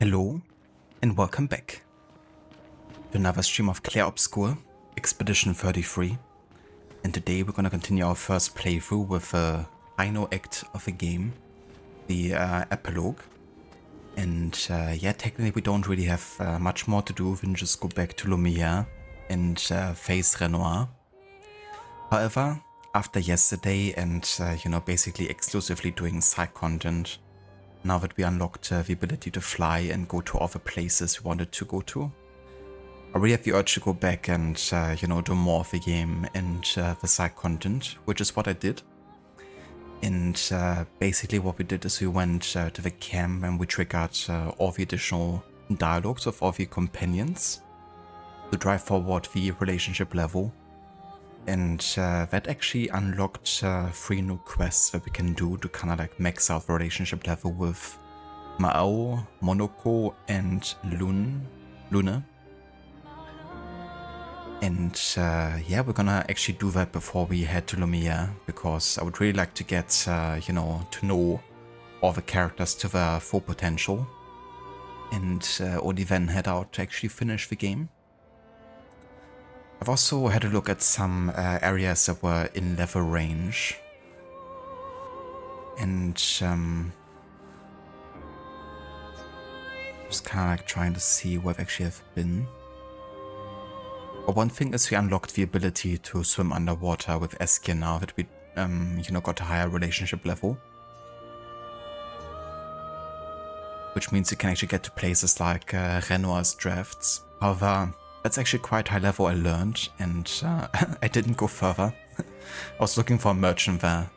Hello and welcome back to another stream of Clair Obscur, Expedition 33, and today we're gonna continue our first playthrough with the final act of the game, the epilogue. And yeah, technically we don't really have much more to do than just go back to Lumiere and face Renoir. However, after yesterday and basically exclusively doing side content, now that we unlocked the ability to fly and go to other places we wanted to go to, I really have the urge to go back and, do more of the game and the side content, which is what I did. And basically what we did is we went to the camp and we triggered all the additional dialogues of all the companions to drive forward the relationship level. And that actually unlocked 3 new quests that we can do to kind of like max out the relationship level with Mao, Monoko, and Lune. And yeah, we're gonna actually do that before we head to Lumiere, because I would really like to get, to know all the characters to their full potential, and only then head out to actually finish the game. I've also had a look at some areas that were in level range, and just kind of like trying to see where I've actually have been. But one thing is we unlocked the ability to swim underwater with Exped now that we, got a higher relationship level. Which means you can actually get to places like Renoir's drafts. However, that's actually quite high level, I learned, and I didn't go further. I was looking for a merchant there.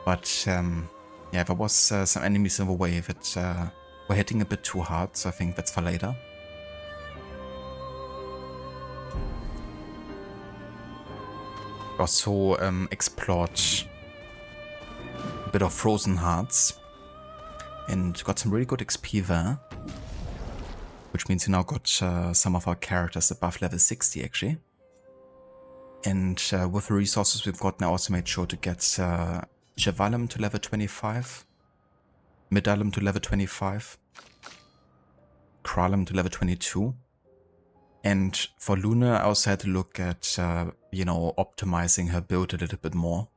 But yeah, there was some enemies in the way that were hitting a bit too hard, so I think that's for later. Also explored a bit of Frozen Hearts and got some really good XP there, which means we now got some of our characters above level 60 actually. And with the resources we've gotten, I also made sure to get Chevalum to level 25, Medalum to level 25, Kralum to level 22. And for Luna, I also had to look at, optimizing her build a little bit more.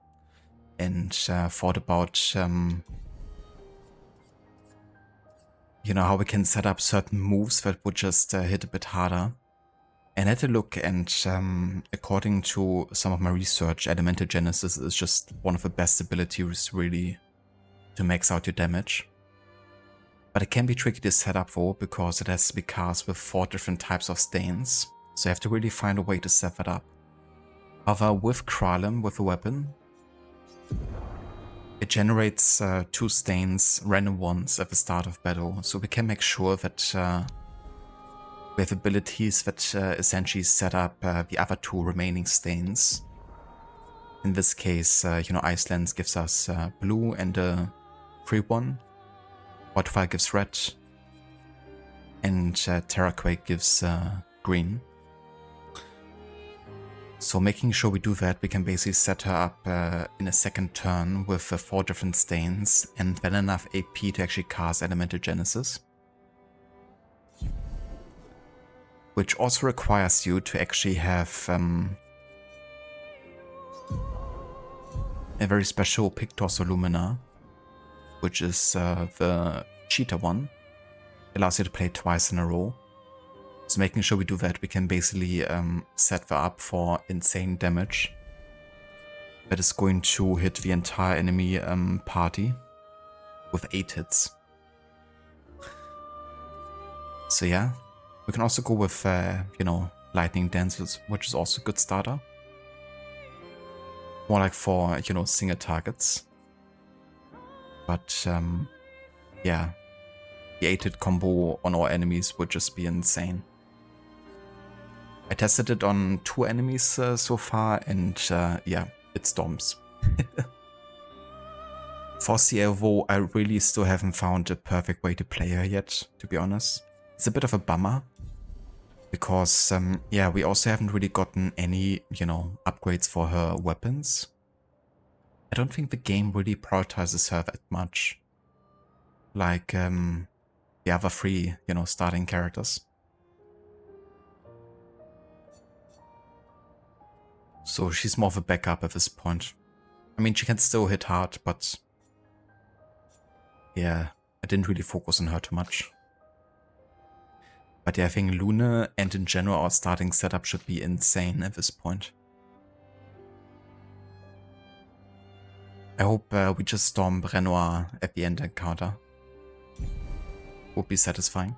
And thought about, how we can set up certain moves that would just hit a bit harder. And I had to look, and according to some of my research, Elemental Genesis is just one of the best abilities really to max out your damage. But it can be tricky to set up though, because it has to be cast with 4 different types of stains, so you have to really find a way to set that up. However, with Kralum, with the weapon, it generates 2 stains, random ones, at the start of battle, so we can make sure that we have abilities that essentially set up the other 2 remaining stains. In this case, Iceland gives us blue and a free one. Wildfire gives red, and Terraquake gives green. So making sure we do that, we can basically set her up in a second turn with 4 different stains, and then enough AP to actually cast Elemental Genesis. Which also requires you to actually have a very special Pictorso Lumina, which is the cheater one. It allows you to play twice in a row. So making sure we do that, we can basically set her up for insane damage that is going to hit the entire enemy party with 8 hits. So yeah, we can also go with, Lightning Dance, which is also a good starter. More like for, single targets. But, yeah, the 8-hit combo on all enemies would just be insane. I tested it on 2 enemies so far, and yeah, it storms. For CL though, I really still haven't found a perfect way to play her yet, to be honest. It's a bit of a bummer, because, yeah, we also haven't really gotten any, upgrades for her weapons. I don't think the game really prioritizes her that much. Like, the other three, you know, starting characters. So she's more of a backup at this point. I mean, she can still hit hard, but yeah, I didn't really focus on her too much. But yeah, I think Luna and in general our starting setup should be insane at this point. I hope we just storm Renoir at the end encounter. Would be satisfying.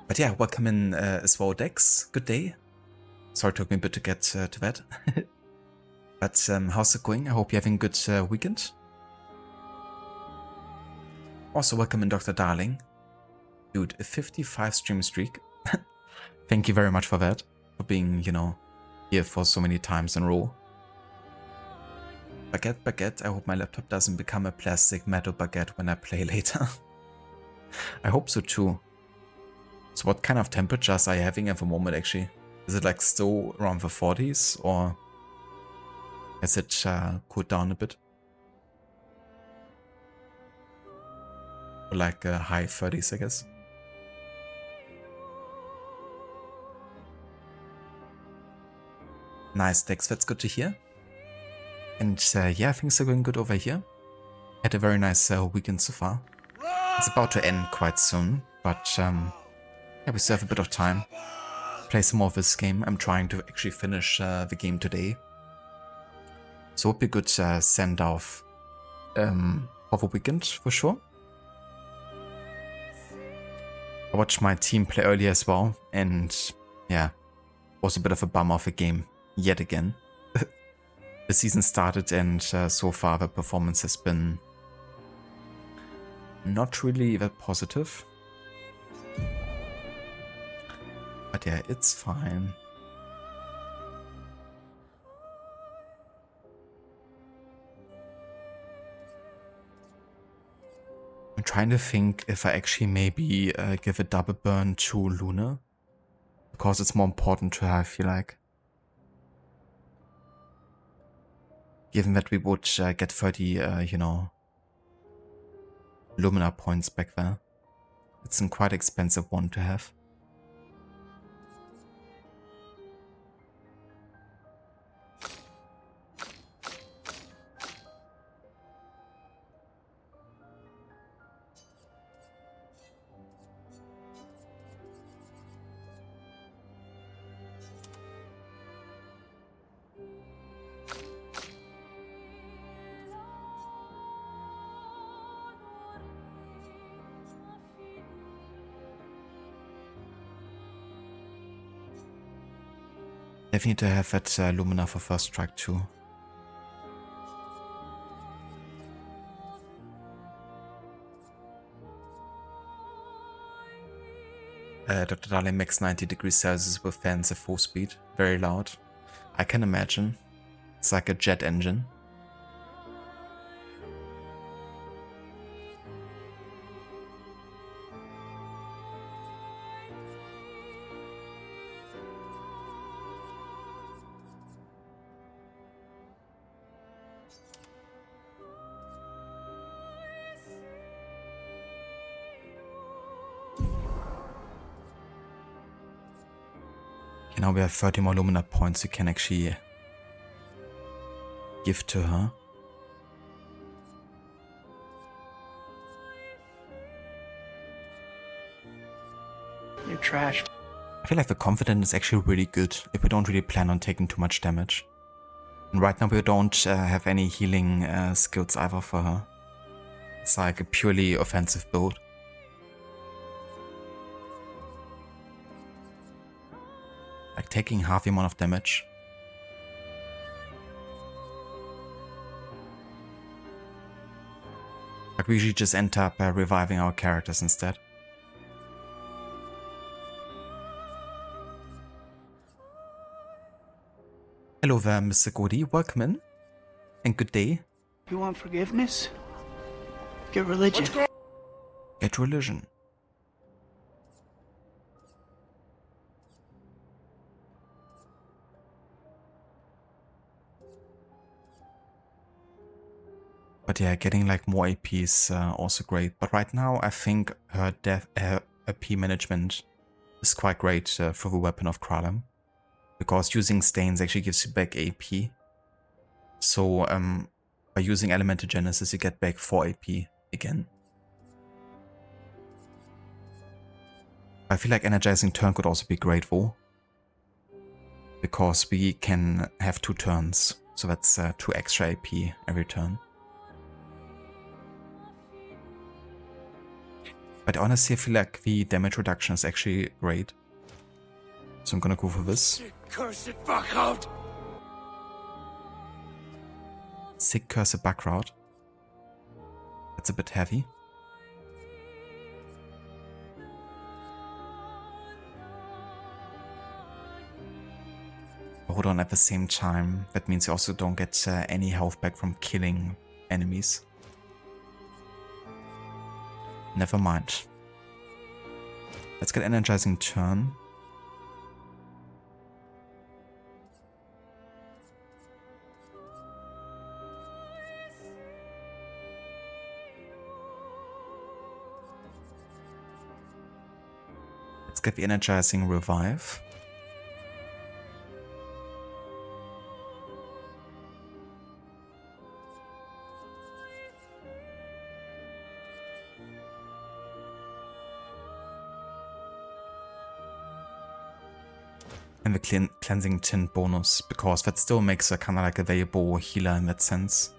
But yeah, welcome in as well, Dex. Good day. Sorry it took me a bit to get to bed. But how's it going? I hope you're having a good weekend. Also, welcome in Dr. Darling. Dude, a 55 stream streak. Thank you very much for that. For being, you know, here for so many times in a row. Baguette, I hope my laptop doesn't become a plastic metal baguette when I play later. I hope so too. So what kind of temperatures are you having at the moment actually? Is it like still around the 40s or has it cooled down a bit? Or like high 30s, I guess. Nice, Dex, that's good to hear. And yeah, things are going good over here. Had a very nice weekend so far. It's about to end quite soon, but yeah, we still have a bit of time. Play some more of this game. I'm trying to actually finish the game today. So it would be good send off of a weekend for sure. I watched my team play earlier as well, and yeah, was a bit of a bummer of a game yet again. The season started and so far the performance has been not really that positive. But yeah, it's fine. I'm trying to think if I actually maybe give a double burn to Luna. Because it's more important to her, I feel like. Given that we would get 30, you know, Lumina points back there. It's a quite expensive one to have. Definitely need to have that Lumina for first strike too. Dr. Darling makes 90 degrees Celsius with fans at full speed. Very loud. I can imagine. It's like a jet engine. Okay, now we have 30 more Lumina points you can actually give to her. You're trash. I feel like the confidence is actually really good if we don't really plan on taking too much damage. And right now we don't have any healing skills either for her. It's like a purely offensive build. Like taking half the amount of damage. Like we usually just end up reviving our characters instead. Hello there, Mr. Godi. Welcome in. And good day. You want forgiveness? Get religion. Get religion. But yeah, getting like more AP is also great. But right now, I think her AP management is quite great for the Weapon of Kralem, because using Stains actually gives you back AP. So by using Elemental Genesis, you get back 4 AP again. I feel like Energizing Turn could also be great though, because we can have 2 turns, so that's 2 extra AP every turn. But honestly, I feel like the damage reduction is actually great. So I'm gonna go for this. Cursed fuck out! Sick Cursed Backroute. That's a bit heavy. Hold on, at the same time, that means you also don't get any health back from killing enemies. Never mind. Let's get Energizing Turn. Let's get the Energizing Revive. And the Cleansing Tint bonus, because that still makes her kind of like a valuable healer in that sense.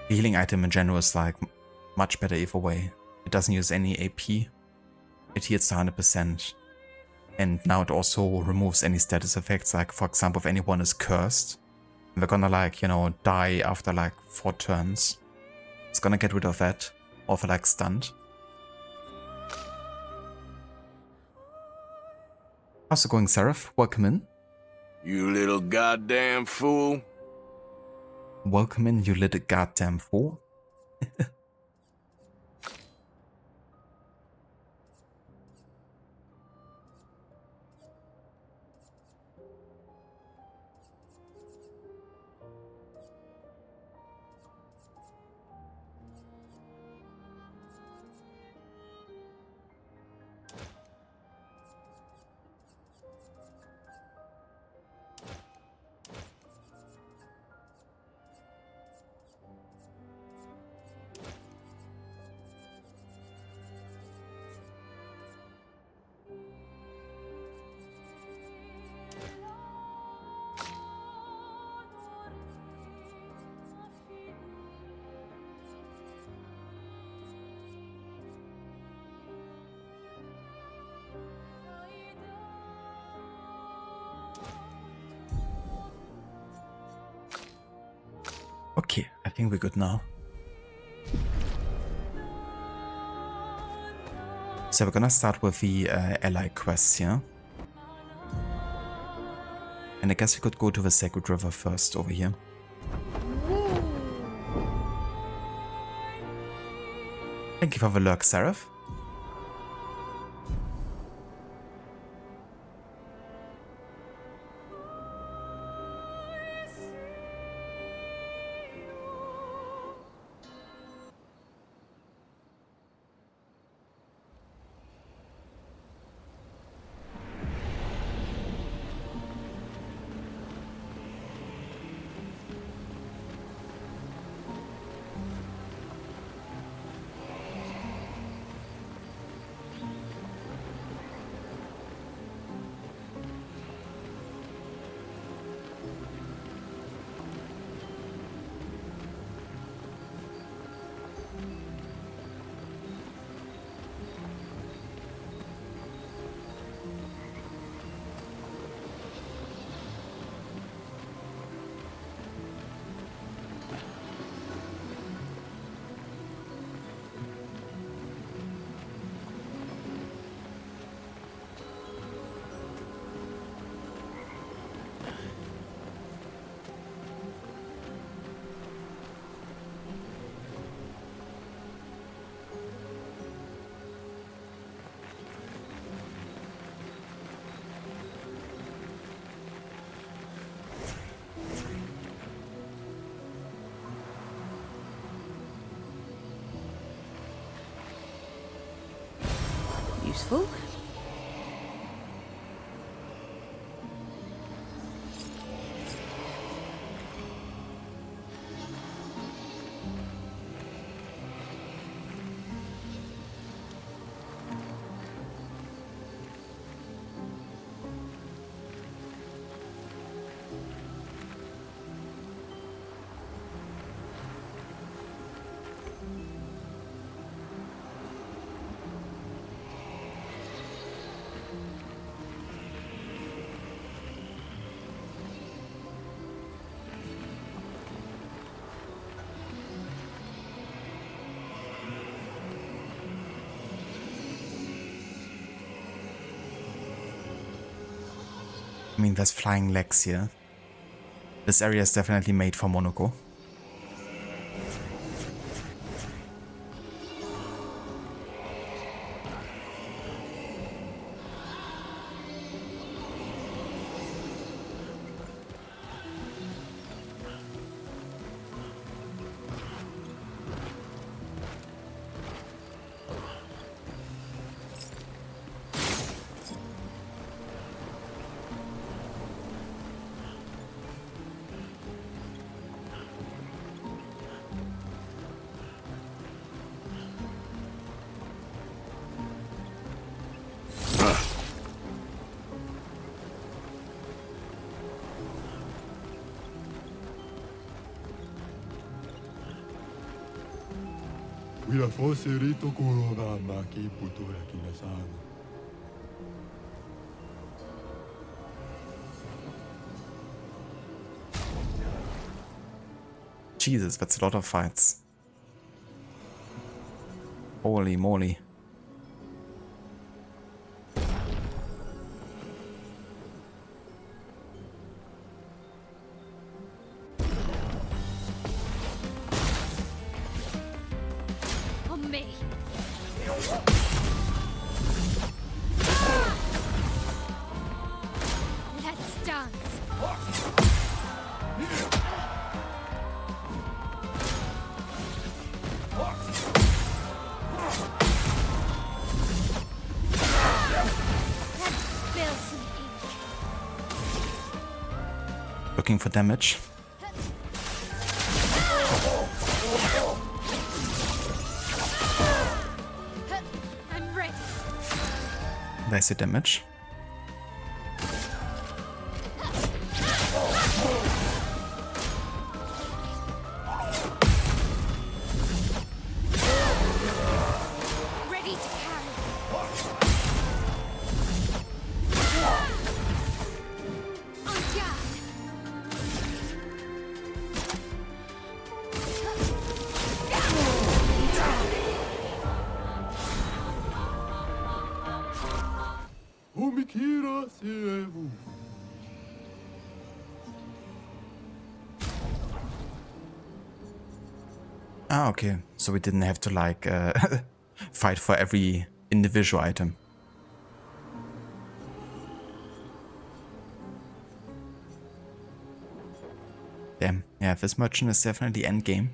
The healing item in general is like much better either way. It doesn't use any AP. It heals to 100%. And now it also removes any status effects, like for example if anyone is cursed, and they're gonna like, you know, die after like 4 turns. It's gonna get rid of that, or for like stunned. How's it going, Seraph? Welcome in. You little goddamn fool. Welcome in, you little goddamn fool. Okay, I think we're good now. So we're gonna start with the ally quests here. And I guess we could go to the Sacred River first over here. Thank you for the lurk, Seraph. useful. I mean, there's flying legs here. This area is definitely made for Monoko. Wila fosse rito corona maki putura kinasan. Jesus, that's a lot of fights. Holy moly. On me. Let's dance. Spill some ink. Looking for damage. I'm ready. There's the damage. Ready to carry. On guard. Umikira sevu. Ah, okay. So we didn't have to like fight for every individual item. Damn. Yeah, this merchant is definitely endgame.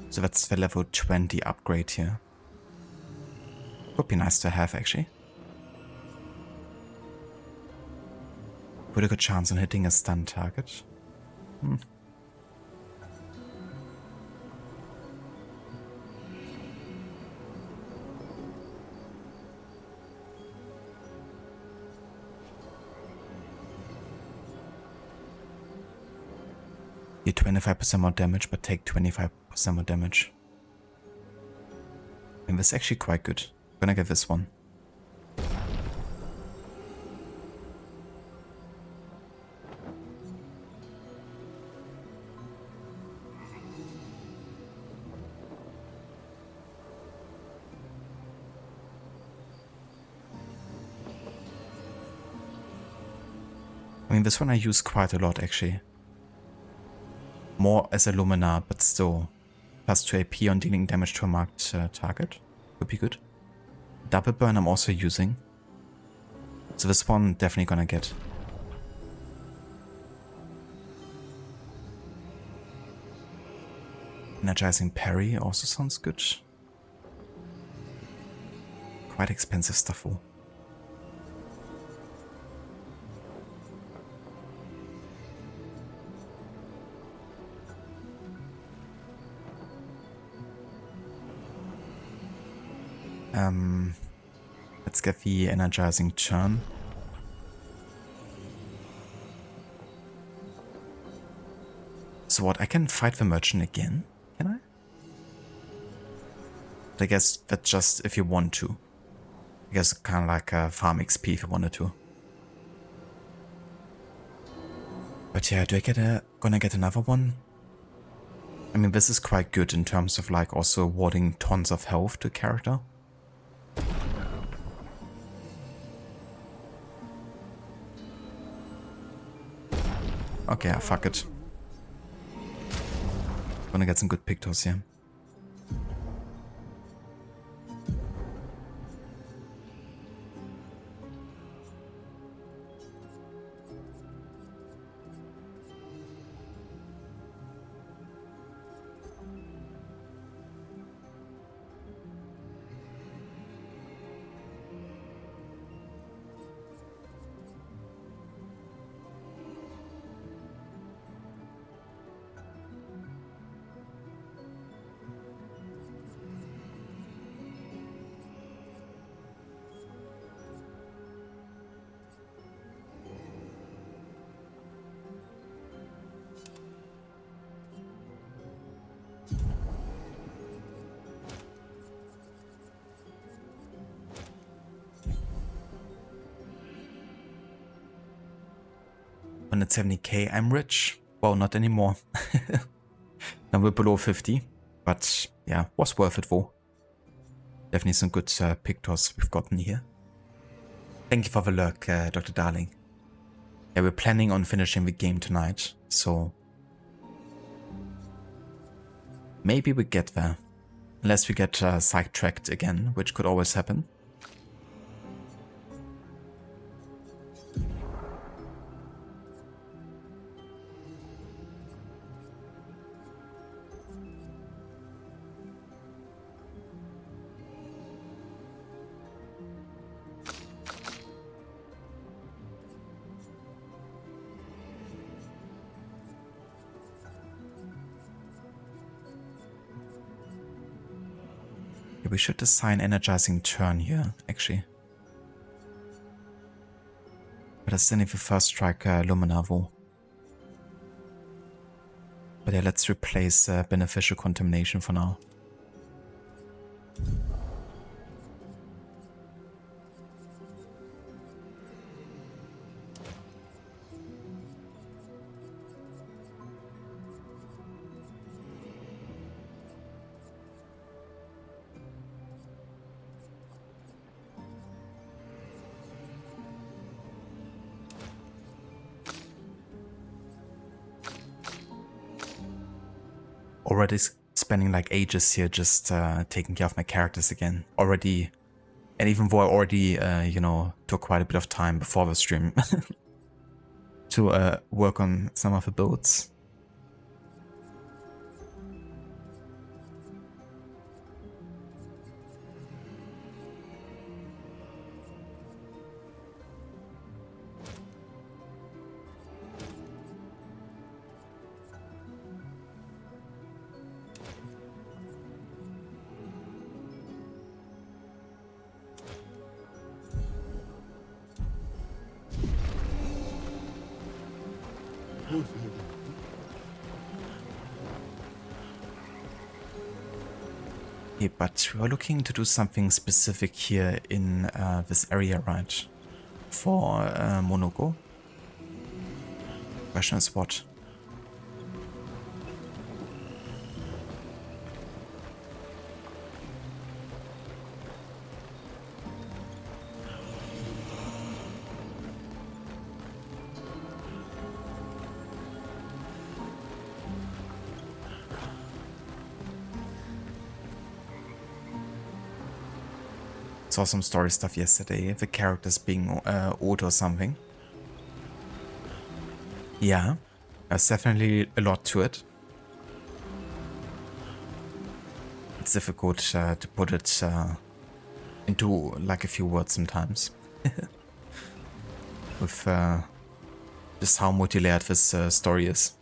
So that's the level 20 upgrade here. Would be nice to have, actually. Pretty good chance on hitting a stun target. Do 25% more damage, but take 25% more damage. And that's actually quite good. Gonna get this one. I mean, this one I use quite a lot, actually. More as a Luminar, but still. Plus 2 AP on dealing damage to a marked target. Would be good. Double burn I'm also using. So this one definitely gonna get. Energizing parry also sounds good. quite expensive stuff for. Let's get the energizing turn. So what, I can fight the merchant again? Can I? But I guess that's just if you want to. I guess kind of like a farm XP if you wanted to. But yeah, gonna get another one? I mean, this is quite good in terms of like also awarding tons of health to character. Okay, fuck it. Gonna get some good pictures here. $170k, I'm rich. Well, not anymore. Now we're below 50, but yeah, was worth it though. Definitely some good pictures we've gotten here. Thank you for the lurk, Dr. Darling. Yeah, we're planning on finishing the game tonight, so maybe we get there. Unless we get sidetracked again, which could always happen. We should assign energizing turn here, actually. But I still need the first strike Lumina though. But yeah, let's replace beneficial contamination for now. Already spending like ages here just taking care of my characters again. Already, and even though I already, you know, took quite a bit of time before the stream to work on some of the builds. Yeah, but we're looking to do something specific here in this area, right? For Monogo. Question is what? Saw some story stuff yesterday, the characters being old or something. Yeah, there's definitely a lot to it. It's difficult to put it into like a few words sometimes. With just how multi-layered this story is.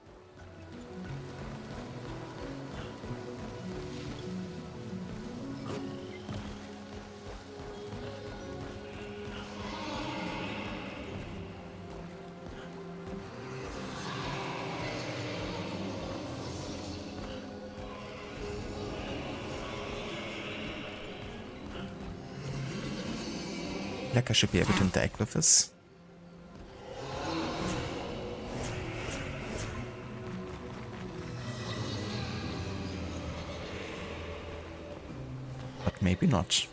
Like I should be able to interact with this. But maybe not.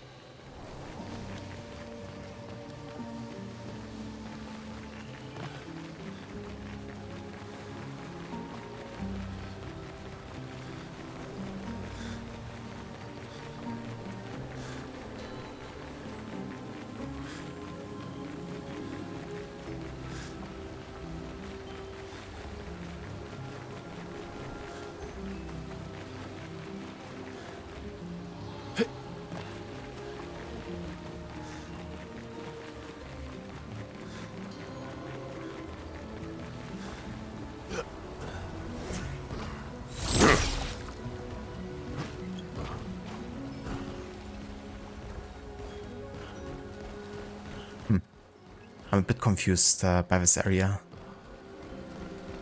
I'm a bit confused by this area,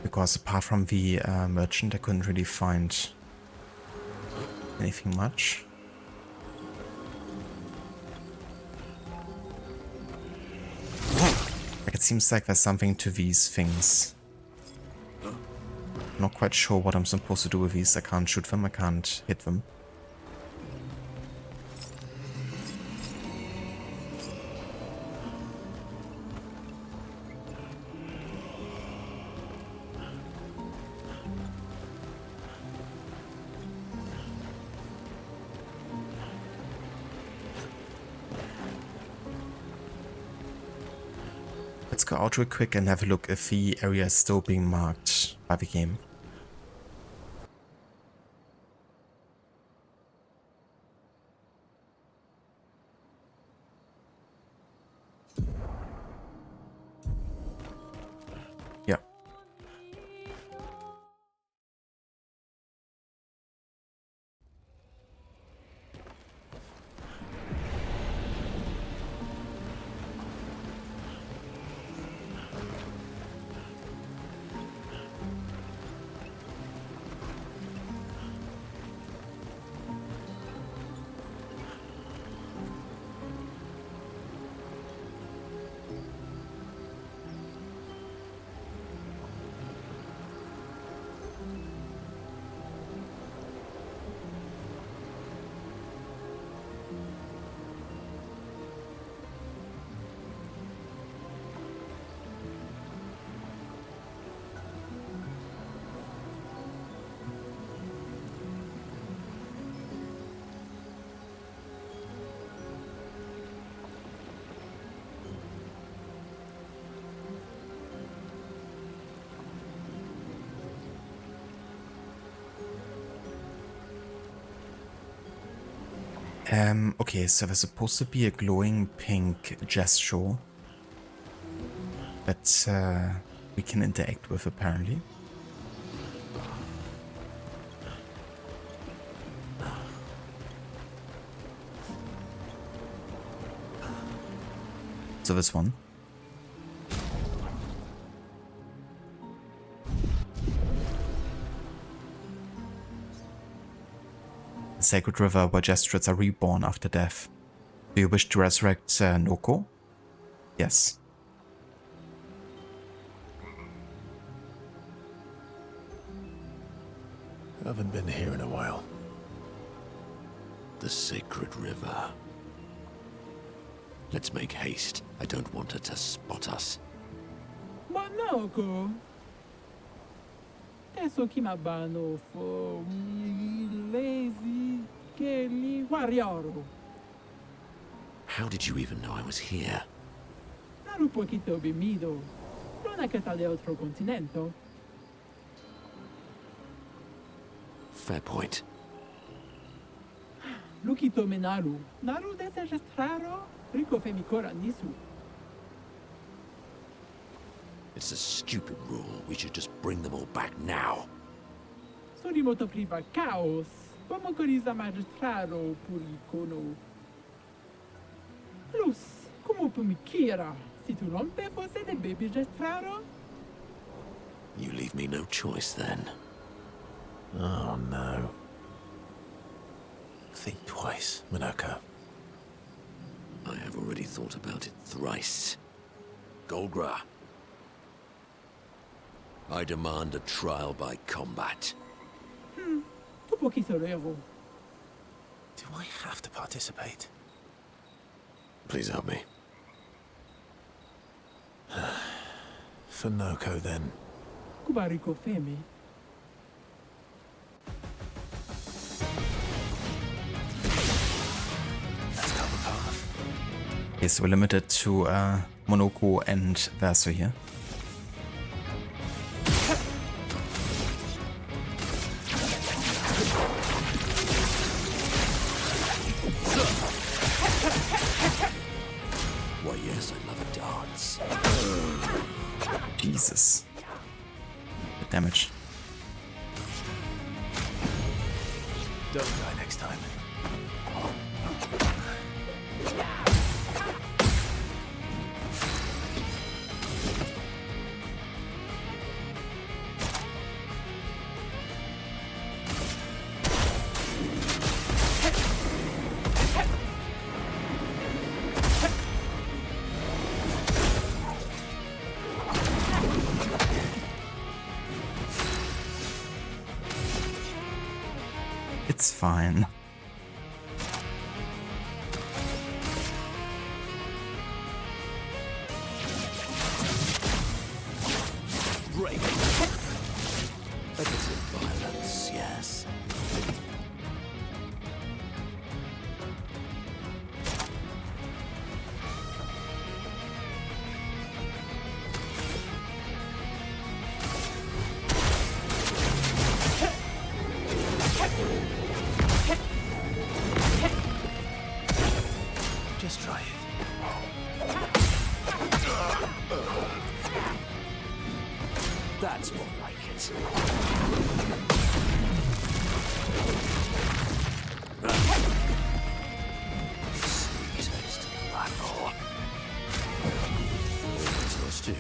because apart from the merchant I couldn't really find anything much. Like it seems like there's something to these things. Not quite sure what I'm supposed to do with these. I can't shoot them, I can't hit them. Let's go out real quick and have a look if the area is still being marked by the game. Yeah. Okay, so there's supposed to be a glowing pink gesture that we can interact with, apparently. So this one. The sacred river where Jestrates are reborn after death. Do you wish to resurrect Noko? Yes. Haven't been here in a while. The sacred river. Let's make haste. I don't want her to spot us. Manoko. Eso que mabano fo lazy kelly warrior. How did you even know I was here? Ero un poquito bimido. Non è che tale altro continente. Fair point. Lukito me naru. Naru desejestraro. Rico femicora nisu. It's a stupid rule. We should just bring them all back now. Sorimoto priva caos. Como coriza magistraro puricono. Plus, como pumikira. Si tu rompe fosse de baby gestraro? You leave me no choice then. Oh no. Think twice, Minako. I have already thought about it thrice. Golgra. I demand a trial by combat. Tu pochi sorero. Do I have to participate? Please help me. For Noko, then. Kubariko femi. Let's cover path. Yes, we're limited to Monoko and Verso here. Why, yes, I love a dance. Jesus. Good damage. Don't die next time. It's fine. Break. A bit of violence, yes. Just try it. That's more like it. Sweet taste of battle. Always lost you.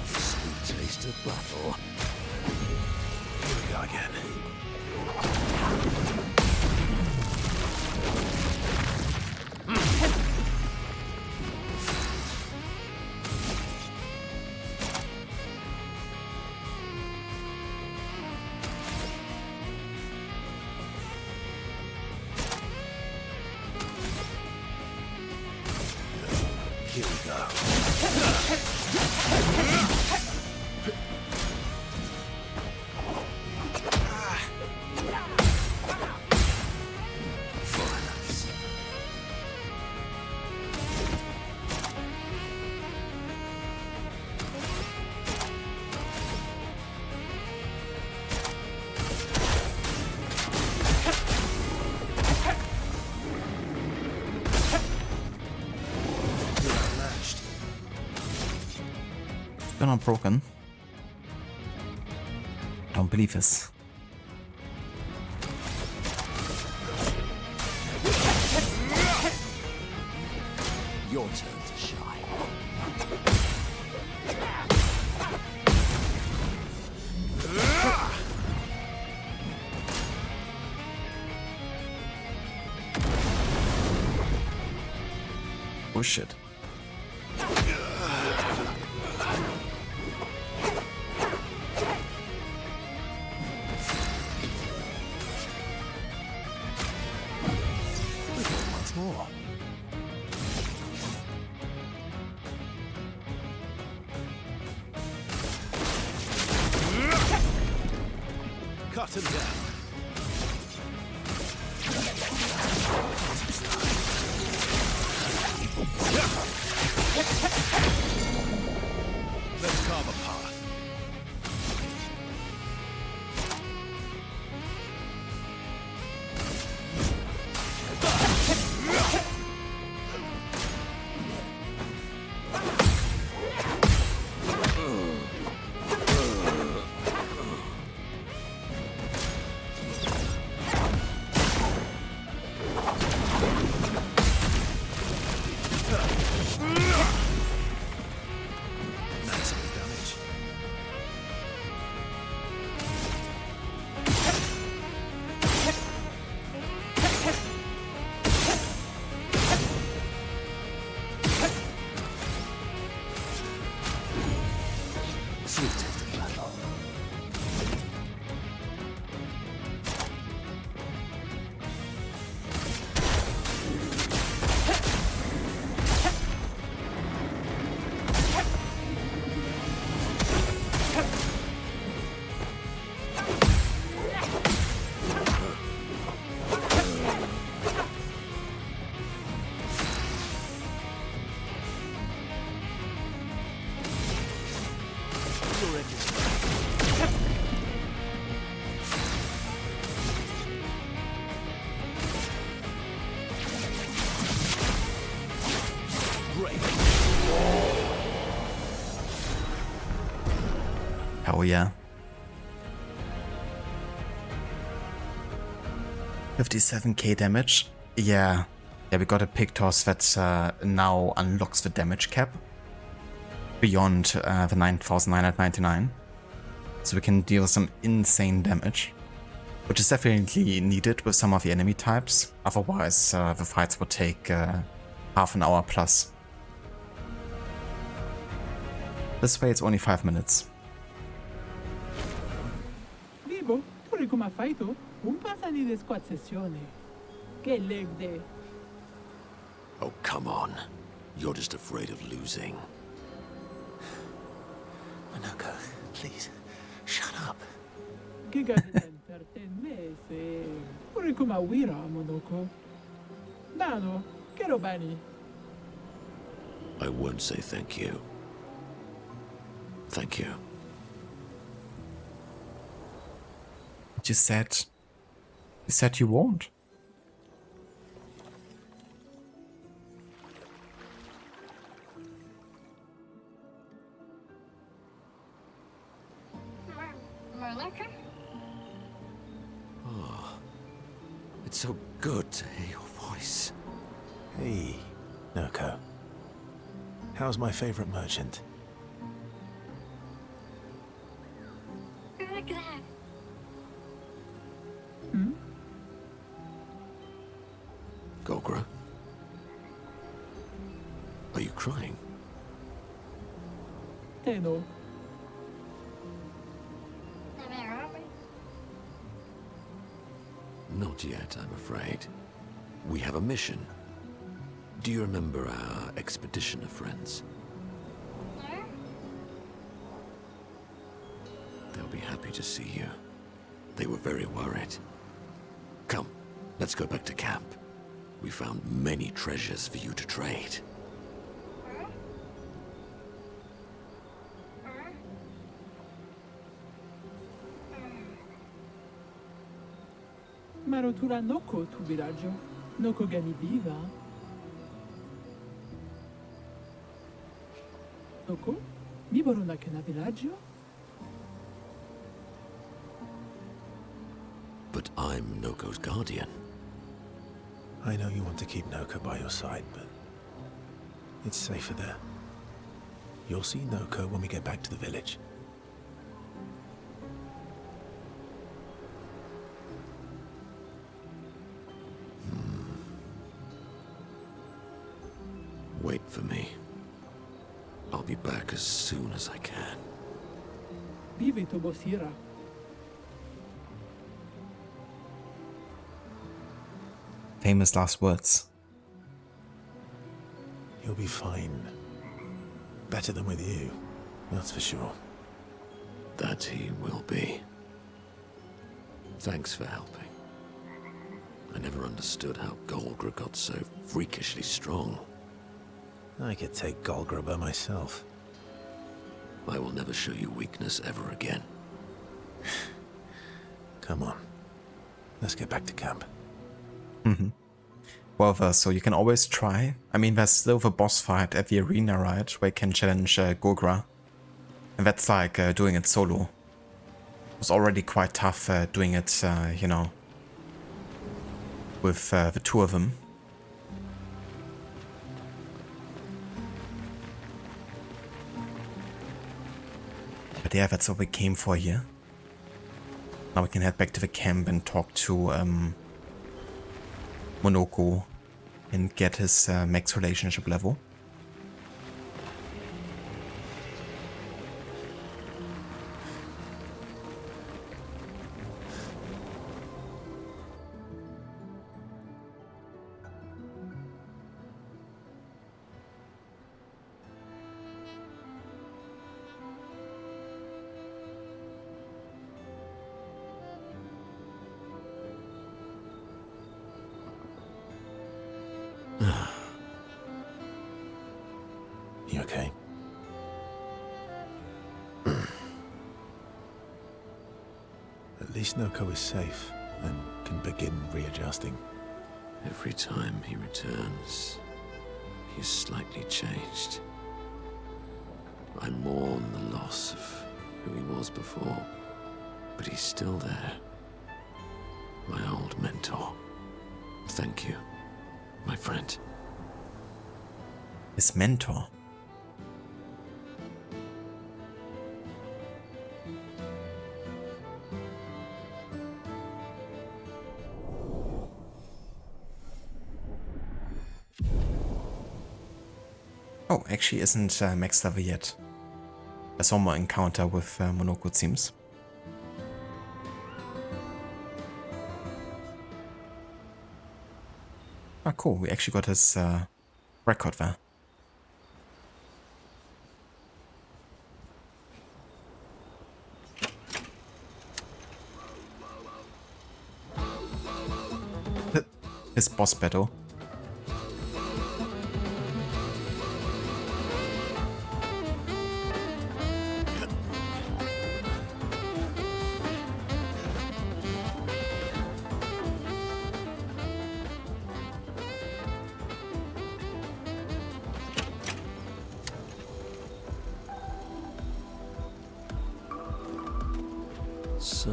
Sweet taste of battle. Here we go again. Here we go. Violence. You're outmatched. Still not broken. Don't believe this. Your turn to shine. Oh shit. Once more. Cut him down. Let's carve a path. Oh yeah. 57k damage. Yeah, we got a Pictos that now unlocks the damage cap beyond the 9,999. So we can deal some insane damage, which is definitely needed with some of the enemy types. Otherwise, the fights would take half an hour plus. This way it's only 5 minutes. Vivo, tu come fai tu? Un passani di squad sessione. Che leg day. Oh, come on. You're just afraid of losing. Monaco, please, shut up. Che gadden per te mese. Pure come wira, Monaco. Dano, che robani. I won't say thank you. Thank you. You said you won't. Monaco? Oh, it's so good to hear your voice. Hey, Noko. How's my favorite merchant? Look at that. Gogra? Are you crying? Teno. Not yet, I'm afraid. We have a mission. Do you remember our expeditioner friends? They'll be happy to see you. They were very worried. Come, let's go back to camp. We found many treasures for you to trade. Marotura Noko tu villaggio. Noko gami viva. Noko? Mi borona che na villaggio? But I'm Noko's guardian. I know you want to keep Noko by your side, but it's safer there. You'll see Noko when we get back to the village. Wait for me. I'll be back as soon as I can. Vive to bosira. Famous last words. You'll be fine. Better than with you, that's for sure. That he will be. Thanks for helping. I never understood how Golgra got so freakishly strong. I could take Golgra by myself. I will never show you weakness ever again. Come on. Let's get back to camp. Well, so you can always try. I mean, there's still the boss fight at the arena, right? Where you can challenge Gogra. And that's like doing it solo. It was already quite tough doing it, you know, with the two of them. But yeah, that's what we came for here. Now we can head back to the camp and talk to Monoko and get his max relationship level. You okay? At least Noko is safe and can begin readjusting. Every time he returns, he's slightly changed. I mourn the loss of who he was before, but he's still there. My old mentor. Thank you, my friend. His mentor. Oh, actually isn't max level yet. There's one more encounter with Monoko, it seems. Ah, cool. We actually got his record there. His boss battle. So,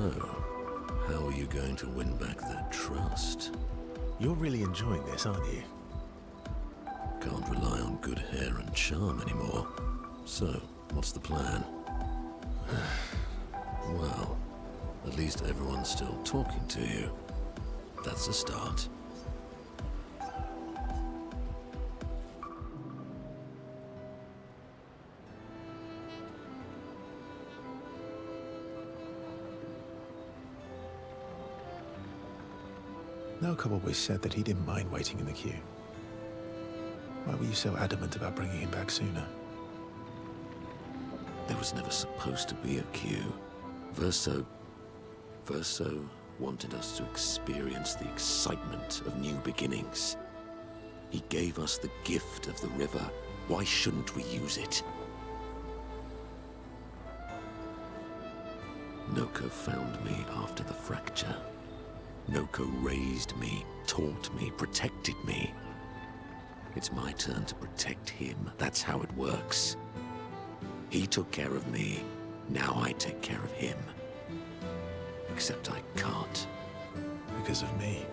how are you going to win back their trust? You're really enjoying this, aren't you? Can't rely on good hair and charm anymore. So, what's the plan? Well, at least everyone's still talking to you. That's a start. Noko always said that he didn't mind waiting in the queue. Why were you so adamant about bringing him back sooner? There was never supposed to be a queue. Verso wanted us to experience the excitement of new beginnings. He gave us the gift of the river. Why shouldn't we use it? Noko found me after the fracture. Noko raised me, taught me, protected me. It's my turn to protect him. That's how it works. He took care of me. Now I take care of him. Except I can't. Because of me.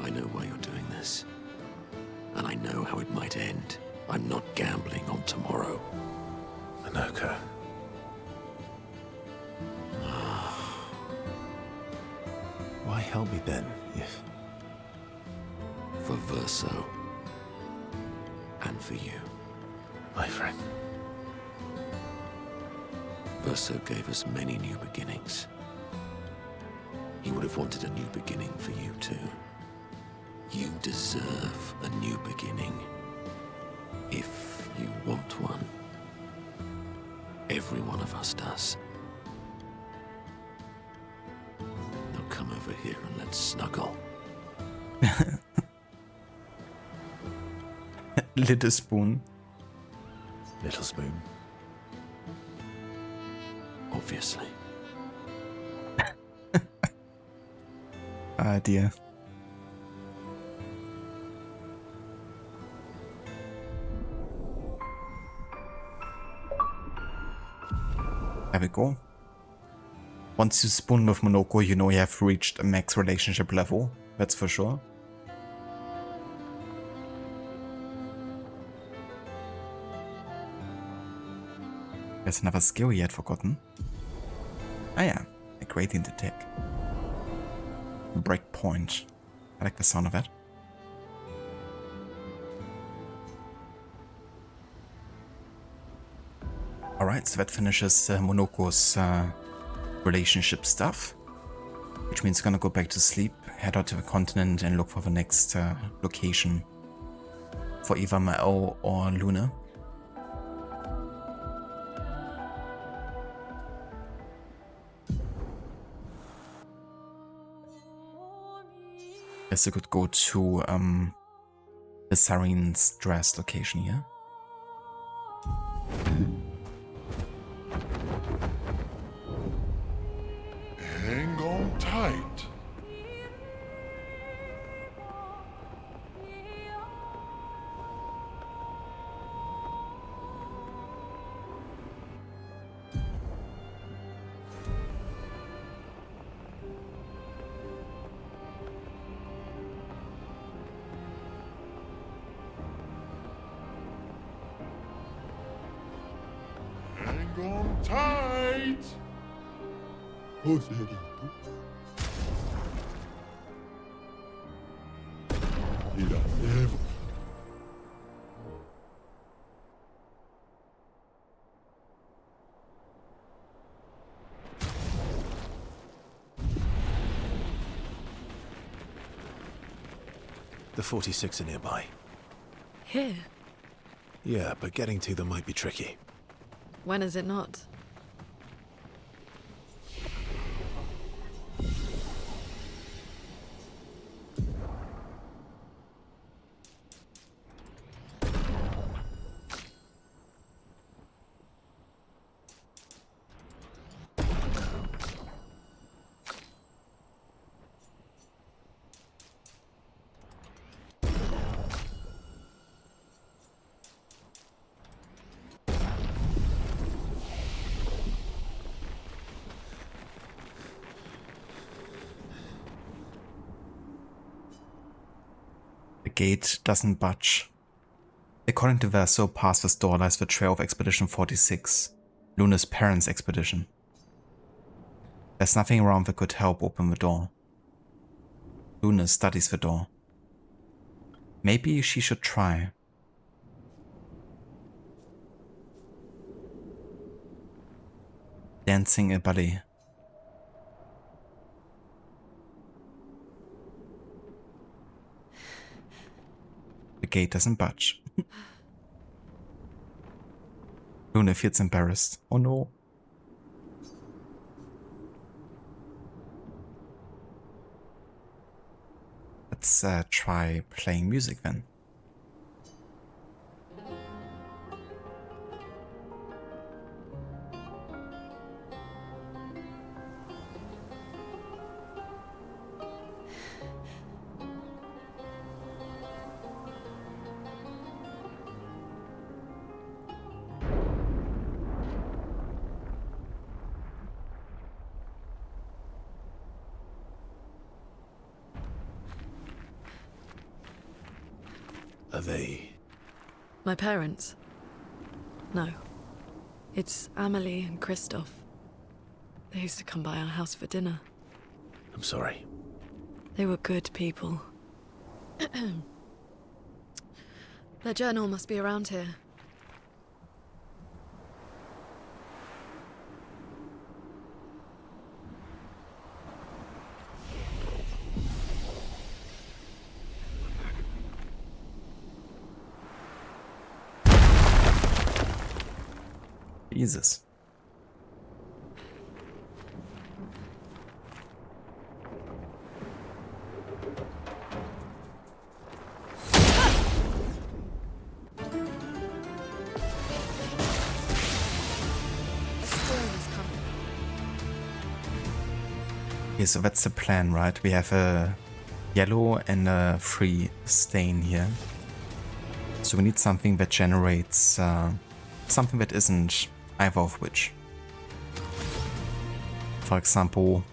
I know why you're doing this. And I know how it might end. I'm not gambling on tomorrow. Noko. Why help me then, if... For Verso. And for you. My friend. Verso gave us many new beginnings. He would have wanted a new beginning for you too. You deserve a new beginning. If you want one. Every one of us does. Now come over here and let's snuggle. Little spoon. Little spoon. Obviously. Ah, dear. There we go. Once you spoon with Monoko, you know you have reached a max relationship level. That's for sure. There's another skill he had forgotten. Ah yeah, a gradient attack. Breakpoint. I like the sound of that. Alright, so that finishes Monoko's relationship stuff. Which means gonna go back to sleep, head out to the continent and look for the next location. For either Mao or Luna. Guess I could go to the Saren's dress location here. Hang on tight. Hang on tight. Joserito. Iracema. The 46 are nearby. Here? Yeah, but getting to them might be tricky. When is it not? The gate doesn't budge. According to Verso, past this door lies the trail of Expedition 46, Luna's parents' expedition. There's nothing around that could help open the door. Luna studies the door. Maybe she should try. Dancing a ballet. The gate doesn't budge. Luna feels embarrassed. Oh no. Let's try playing music then. Are they... My parents? No. It's Amelie and Christoph. They used to come by our house for dinner. I'm sorry. They were good people. Their journal must be around here. Jesus. Okay, so that's the plan, right? We have a yellow and a free stain here. So we need something that generates something that isn't either of which. For example,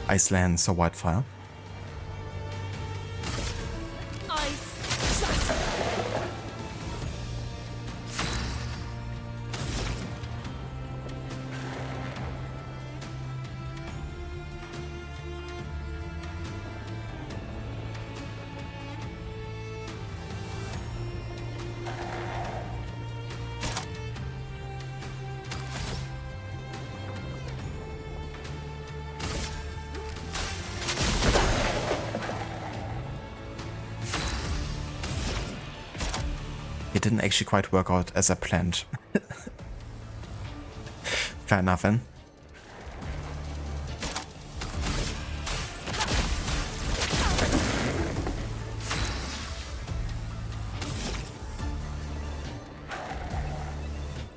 ice lands or wildfire. It didn't actually quite work out as I planned. Fair enough then.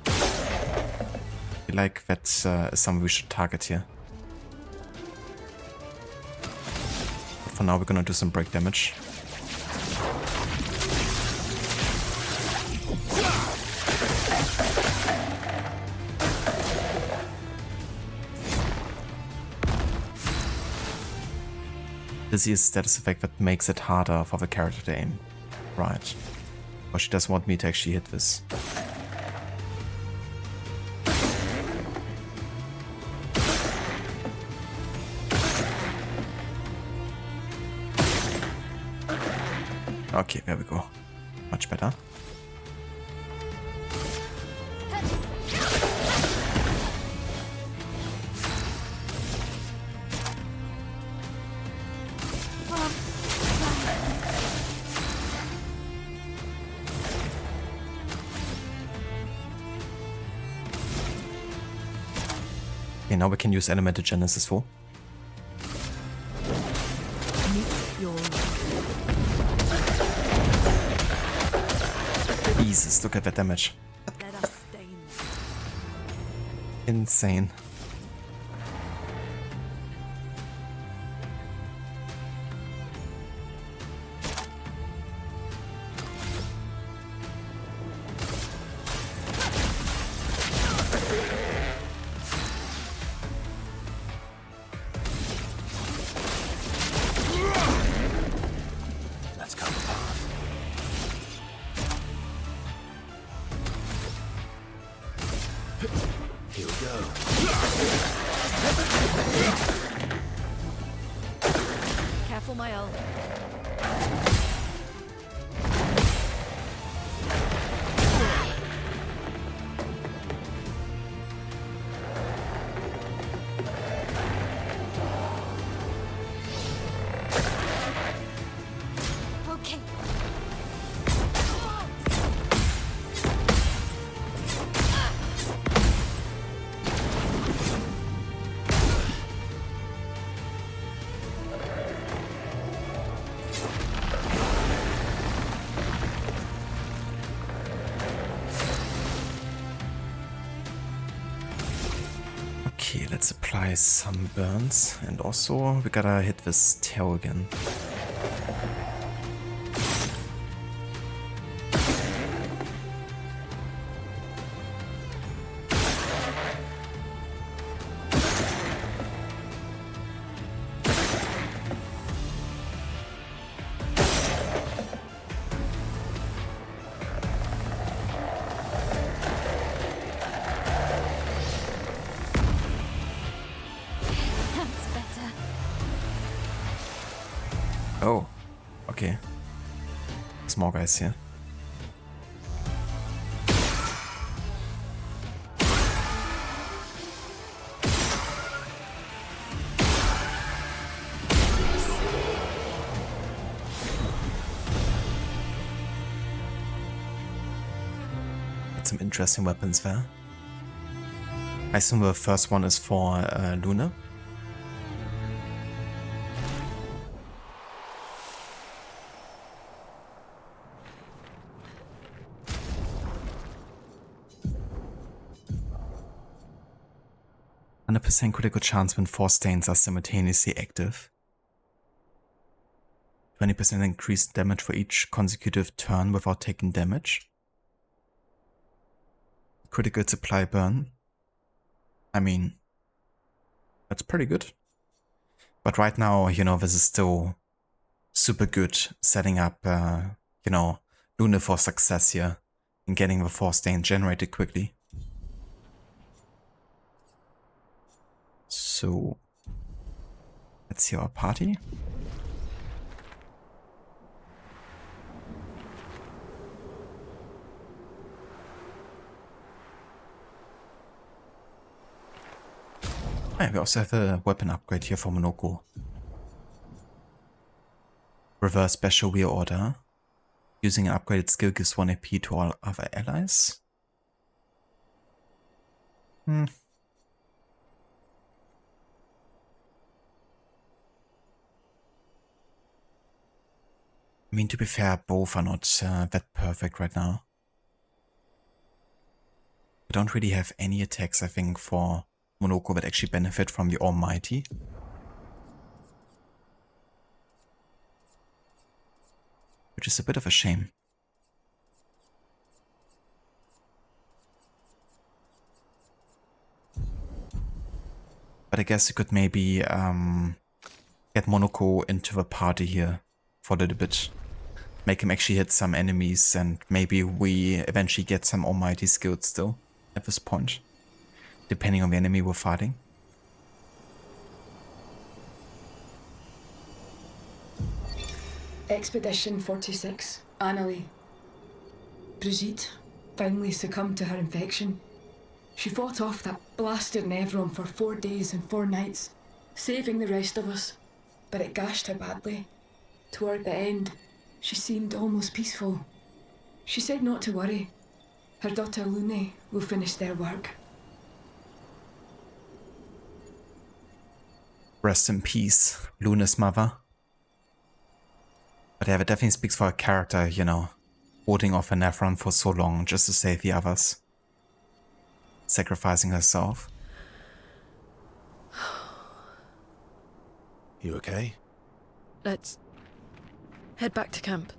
I feel like that's something we should target here. But for now we're gonna do some break damage. This is a status effect that makes it harder for the character to aim. Right. But she doesn't want me to actually hit this. Okay, there we go. Much better. Okay, now we can use Elemental Genesis 4. Jesus, look at that damage. Insane. Let's cut the path. Here we go. Careful, my ult. Okay. Okay, let's apply some burns. And also, we gotta hit this tail again. That's better. Oh, okay. Small guys here. Got some interesting weapons there. I assume the first one is for Luna. 100% critical chance when 4 stains are simultaneously active. 20% increased damage for each consecutive turn without taking damage. Critical supply burn. I mean, that's pretty good. But right now, you know, this is still super good setting up, you know, Luna for success here and getting the 4 stain generated quickly. So, let's see our party. Ah, we also have a weapon upgrade here for Monoko. Reverse special wheel order. Using an upgraded skill gives 1 AP to all other allies. I mean, to be fair, both are not that perfect right now. We don't really have any attacks, I think, for Monoko that actually benefit from the Almighty. Which is a bit of a shame. But I guess you could maybe get Monoko into the party here for a little bit. Make him actually hit some enemies, and maybe we eventually get some Almighty skills still at this point. Depending on the enemy we're fighting. Expedition 46, Annalie. Brigitte finally succumbed to her infection. She fought off that blasted Nevron for 4 days and 4 nights, saving the rest of us, but it gashed her badly. Toward the end, she seemed almost peaceful. She said not to worry. Her daughter Lune will finish their work. Rest in peace, Luna's mother. But yeah, that definitely speaks for a character, you know, holding off a Nephron for so long just to save the others. Sacrificing herself. You okay? Let's head back to camp.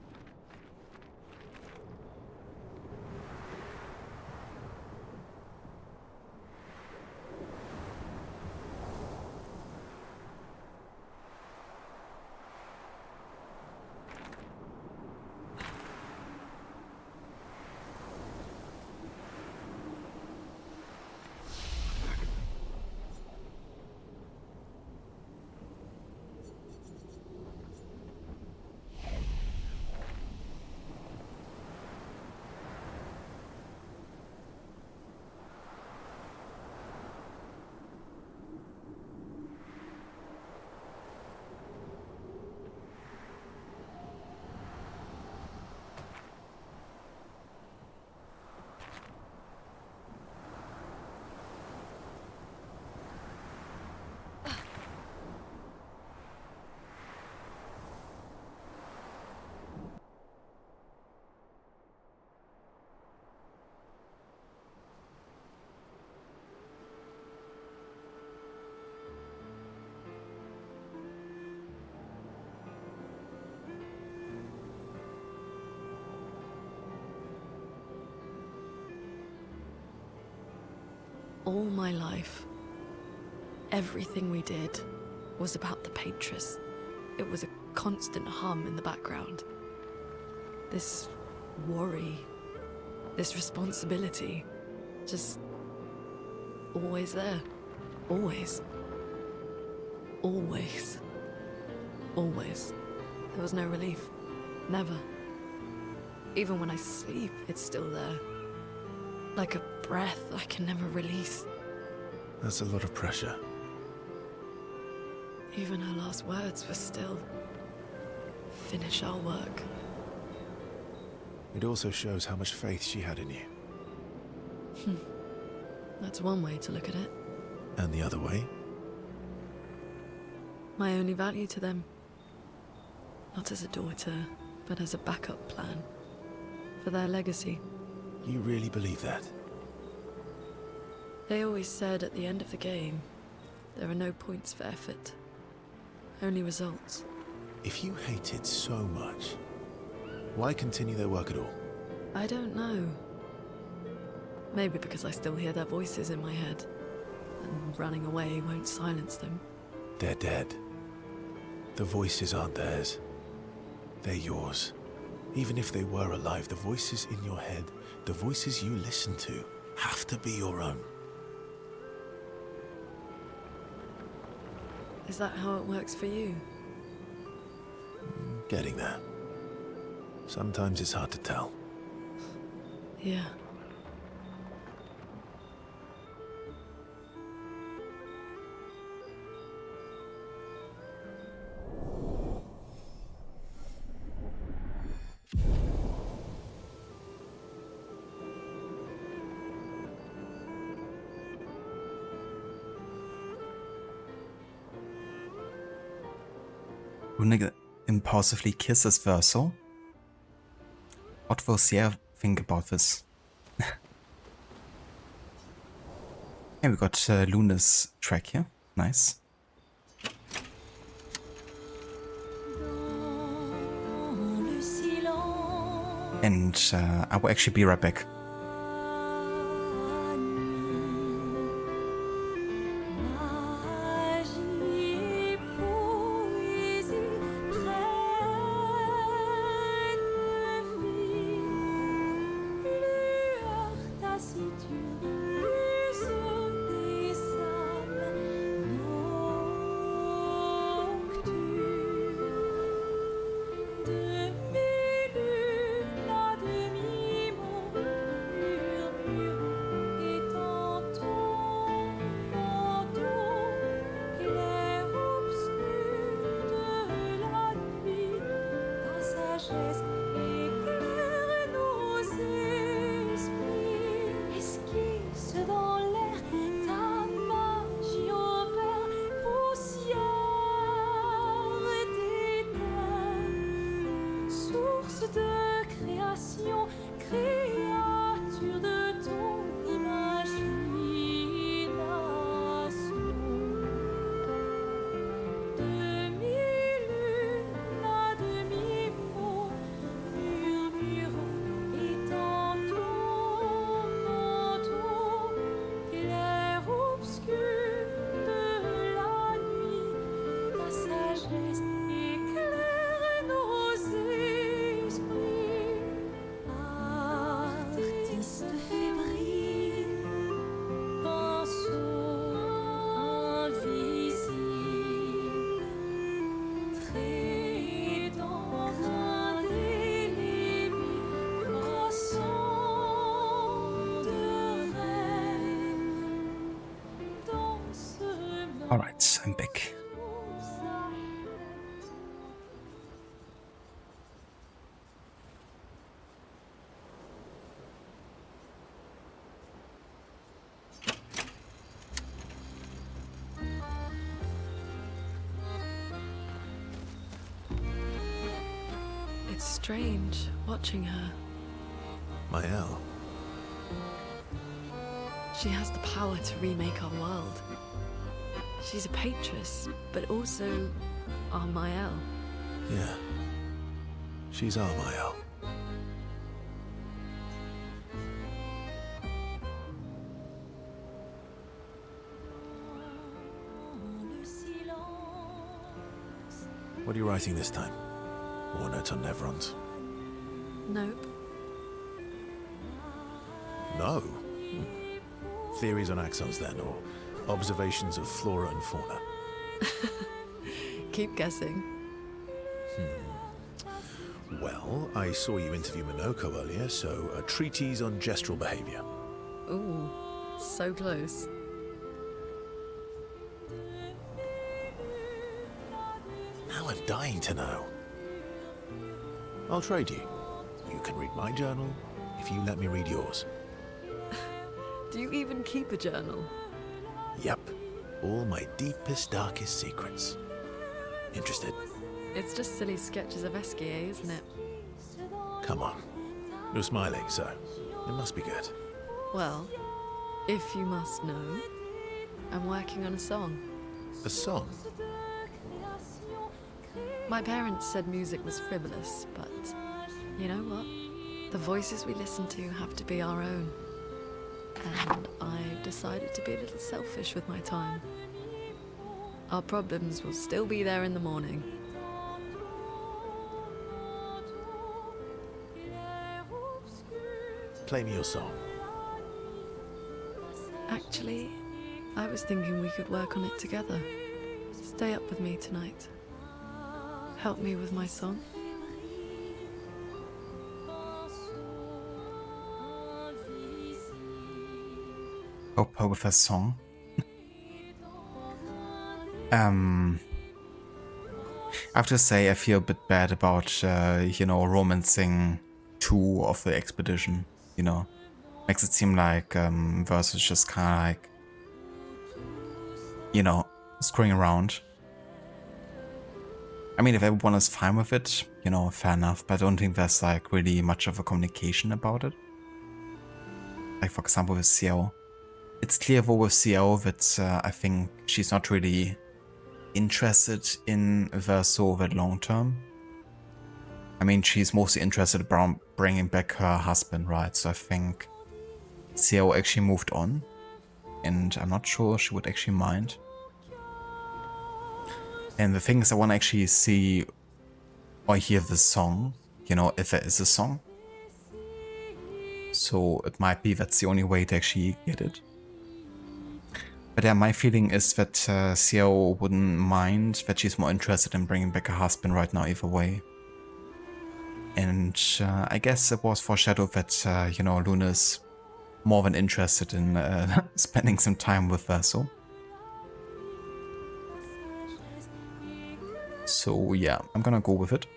All my life, everything we did was about the Patress. It was a constant hum in the background. This worry, this responsibility, just always there. Always. Always. Always. There was no relief. Never. Even when I sleep, it's still there. Like a breath I can never release. That's a lot of pressure. Even her last words were still, finish our work. It also shows how much faith she had in you. That's one way to look at it. And the other way? My only value to them. Not as a daughter, but as a backup plan. For their legacy. You really believe that? They always said at the end of the game, There are no points for effort. Only results. If you hate it so much, why continue their work at all? I don't know. Maybe because I still hear their voices in my head, and running away won't silence them. They're dead. The voices aren't theirs. They're yours. Even if they were alive, the voices in your head, the voices you listen to, have to be your own. Is that how it works for you? Getting there. Sometimes it's hard to tell. Yeah. Rune impulsively kisses Verso. What will Sierra think about this? Yeah, we got Luna's track here. Nice. And I will actually be right back. Alright, I'm back. It's strange watching her. Mael. She has the power to remake our world. She's a Patress, but also our Mael. Yeah. She's our Mael. What are you writing this time? War notes on Nevrons? Nope. No? Theories on axons then, or observations of flora and fauna? Keep guessing. Well, I saw you interview Minoko earlier, so a treatise on gestural behavior. Ooh, so close. Now I'm dying to know. I'll trade you. You can read my journal if you let me read yours. Do you even keep a journal? Yep. All my deepest, darkest secrets. Interested? It's just silly sketches of Esquier, isn't it? Come on. You're smiling, so it must be good. Well, if you must know, I'm working on a song. A song? My parents said music was frivolous, but you know what? The voices we listen to have to be our own. And I've decided to be a little selfish with my time. Our problems will still be there in the morning. Play me your song. Actually, I was thinking we could work on it together. Stay up with me tonight. Help me with my song. Help her with her song. I have to say, I feel a bit bad about, you know, romancing two of the expedition, you know. Makes it seem like Verse is just kind of like, you know, screwing around. I mean, if everyone is fine with it, you know, fair enough, but I don't think there's like really much of a communication about it. Like, for example, with Ciel. It's clear though with Ciel that I think she's not really interested in Verso over the long term. I mean, she's mostly interested in bringing back her husband, right? So I think Ciel actually moved on, and I'm not sure she would actually mind. And the thing is, I want to actually see or hear the song, you know, if there is a song. So it might be that's the only way to actually get it. But yeah, my feeling is that Ciel wouldn't mind, that she's more interested in bringing back her husband right now either way. And I guess it was foreshadowed that, you know, Luna's more than interested in spending some time with Verso. So yeah, I'm gonna go with it.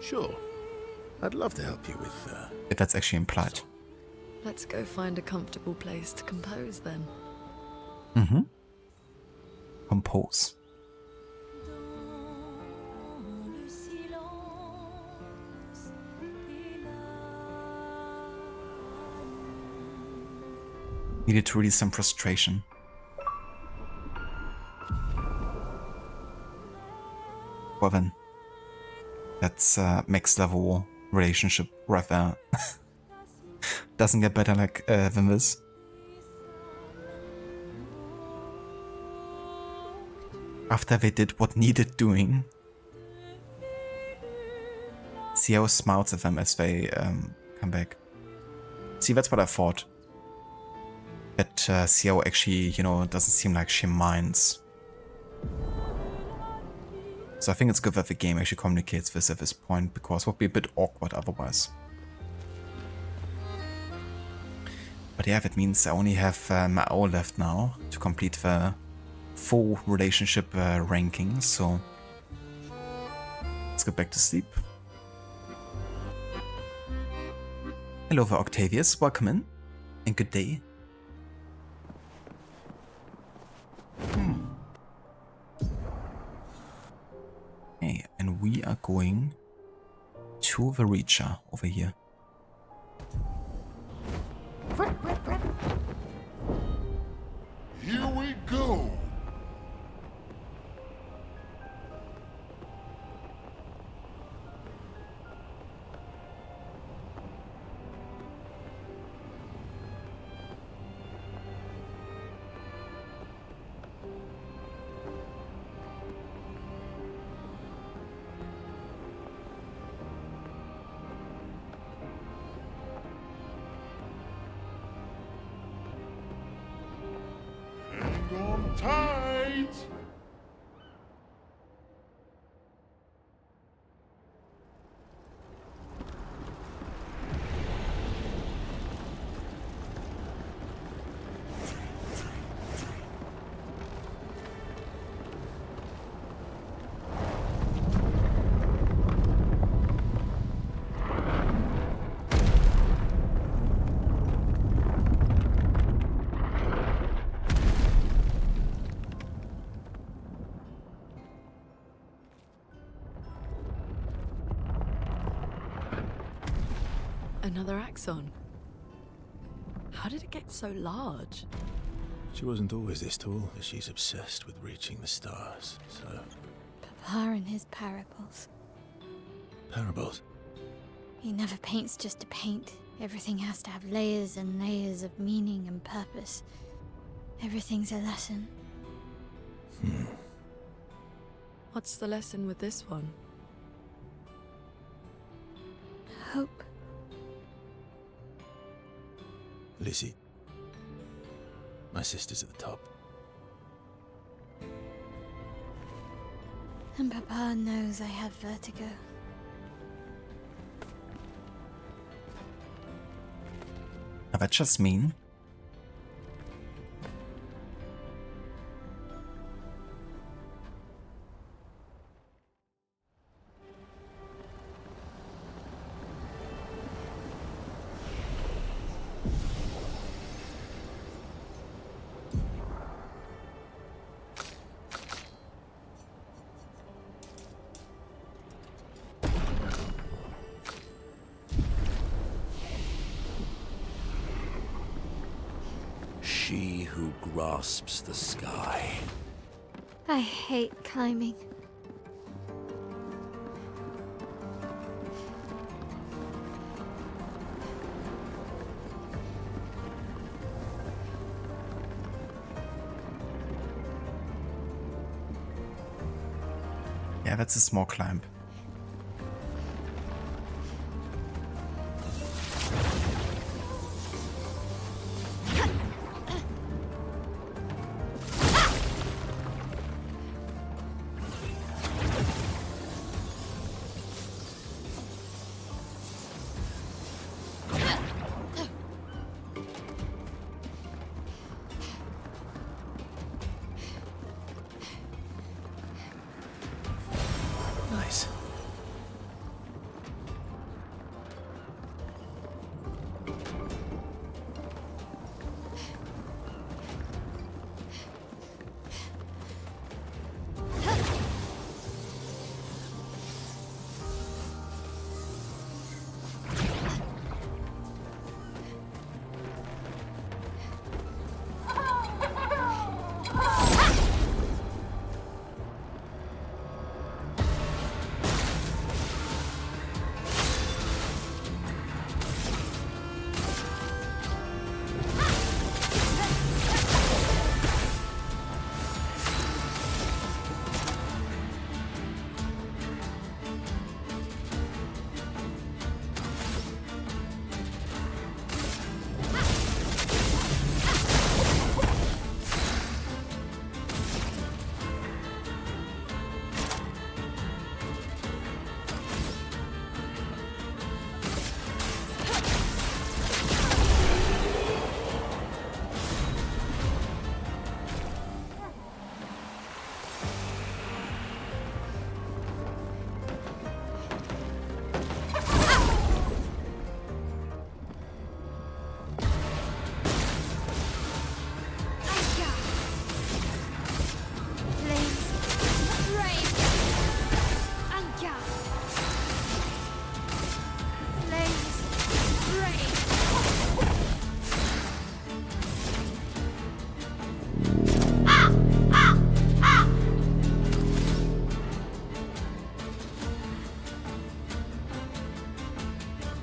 Sure. I'd love to help you with If that's actually implied. Let's go find a comfortable place to compose then. Mm-hmm. Compose. Needed to release some frustration. Well then, that's max level relationship right there. Doesn't get better like than this. After they did what needed doing, Ciel smiles at them as they come back. See, that's what I thought. That Ciel actually, you know, doesn't seem like she minds. So I think it's good that the game actually communicates this at this point, because it would be a bit awkward otherwise. But yeah, that means I only have Mao left now to complete the full relationship ranking, so let's get back to sleep. Hello there, Octavius, welcome in, and good day. Okay, and we are going to the Reacher over here. Here we go. Hang on tight. Another axon. How did it get so large? She wasn't always this tall. She's obsessed with reaching the stars, so... Papa and his parables. Parables? He never paints just to paint. Everything has to have layers and layers of meaning and purpose. Everything's a lesson. What's the lesson with this one? Hope. Lizzie. My sister's at the top. And Papa knows I have vertigo. Now that just mean? She who grasps the sky. I hate climbing. Yeah, that's a small climb. Nice.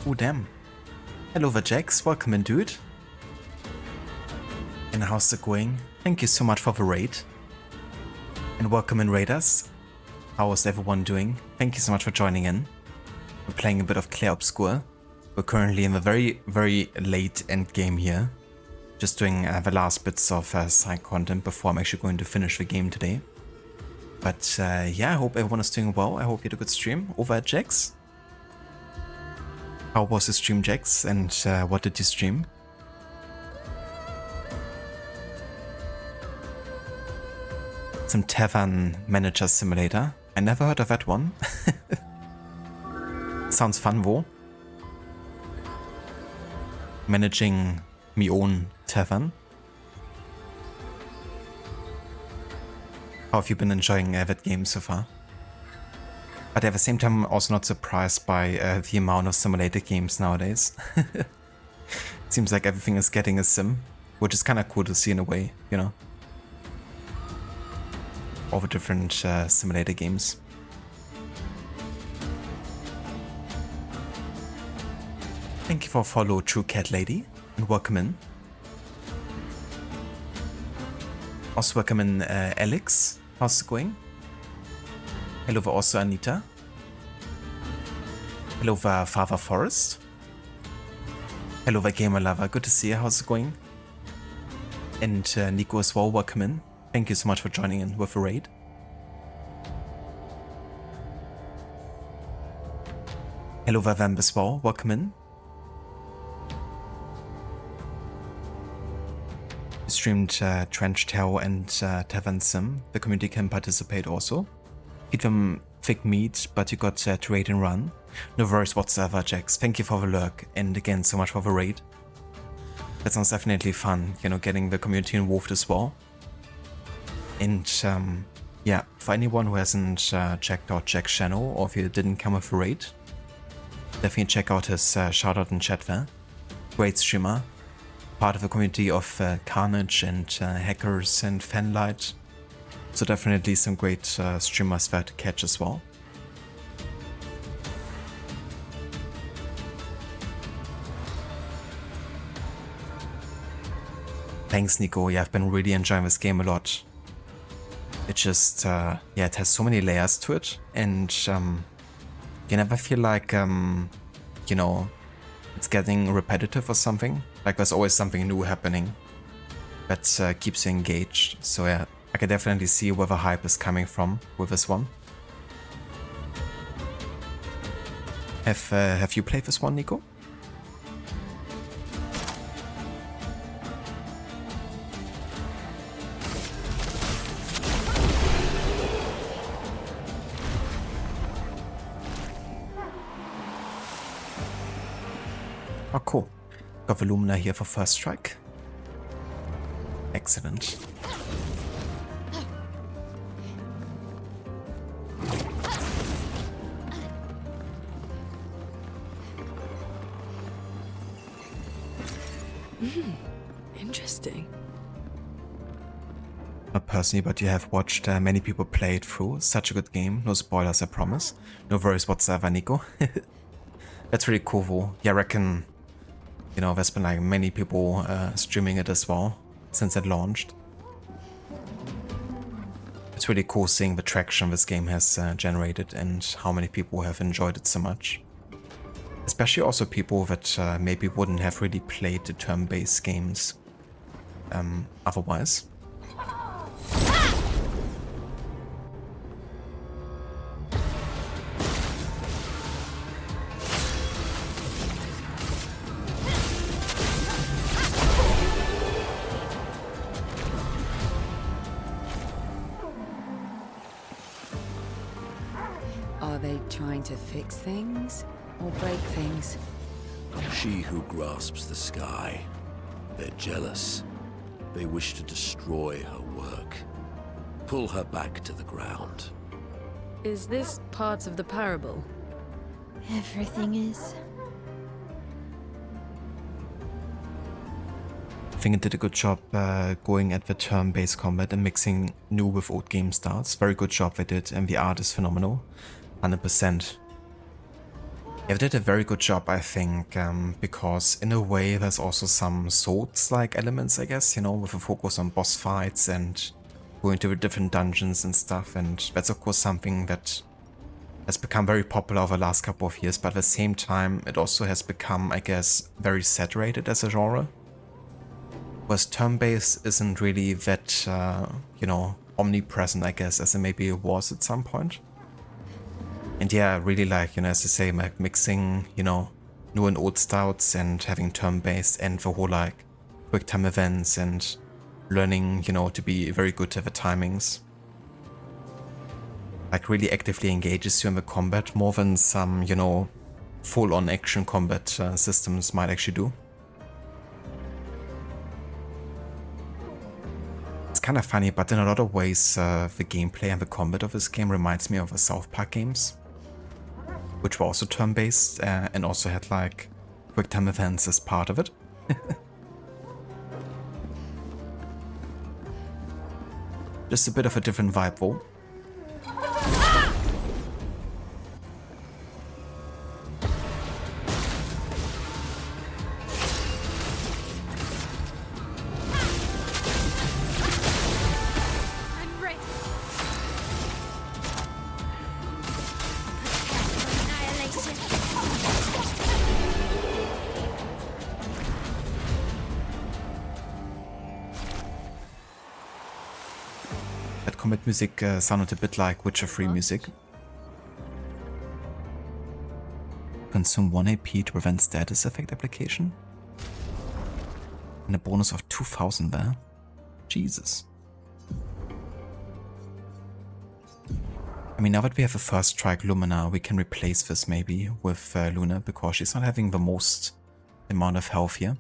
Oh, damn. Hello, Vajax. Welcome in, dude. And how's it going? Thank you so much for the raid. And welcome in, raiders. How is everyone doing? Thank you so much for joining in. We're playing a bit of Clair Obscur. We're currently in the very, very late end game here. Just doing the last bits of side content before I'm actually going to finish the game today. But yeah, I hope everyone is doing well. I hope you had a good stream over at Jax. How was the stream, Jax, and what did you stream? Some Tavern Manager Simulator. I never heard of that one. Sounds fun, though. Managing me own tavern. How have you been enjoying that game so far? But at the same time, I'm also not surprised by the amount of simulated games nowadays. Seems like everything is getting a sim. which is kind of cool to see in a way, you know, all the different simulator games. Thank you for follow, True Cat Lady, and welcome in. Also welcome in Alex, how's it going? Hello also Anita. Hello Father Forest. Hello Gamer Lover, good to see you, how's it going? And Nico as well, welcome in. Thank you so much for joining in with a raid. Hello Vamp as well, welcome in. Streamed Trench Tower and Tavern Sim. The community can participate also. Eat them thick meat, but you got to raid and run. No worries whatsoever, Jax. Thank you for the lurk, and again, so much for the raid. That sounds definitely fun, you know, getting the community involved as well. And yeah, for anyone who hasn't checked out Jack's channel, or if you didn't come with a raid, definitely check out his shoutout in chat there. Great streamer, part of the community of Carnage and hackers and Fanlight. So definitely some great streamers there to catch as well. Thanks Nico, yeah, I've been really enjoying this game a lot. It just, yeah, it has so many layers to it, and you never feel like, you know, it's getting repetitive or something. Like there's always something new happening that keeps you engaged. So yeah, I can definitely see where the hype is coming from with this one. Have you played this one, Nico? Oh, cool. Got Volumina here for first strike. Excellent. Interesting. Not personally, but you have watched many people play it through. Such a good game. No spoilers, I promise. No worries whatsoever, Nico. That's really cool, though. Yeah, I reckon, you know, there's been like many people streaming it as well since it launched. It's really cool seeing the traction this game has generated and how many people have enjoyed it so much. Especially also people that maybe wouldn't have really played the turn-based games otherwise. Are they trying to fix things or break things? She who grasps the sky. They're jealous. They wish to destroy her work. Pull her back to the ground. Is this part of the parable? Everything is. I think it did a good job going at the turn-based combat and mixing new with old game styles. Very good job they did, and the art is phenomenal. 100%. Yeah, they did a very good job, I think, because in a way there's also some Souls-like elements, I guess, you know, with a focus on boss fights and going to the different dungeons and stuff, and that's of course something that has become very popular over the last couple of years, but at the same time it also has become, I guess, very saturated as a genre. Whereas turn-based isn't really that, you know, omnipresent, I guess, as it maybe was at some point. And yeah, I really like, you know, as I say, like mixing, you know, new and old styles and having turn-based and the whole like quick time events and learning, you know, to be very good at the timings. Like really actively engages you in the combat more than some, you know, full-on action combat systems might actually do. It's kind of funny, but in a lot of ways the gameplay and the combat of this game reminds me of the South Park games, which were also turn-based and also had like quick time events as part of it. Just a bit of a different vibe though. That combat music sounded a bit like Witcher 3 music. Consume 1 AP to prevent status effect application. And a bonus of 2000 there. Jesus. I mean, now that we have a first strike Lumina, we can replace this maybe with Luna, because she's not having the most amount of health here.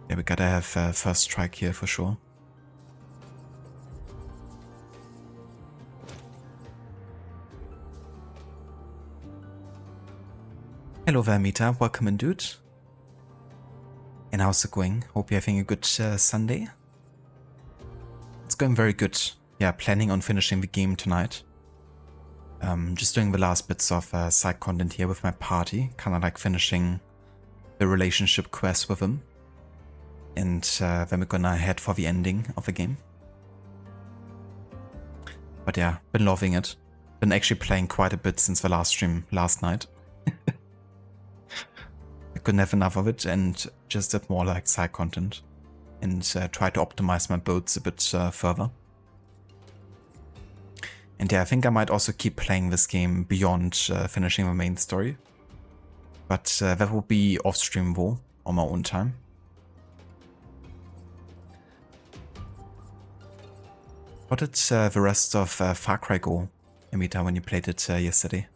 Yeah, we gotta have first strike here for sure. Hello there, Mita. Welcome in, dude. And how's it going? Hope you're having a good Sunday. It's going very good. Yeah, planning on finishing the game tonight. Just doing the last bits of side content here with my party. Kind of like finishing the relationship quest with him. And then we're gonna head for the ending of the game. But yeah, been loving it. Been actually playing quite a bit since the last stream last night. I couldn't have enough of it and just did more like side content. And try to optimize my builds a bit further. And yeah, I think I might also keep playing this game beyond finishing the main story. But that will be off stream though, on my own time. How did the rest of Far Cry go, Amita, when you played it yesterday?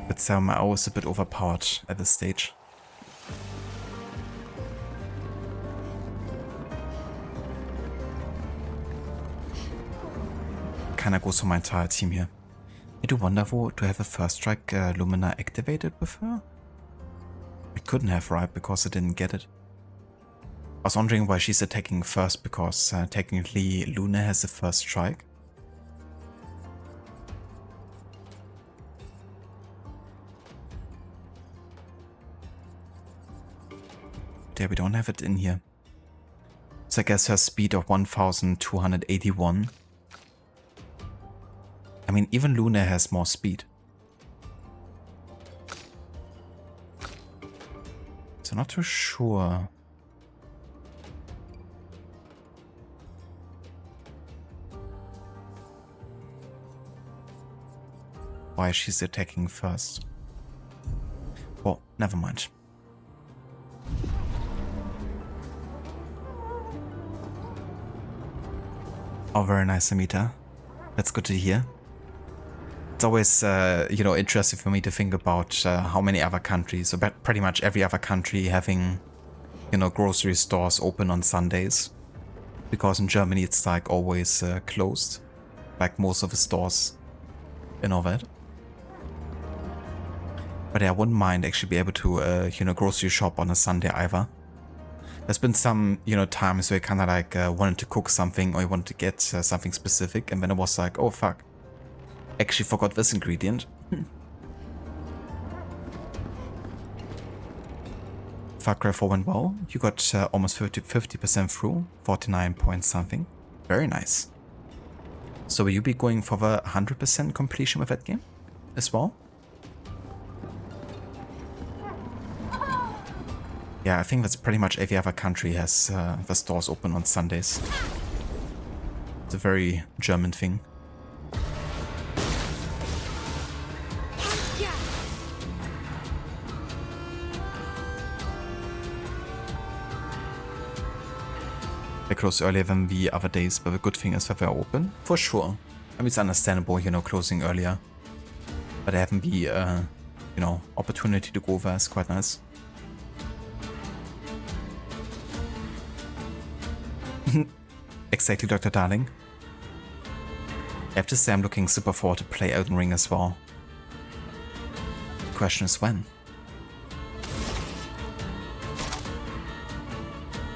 But my AO is a bit overpowered at this stage. Kinda goes for my entire team here. I do wonder though, to have a first strike Lumina activated with her? I couldn't have, right, because I didn't get it. I was wondering why she's attacking first, because technically Luna has the first strike. Yeah, we don't have it in here. So I guess her speed of 1281. I mean, even Luna has more speed. So not too sure. Why she's attacking first. Well, never mind. Oh, very nice, Amita. That's good to hear. It's always, you know, interesting for me to think about how many other countries, about pretty much every other country having, you know, grocery stores open on Sundays. Because in Germany it's like always closed, like most of the stores and all that. But yeah, I wouldn't mind actually be able to, you know, grocery shop on a Sunday either. There's been some, you know, times where I kind of like wanted to cook something or I wanted to get something specific, and then I was like, oh fuck, actually forgot this ingredient. Far Cry 4 went well. You got almost 50% through, 49 point something. Very nice. So will you be going for the 100% completion with that game as well? Yeah, I think that's pretty much every other country has the stores open on Sundays. It's a very German thing. They close earlier than the other days, but the good thing is that they're open, for sure. I mean, it's understandable, you know, closing earlier. But having the, you know, opportunity to go there is quite nice. Exactly, Dr. Darling. I have to say I'm looking super forward to play Elden Ring as well. The question is when?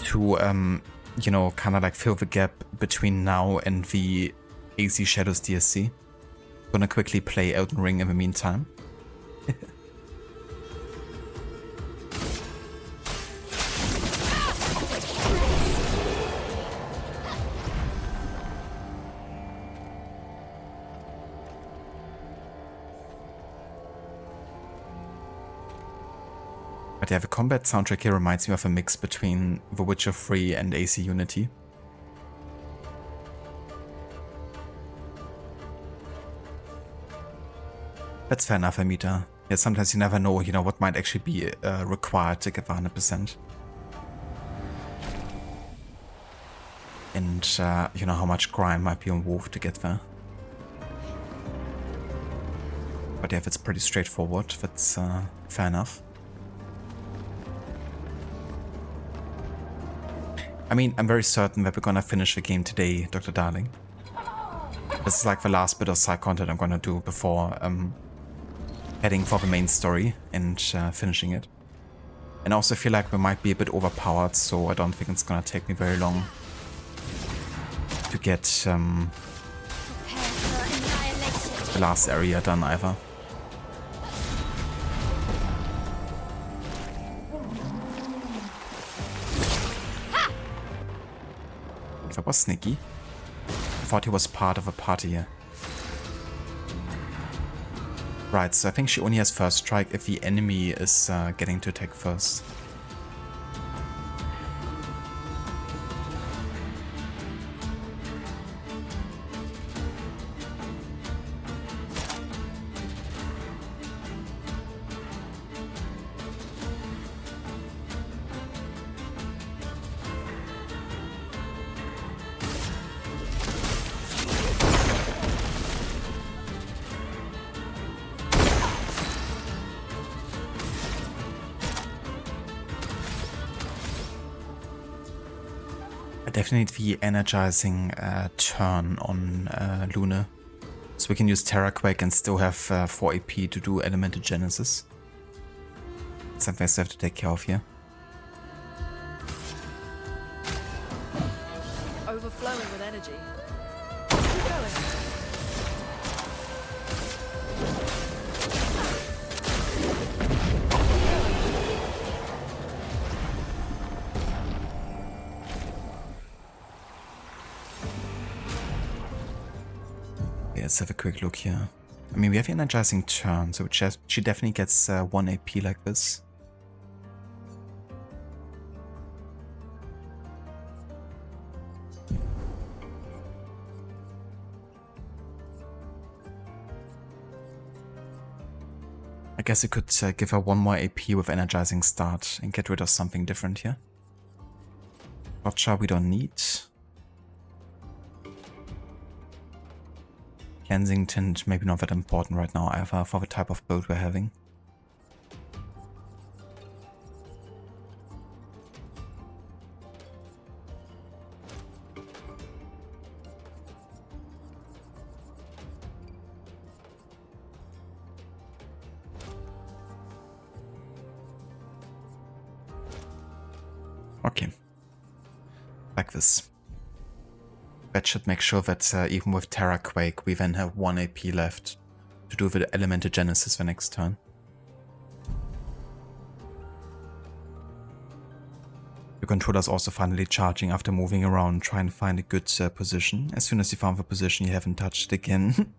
To, you know, kind of like fill the gap between now and the AC Shadows DLC. Gonna quickly play Elden Ring in the meantime. But yeah, the combat soundtrack here reminds me of a mix between The Witcher 3 and AC Unity. That's fair enough, Amita. Yeah, sometimes you never know, you know, what might actually be required to get the 100%. And, you know, how much grind might be involved to get there. But yeah, if it's pretty straightforward, that's fair enough. I mean, I'm very certain that we're gonna finish the game today, Dr. Darling. This is like the last bit of side content I'm gonna do before heading for the main story and finishing it. And I also feel like we might be a bit overpowered, so I don't think it's gonna take me very long to get the last area done either. That was sneaky. I thought he was part of a party here. Right, so I think she only has first strike if the enemy is getting to attack first. Definitely the energizing turn on Luna. So we can use Terra Quake and still have 4 AP to do Elemental Genesis. Something I still have to take care of here. Overflowing with energy. Keep going. Let's have a quick look here. I mean, we have energizing turn, so she definitely gets 1 AP like this. I guess you could give her 1 more AP with energizing start and get rid of something different here. Gotcha, we don't need. Kensington, maybe not that important right now either for the type of build we're having. Okay. Like this. That should make sure that even with Terra Quake, we then have 1 AP left to do the Elemental Genesis the next turn. The controller's also finally charging after moving around, trying to find a good position. As soon as you found the position, you haven't touched it again.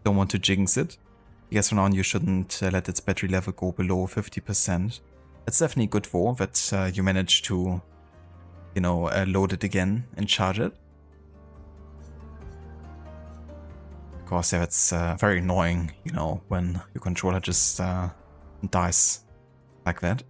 Don't want to jinx it. Yes, from now on you shouldn't let its battery level go below 50%. It's definitely good though that you managed to, you know, load it again and charge it. Of course, yeah, it's very annoying, you know, when your controller just dies like that.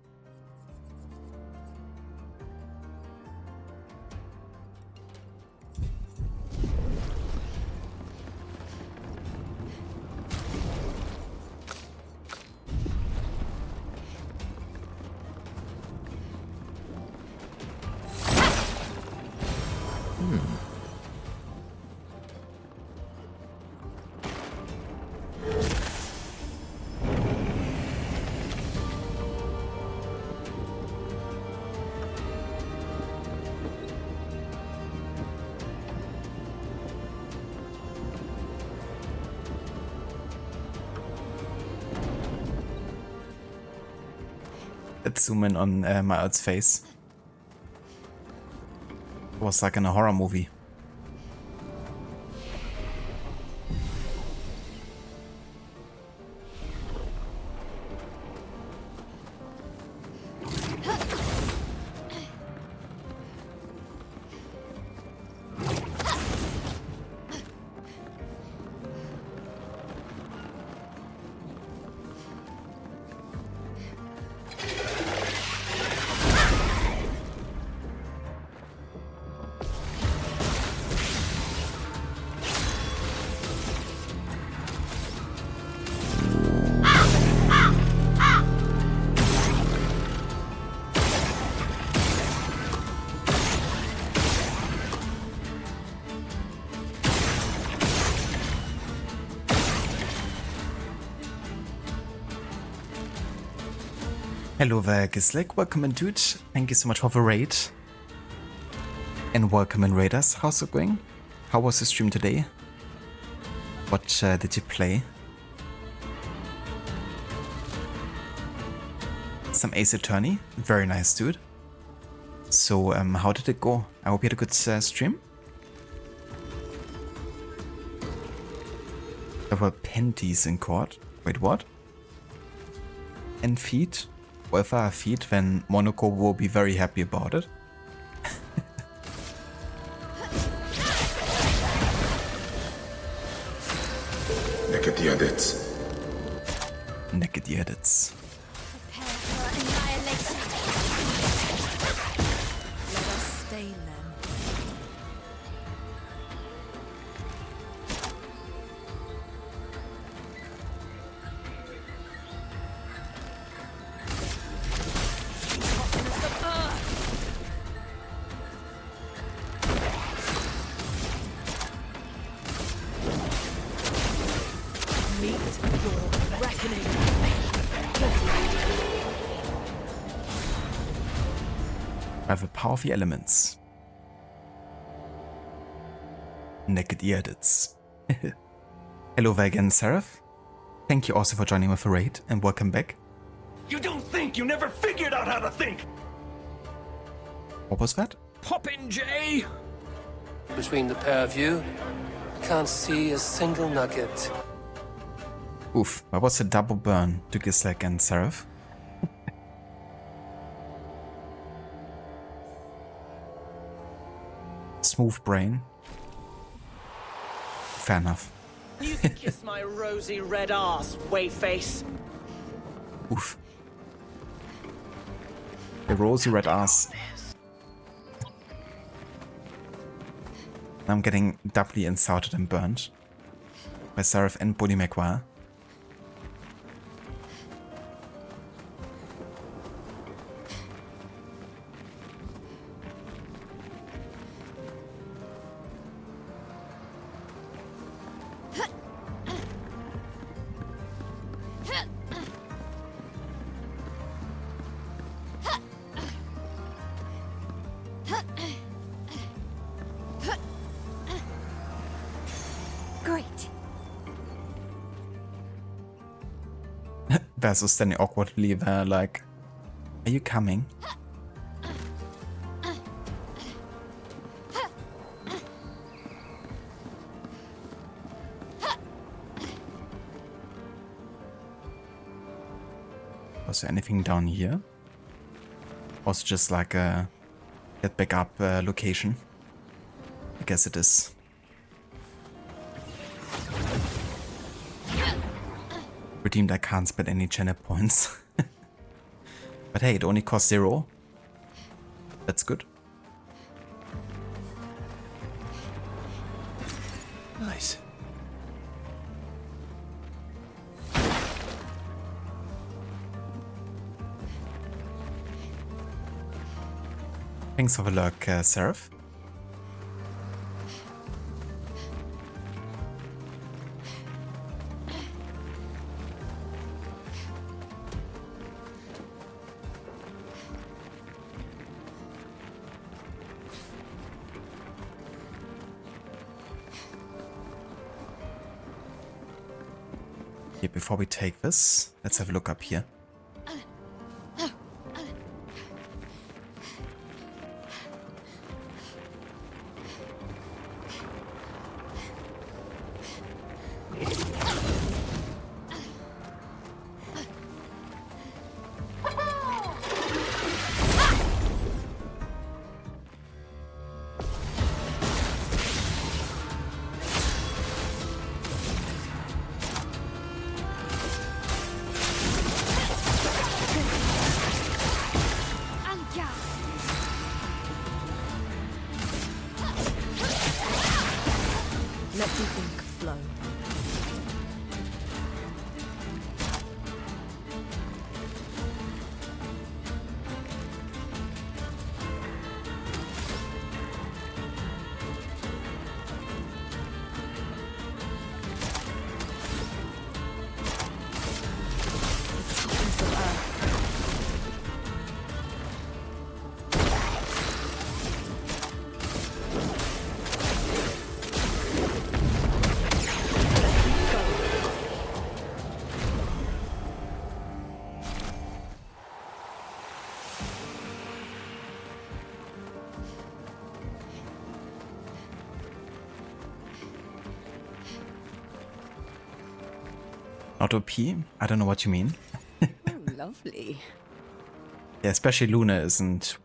Let's zoom in on Miles' face. It was like in a horror movie. Hello there, Gislik. Welcome in, dude. Thank you so much for the raid. And welcome in, Raiders. How's it going? How was the stream today? What did you play? Some Ace Attorney. Very nice, dude. So, how did it go? I hope you had a good stream. There were panties in court. Wait, what? And feet? Well, if I have feet, then Monaco will be very happy about it. Naked the edits. Naked the edits. Prepare for annihilation. Let us stain them. By the power of the elements. Naked edits. Hello there again, Seraph. Thank you also for joining with the raid, and welcome back. You don't think! You never figured out how to think! What was that? Poppin' Jay! Between the pair of you, I can't see a single nugget. Oof, that was a double burn to Gislik and Seraph. Smooth brain. Fair enough. You can kiss my rosy red ass, wayface. Oof. A rosy red ass. I'm getting doubly insulted and burned by Seraph and Bully McGuire. versus standing awkwardly there like, are you coming? Was there anything down here? Was it just like a get back up location? I guess it is. Redeemed, I can't spend any Janet points. But hey, it only costs 0. That's good. Nice. Thanks for the luck, Seraph. Okay, before we take this, let's have a look up here. Let the ink flow. Not OP? I don't know what you mean. Oh, lovely. Yeah, especially Luna isn't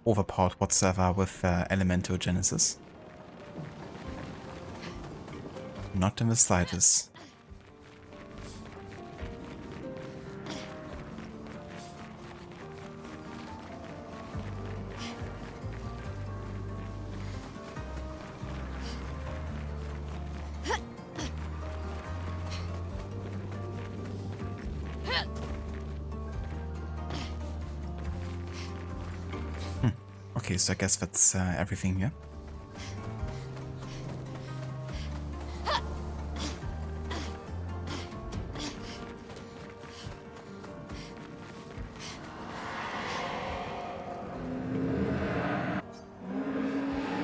overpowered whatsoever with Elementogenesis. Not in the slightest. Okay, so I guess that's everything here.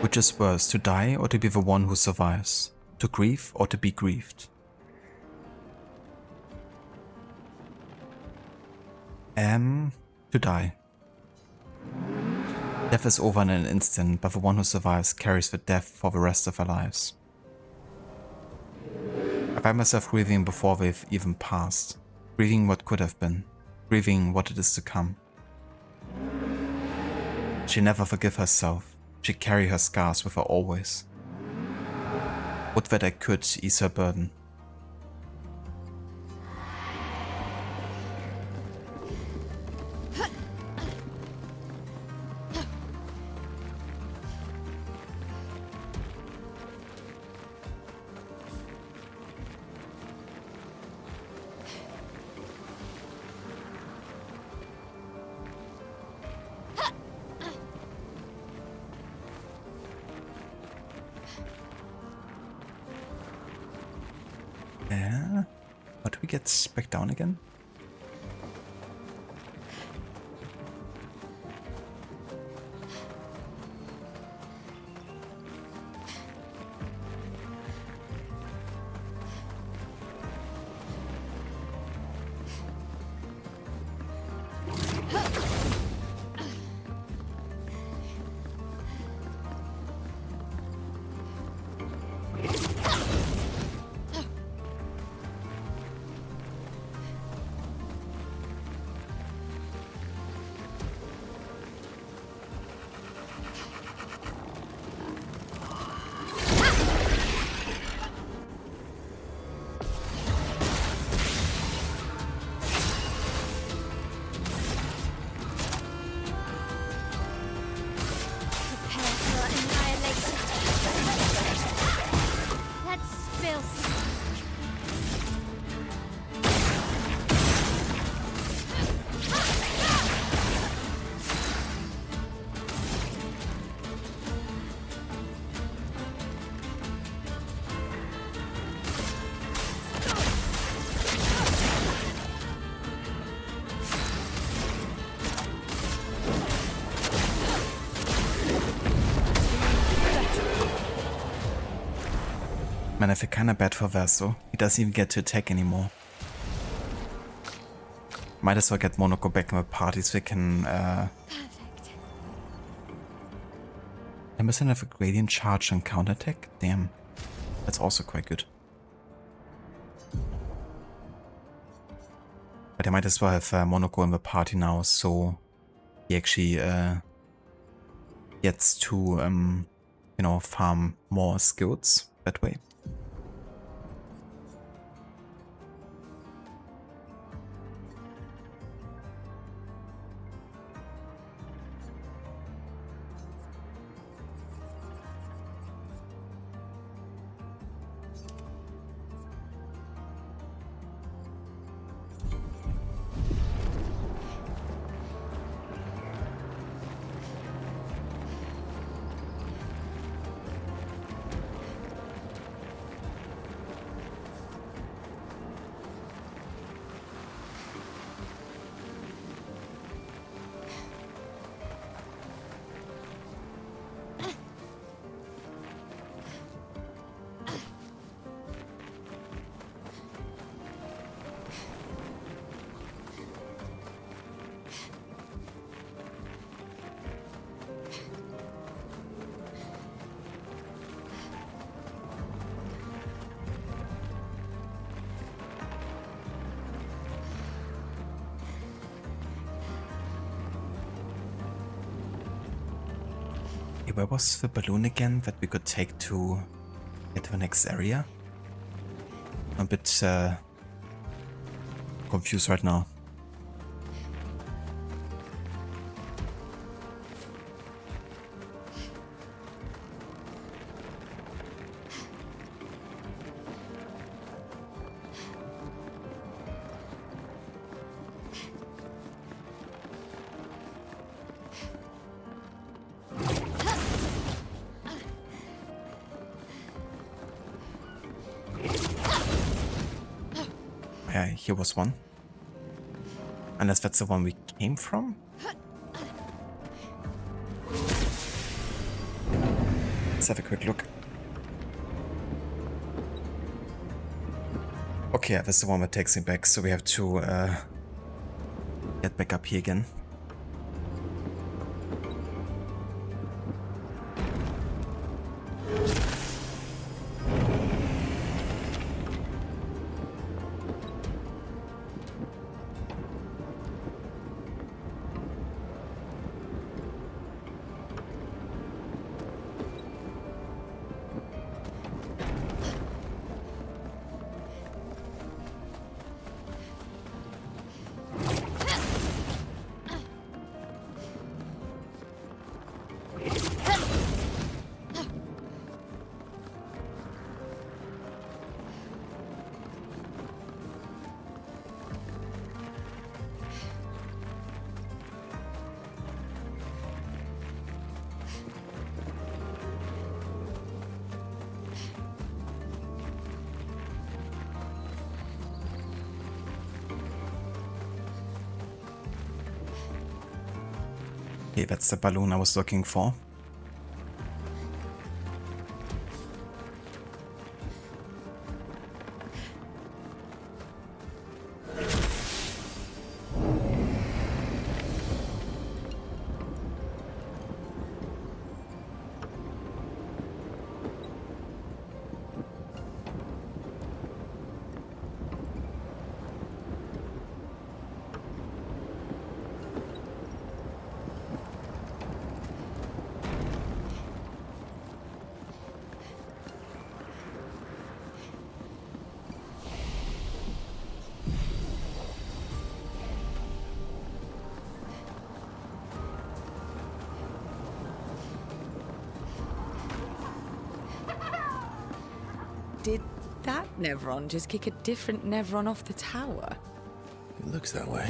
Which is worse, to die or to be the one who survives? To grieve or to be grieved? To die. Death is over in an instant, but the one who survives carries the death for the rest of their lives. I find myself grieving before they've even passed, grieving what could have been, grieving what it is to come. She'd never forgive herself, she'd carry her scars with her always. Would that I could ease her burden. How do we get back down again? Man, I feel kinda bad for Verso. He doesn't even get to attack anymore. Might as well get Monoko back in the party so we can Perfect. Emerson have a gradient charge and counterattack? Damn. That's also quite good. But I might as well have Monoko in the party now, so he actually gets to, you know, farm more skills that way. Where was the balloon again that we could take to get to the next area? I'm a bit confused right now. Yeah, here was one. Unless that's the one we came from? Let's have a quick look. Okay, yeah, that's the one that takes me back, so we have to get back up here again. Okay, that's the balloon I was looking for. Did that Nevron just kick a different Nevron off the tower? It looks that way.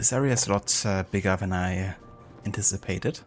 this area is a lot bigger than I anticipated.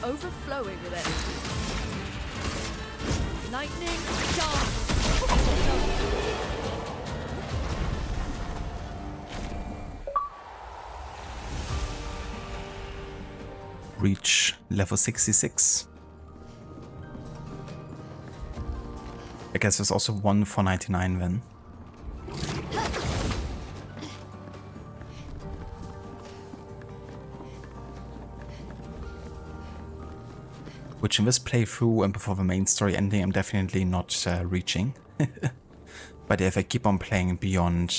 Overflowing with energy. Lightning dance. Reach level 66. I guess there's also one for 99 then. Which in this playthrough and before the main story ending I'm definitely not reaching. But if I keep on playing beyond,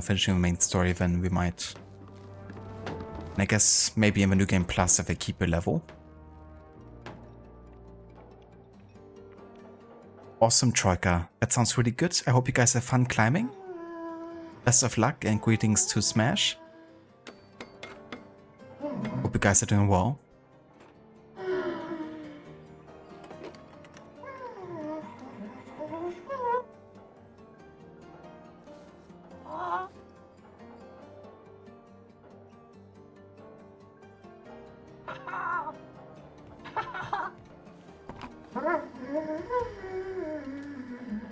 finishing the main story, then we might. And I guess maybe in the New Game Plus if I keep a level. Awesome, Troika. That sounds really good. I hope you guys have fun climbing. Best of luck and greetings to Smash. Hope you guys are doing well.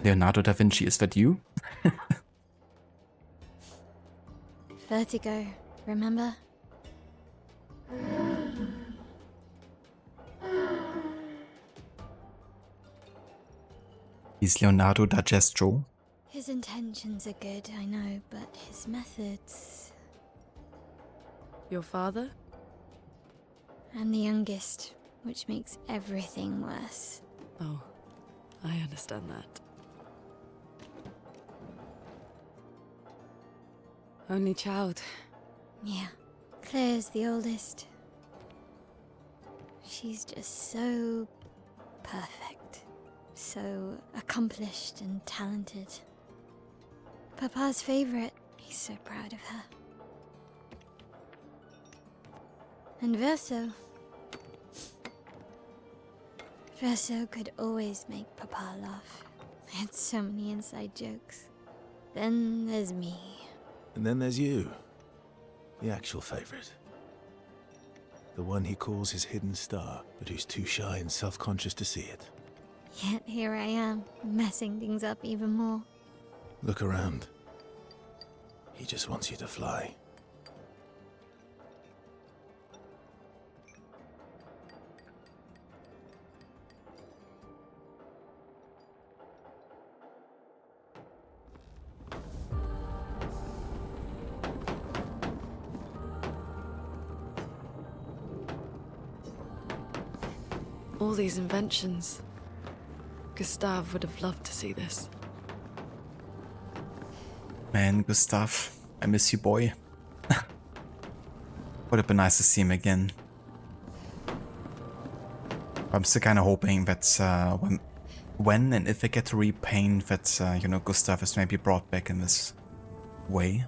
Leonardo da Vinci, is that you? Vertigo, remember? He's Leonardo da Gestro. His intentions are good, I know, but his methods... Your father? I'm the youngest, which makes everything worse. Oh, I understand that. Only child. Yeah, Claire's the oldest. She's just so perfect. So accomplished and talented. Papa's favorite. He's so proud of her. And Verso. Verso could always make Papa laugh. I had so many inside jokes. Then there's me. And then there's you. The actual favorite. The one he calls his hidden star, but who's too shy and self-conscious to see it. Yet here I am, messing things up even more. Look around. He just wants you to fly. All these inventions. Gustave would have loved to see this. Man, Gustav, I miss you, boy. Would have been nice to see him again. I'm still kind of hoping that when and if I get to repaint, that Gustav is maybe brought back in this way.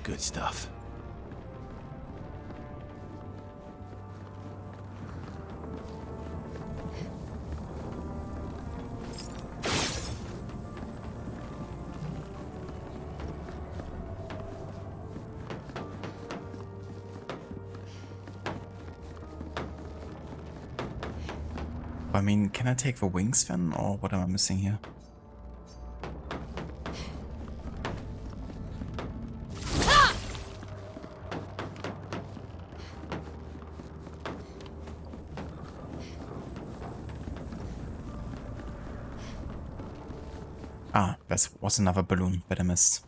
Good stuff. I mean, can I take the wings then, or what am I missing here? Ah, that was another balloon that I missed.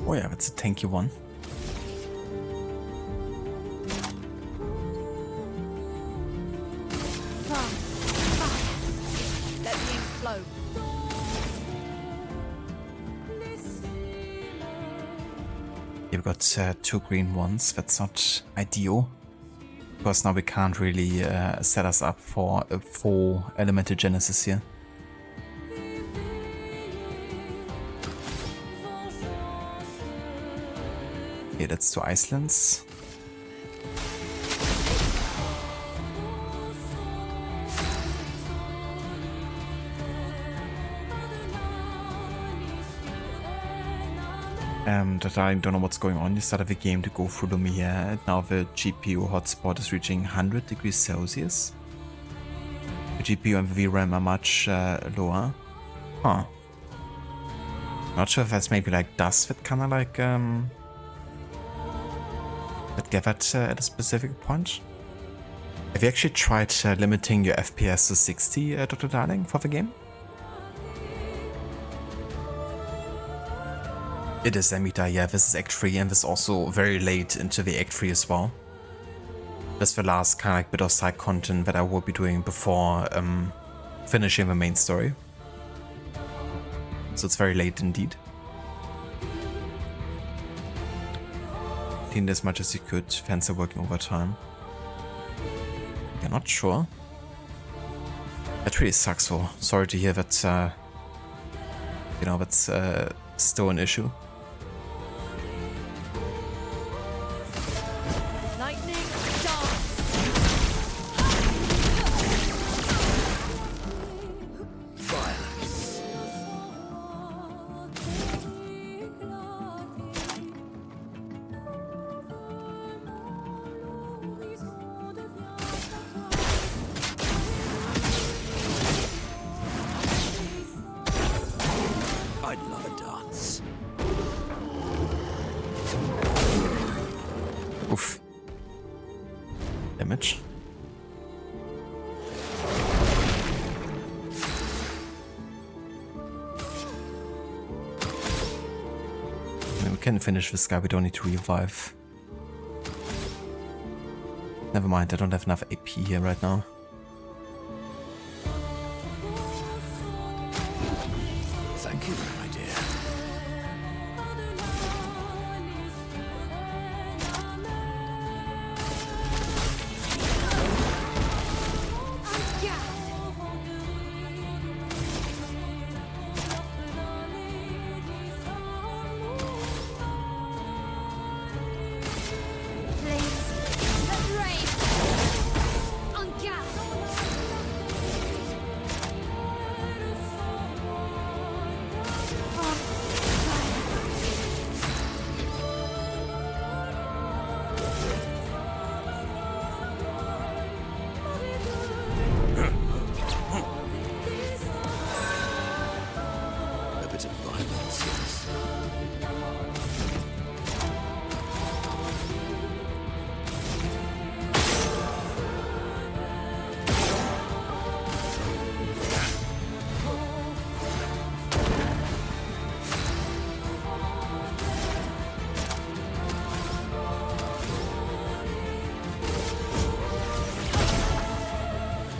Oh yeah, that's a tanky one. Let the ink flow. You've got 2 green ones. That's not ideal. Because now we can't really set us up for a full elemental genesis here. Okay, that's 2 Icelands. That I don't know what's going on. You started the game to go through Lumiere, and now the GPU hotspot is reaching 100 degrees Celsius. The GPU and the VRAM are much lower. Huh. Not sure if that's maybe like dust that kind of like that gathered at a specific point. Have you actually tried limiting your FPS to 60, Dr. Darling, for the game? It is Amita, yeah, this is Act 3 and this is also very late into the Act 3 as well. That's the last kind of like bit of side content that I will be doing before finishing the main story. So it's very late indeed. Cleaned as much as you could, fans are working overtime. You're not sure? That really sucks, so sorry to hear that, you know, that's still an issue. Oof. Damage. We can finish this guy, we don't need to revive. Never mind, I don't have enough AP here right now. Thank you, my dear.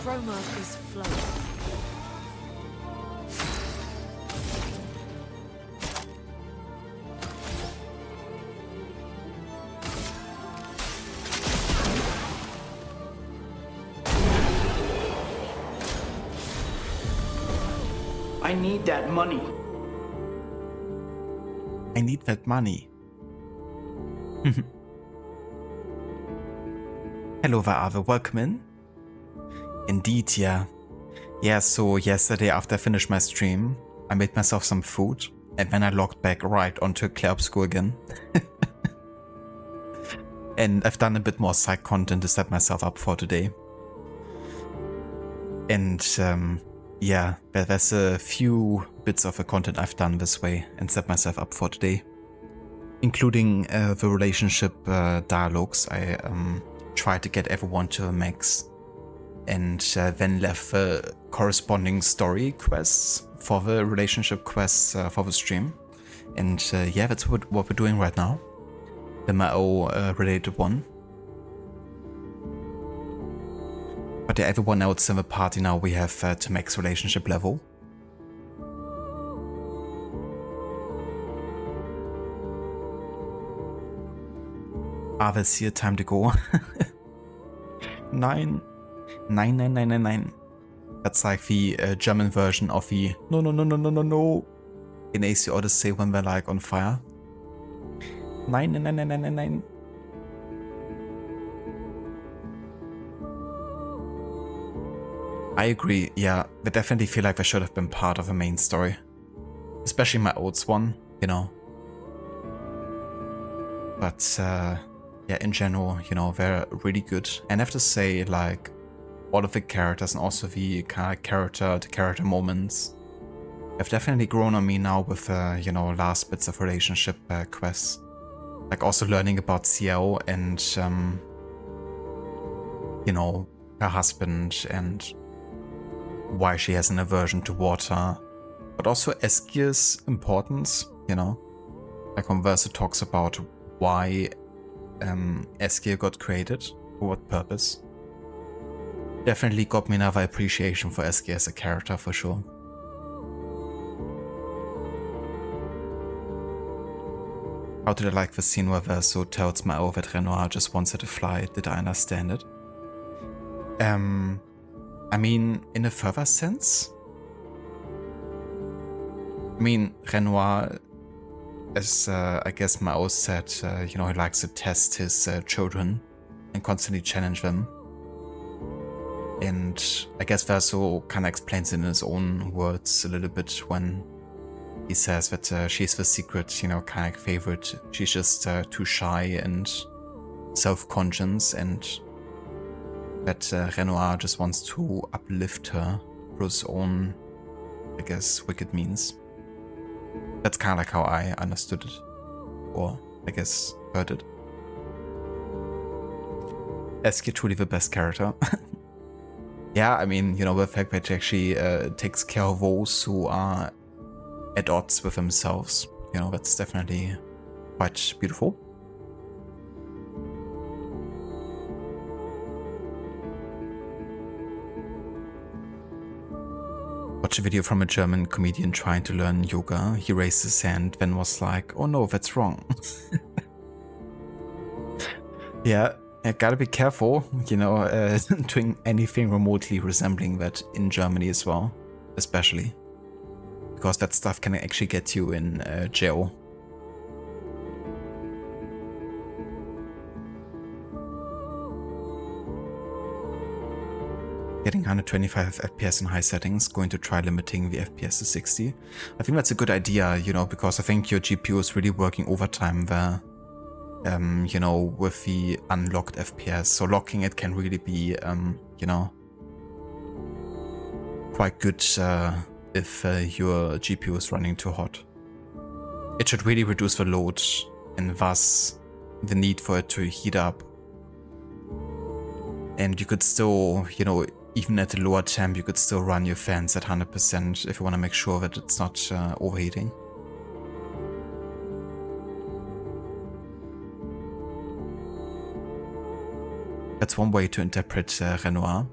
Chroma is flowing. I need that money. I need that money. Hello there, Ava. Welcome in. Indeed, yeah. Yeah, so yesterday after I finished my stream, I made myself some food and then I logged back right onto Clair Obscur again. And I've done a bit more side content to set myself up for today. And yeah, there's a few bits of the content I've done this way and set myself up for today. Including the relationship dialogues. I tried to get everyone to a max. And then left the corresponding story quests for the relationship quests for the stream. And yeah, that's what we're doing right now. The Mao related one. But yeah, everyone else in the party now we have to max relationship level. Others here, time to go. 9. 9. That's like the German version of the no in AC Odyssey when they're like on fire. 9. I agree, yeah, they definitely feel like they should have been part of the main story. Especially my old one, you know. But yeah, in general, you know, they're really good. And I have to say, like, all of the characters and also the kind of character moments have definitely grown on me now with, you know, last bits of relationship quests. Like also learning about Ciel and, you know, her husband and why she has an aversion to water. But also Eskier's importance, you know. Like when Versa talks about why Eskier got created, for what purpose. Definitely got me another appreciation for Eskier as a character, for sure. How did I like the scene where Verso tells Mao that Renoir just wants her to fly? Did I understand it? I mean, in a further sense? I mean, Renoir, as I guess Mao said, you know, he likes to test his children and constantly challenge them. And I guess Verso kind of explains it in his own words a little bit when he says that she's the secret, you know, kind of favorite. She's just too shy and self-conscious, and that Renoir just wants to uplift her through his own, I guess, wicked means. That's kind of like how I understood it, or I guess heard it. Eskier truly the best character. Yeah, I mean, you know, the fact that she actually takes care of those who are at odds with themselves, you know, that's definitely quite beautiful. Watch a video from a German comedian trying to learn yoga. He raised his hand, then was like, oh no, that's wrong. Yeah, I gotta be careful, you know, doing anything remotely resembling that in Germany as well, especially. Because that stuff can actually get you in jail. Getting 125 FPS in high settings, going to try limiting the FPS to 60. I think that's a good idea, you know, because I think your GPU is really working overtime there, you know, with the unlocked FPS. So locking it can really be, you know, quite good if your GPU is running too hot. It should really reduce the load and thus the need for it to heat up. And you could still, you know, even at a lower temp, you could still run your fans at 100% if you want to make sure that it's not overheating. That's one way to interpret Renoir.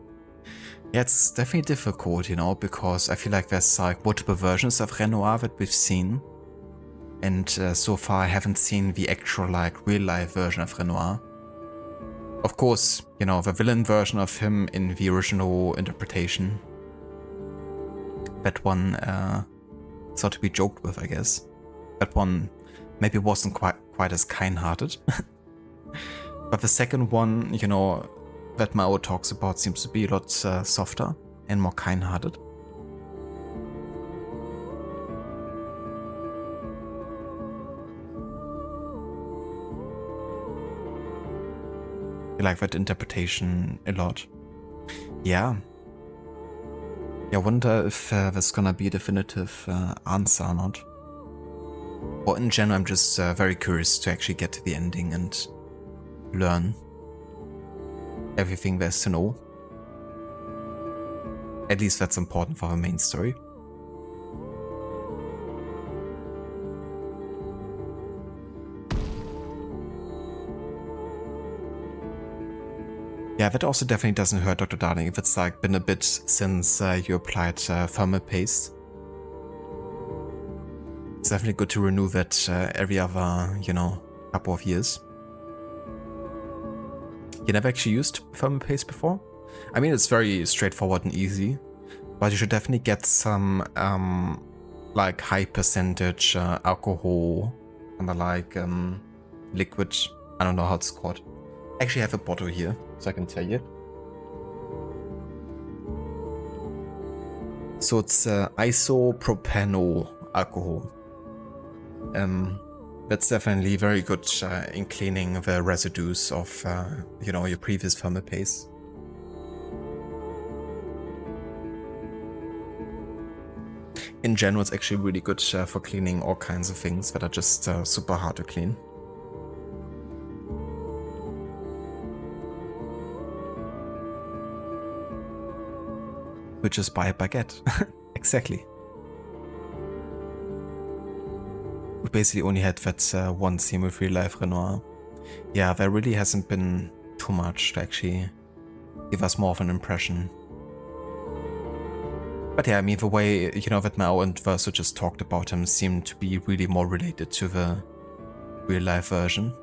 Yeah, it's definitely difficult, you know, because I feel like there's like multiple versions of Renoir that we've seen. And so far I haven't seen the actual like real life version of Renoir. Of course, you know, the villain version of him in the original interpretation. That one is not to be joked with, I guess. That one maybe wasn't quite as kind-hearted. But the second one, you know, that Mao talks about seems to be a lot softer and more kind-hearted. I like that interpretation a lot. Yeah. I wonder if there's gonna be a definitive answer or not. Or in general, I'm just very curious to actually get to the ending and learn everything there's to know. At least that's important for the main story. Yeah, that also definitely doesn't hurt, Dr. Darling, if it's like been a bit since you applied thermal paste. It's definitely good to renew that every other, you know, couple of years. You never actually used thermal paste before? I mean, it's very straightforward and easy, but you should definitely get some like high percentage alcohol and like liquid. I don't know how it's called. I actually have a bottle here, so I can tell you. So it's isopropanyl alcohol. That's definitely very good in cleaning the residues of, you know, your previous thermal paste. In general, it's actually really good for cleaning all kinds of things that are just super hard to clean. Which is buy a baguette. Exactly. We basically only had that one scene with Real Life Renoir. Yeah, there really hasn't been too much to actually give us more of an impression. But yeah, I mean, the way, you know, that Mao and Verso just talked about him seemed to be really more related to the real life version.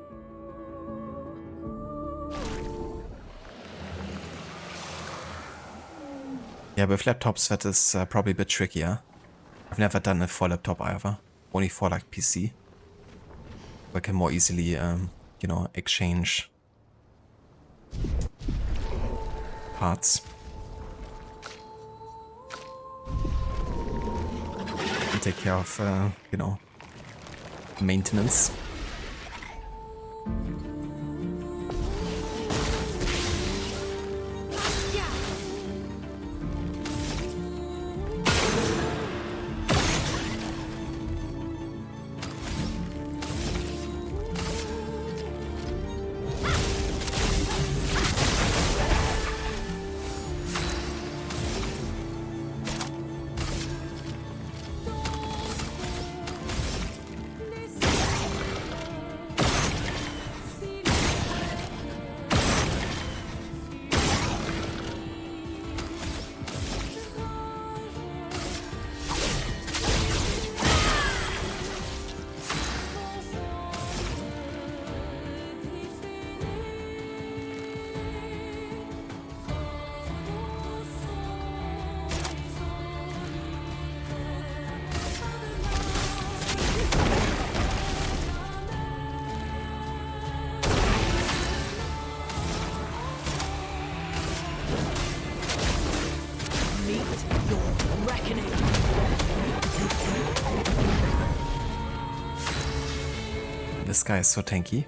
Yeah, with laptops that is probably a bit trickier. I've never done it for laptop either, only for like PC. We can more easily, you know, exchange parts. And take care of, you know, maintenance. This guy is so tanky.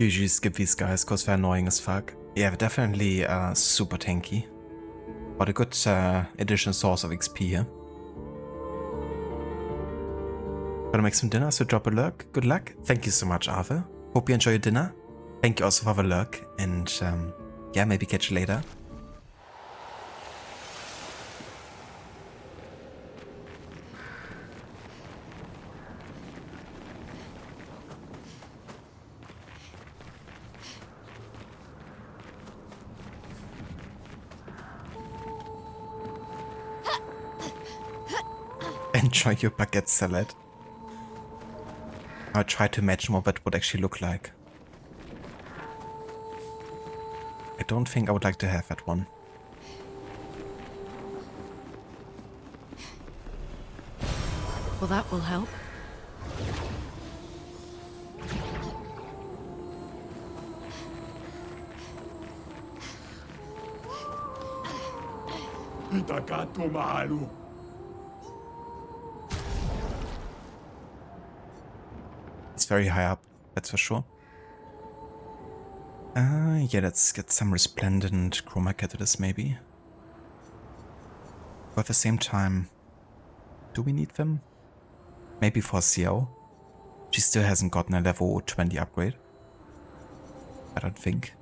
Usually skip these guys because they're annoying as fuck. Yeah, they're definitely super tanky. But a good additional source of XP here. Gonna make some dinner, so drop a lurk. Good luck. Thank you so much, Arthur. Hope you enjoy your dinner. Thank you also for the lurk. And yeah, maybe catch you later. Enjoy your baguette salad. I'll try to imagine what that would actually look like. I don't think I would like to have that one. Well, that will help. Itakato mahalo. It's very high up, that's for sure. Yeah, let's get some resplendent chroma catalysts maybe. But at the same time, do we need them? Maybe for Xiao. She still hasn't gotten a level 20 upgrade. I don't think.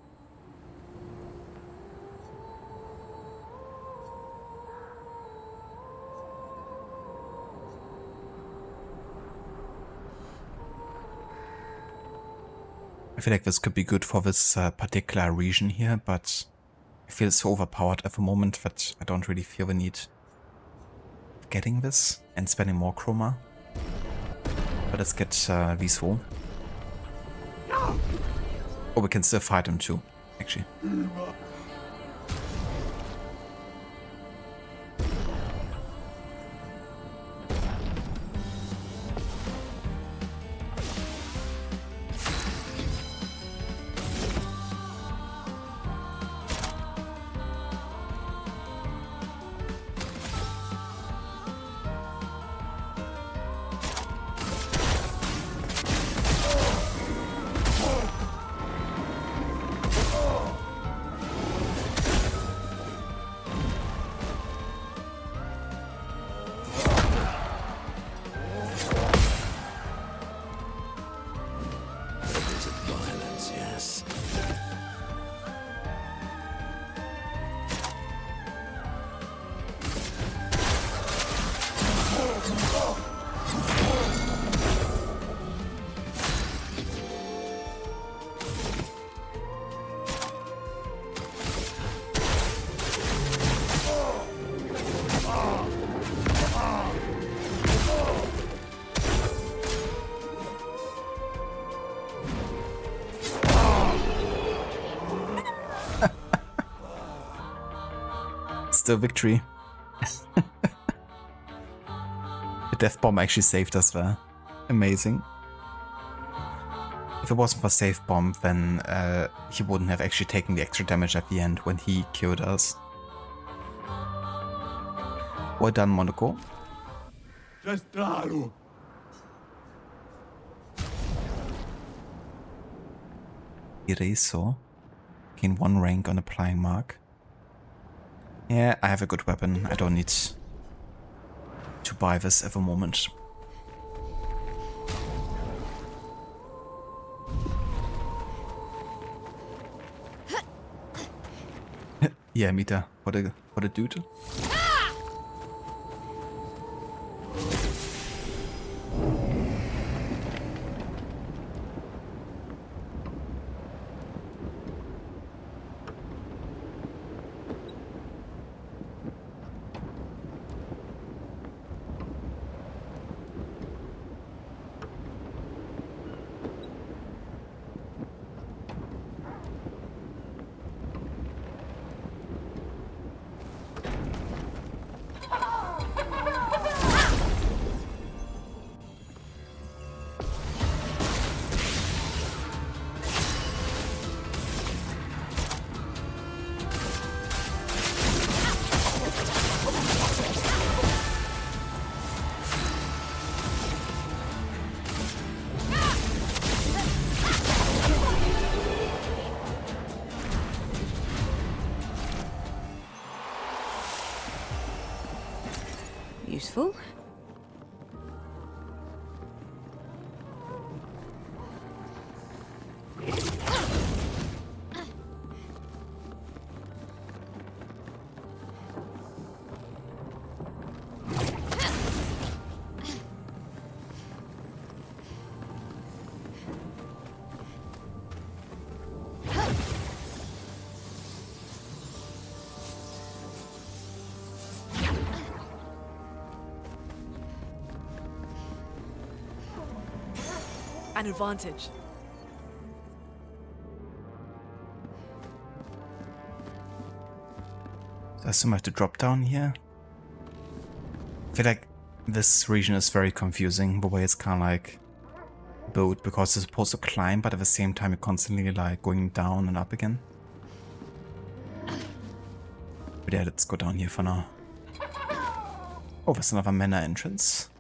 I feel like this could be good for this particular region here, but I feel so overpowered at the moment that I don't really feel the need of getting this and spending more chroma. But let's get these four. Oh, we can still fight them too, actually. Still victory. The death bomb actually saved us there. Amazing. If it wasn't for save bomb, then he wouldn't have actually taken the extra damage at the end when he killed us. Well done, Monaco. Ireso. Gain 1 rank on applying mark. Yeah, I have a good weapon. I don't need to buy this at the moment. Yeah, Mita, what a dude. Useful. an advantage. I assume I have to drop down here. I feel like this region is very confusing, the way it's kind of like built, because you're supposed to climb, but at the same time you're constantly like going down and up again. But yeah, let's go down here for now. Oh, there's another manor entrance.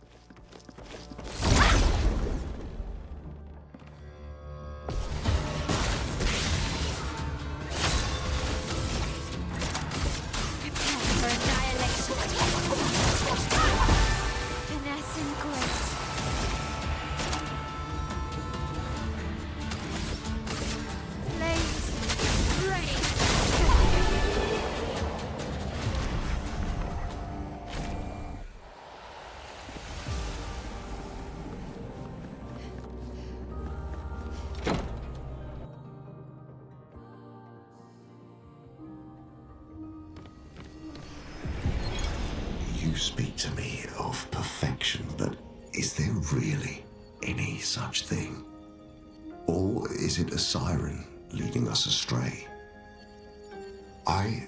You speak to me of perfection, but is there really any such thing? Or is it a siren leading us astray? I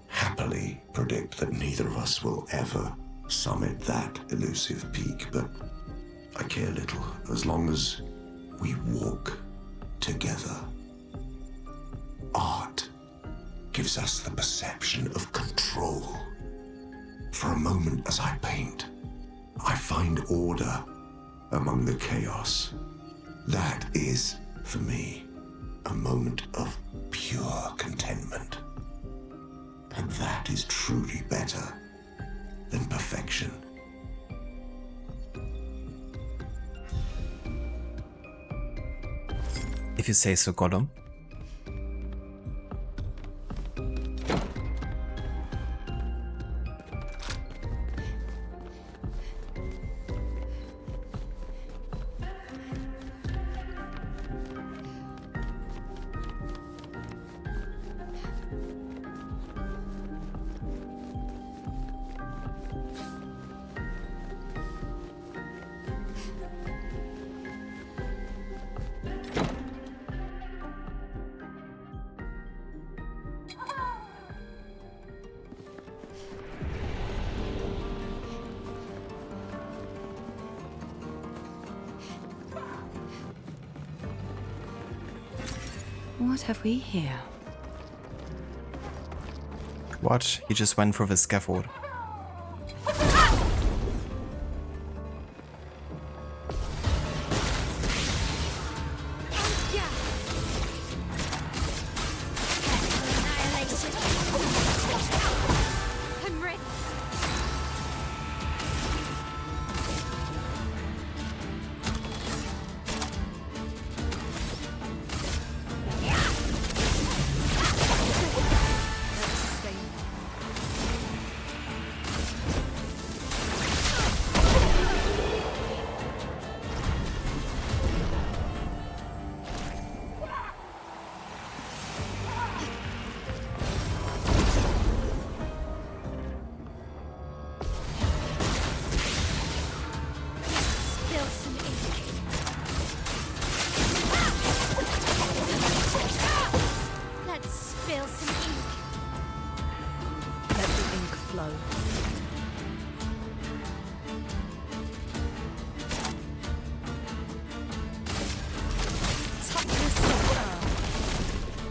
happily predict that neither of us will ever summit that elusive peak, but I care little as long as we walk together. Art gives us the perception of control. For a moment as I paint, I find order among the chaos. That is, for me, a moment of pure contentment. And that is truly better than perfection. If you say so, Gollum. What have we here? What? He just went for the scaffold.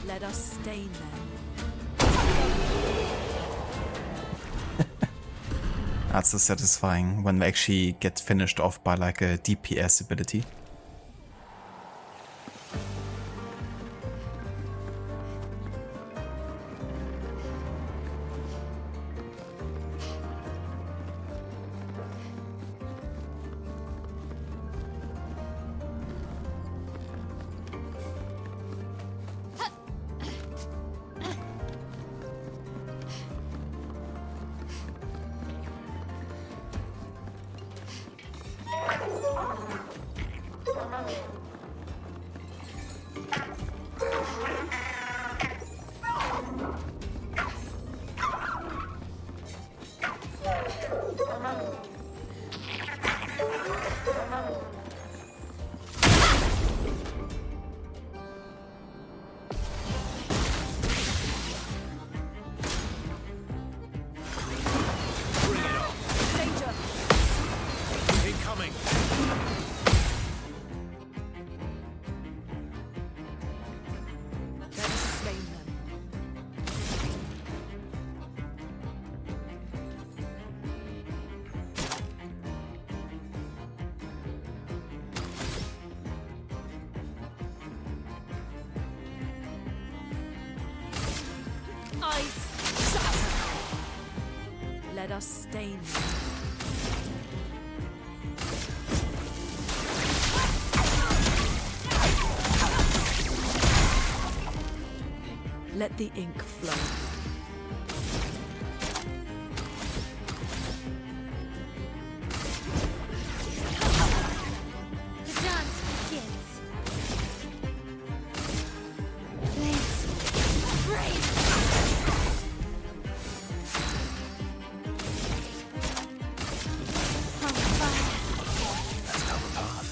Let us stain them. That's so satisfying when they actually get finished off by like a DPS ability. dust stain them. Let the ink flow. The dance begins. Flames. Brave. On fire. That's our path.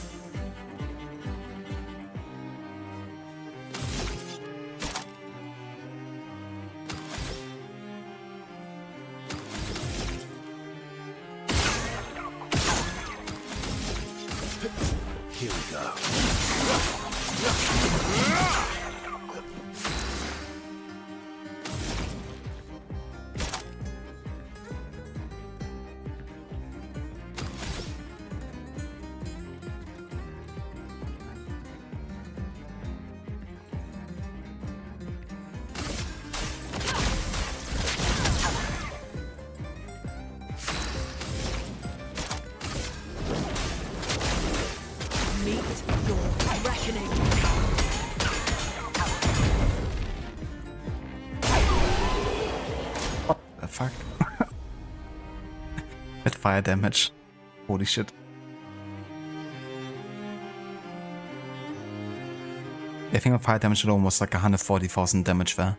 Here we go. Meet your reckoning. What the fuck? That fire damage. Holy shit. I think the fire damage alone was like 140,000 damage there.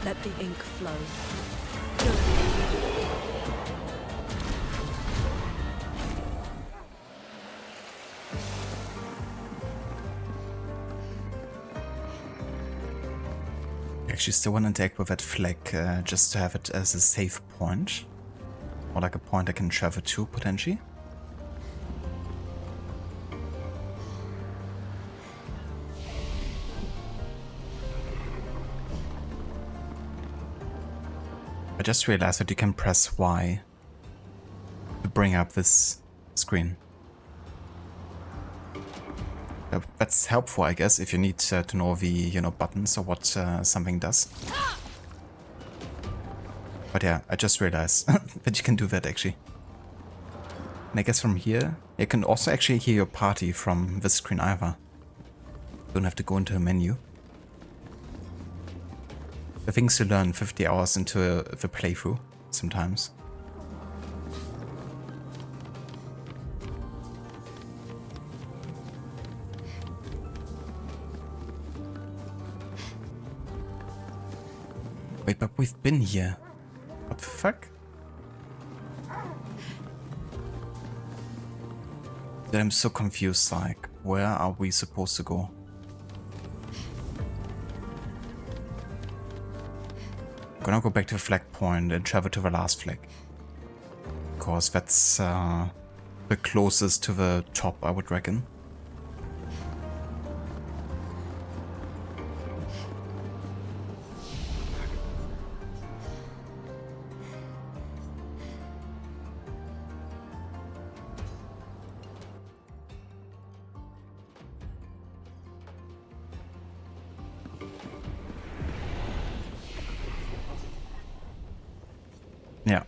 Let the ink flow. I actually still want to interact with that flag just to have it as a safe point. Or like a point I can travel to, potentially. I just realized that you can press Y to bring up this screen. That's helpful, I guess, if you need to know the, buttons or what something does. But yeah, I just realized that you can do that actually. And I guess from here, you can also actually hear your party from this screen either. You don't have to go into a menu. The things you learn 50 hours into the playthrough, sometimes. Wait, but we've been here. What the fuck? that I'm so confused, like, where are we supposed to go? I'm gonna go back to the flag point and travel to the last flag. Because that's the closest to the top, I would reckon. Yeah.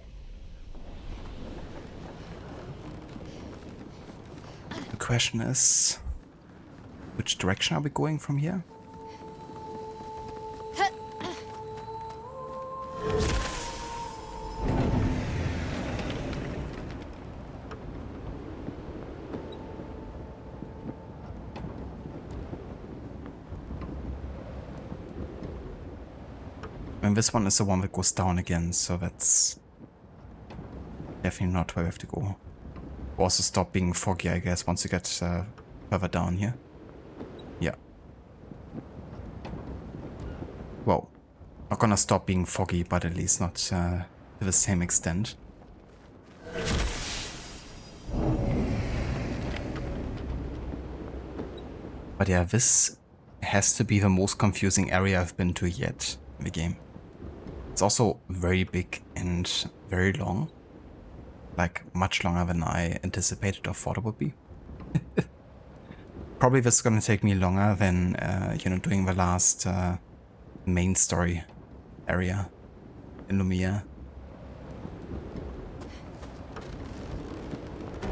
The question is, which direction are we going from here? And this one is the one that goes down again, so that's definitely not where we have to go. Also stop being foggy, I guess, once you get further down here. Yeah. Well, not gonna stop being foggy, but at least not to the same extent. But yeah, this has to be the most confusing area I've been to yet in the game. It's also very big and very long. Like, much longer than I anticipated or thought it would be. Probably this is gonna take me longer than, you know, doing the last main story area in Lumia.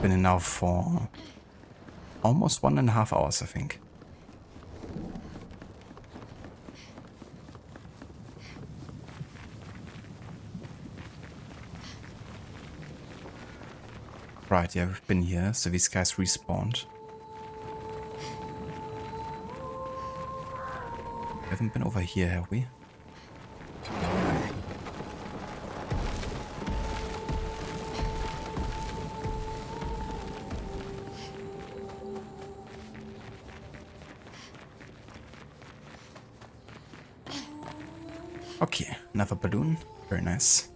Been in now for almost 1.5 hours, I think. Right, yeah, we've been here, so these guys respawned. We haven't been over here, have we? Okay, another balloon. Very nice.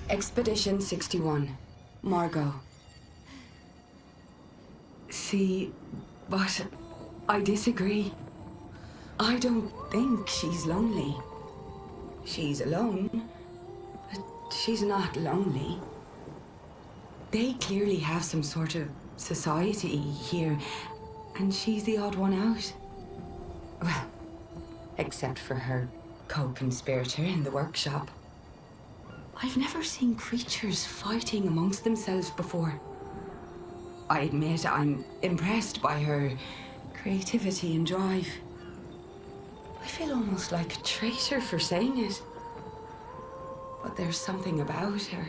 Expedition 61. Margot. See, but I disagree. I don't think she's lonely. She's alone, but she's not lonely. They clearly have some sort of society here, and she's the odd one out. Well, except for her co-conspirator in the workshop. I've never seen creatures fighting amongst themselves before. I admit I'm impressed by her creativity and drive. I feel almost like a traitor for saying it. But there's something about her.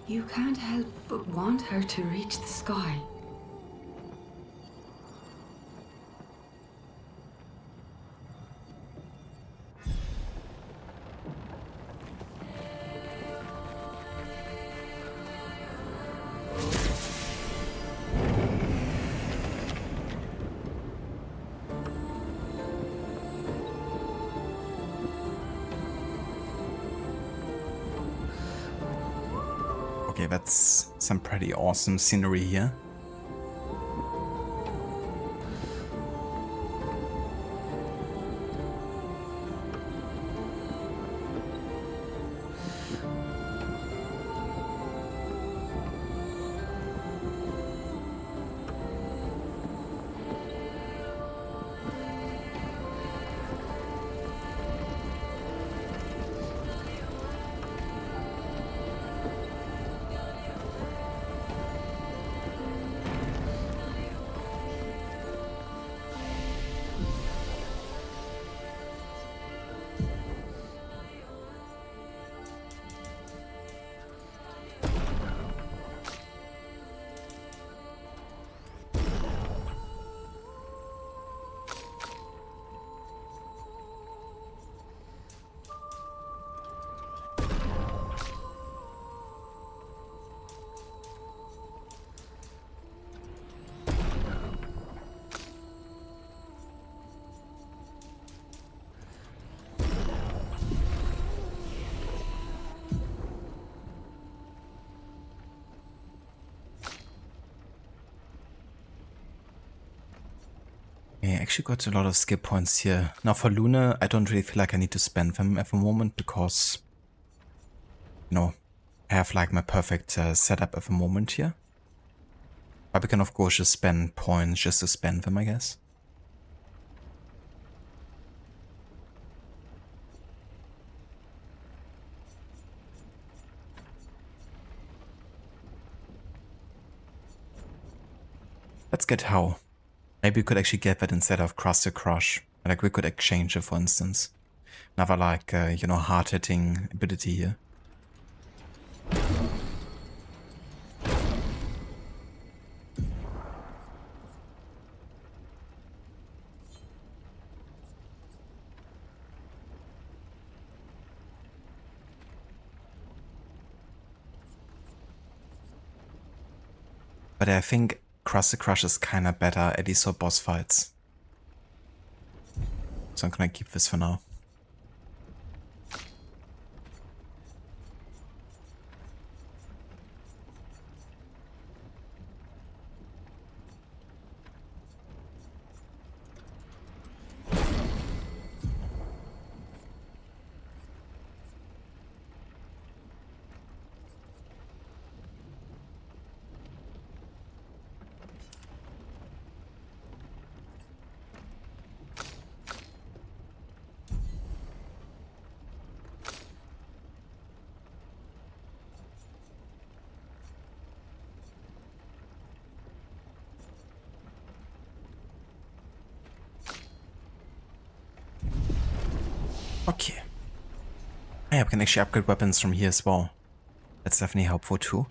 You can't help but want her to reach the sky. Okay, that's some pretty awesome scenery here. I actually got a lot of skill points here. Now for Luna, I don't really feel like I need to spend them at the moment because, you know, I have like my perfect setup at the moment here. But we can of course just spend points just to spend them, I guess. Let's get how. Maybe we could actually get that instead of Crush to Crush. Like we could exchange it, for instance. Another like, you know, hard-hitting ability here. But I think Crush to Crush is kinda better, at least for boss fights. So I'm gonna keep this for now. Okay. Yeah, we can actually upgrade weapons from here as well. That's definitely helpful too.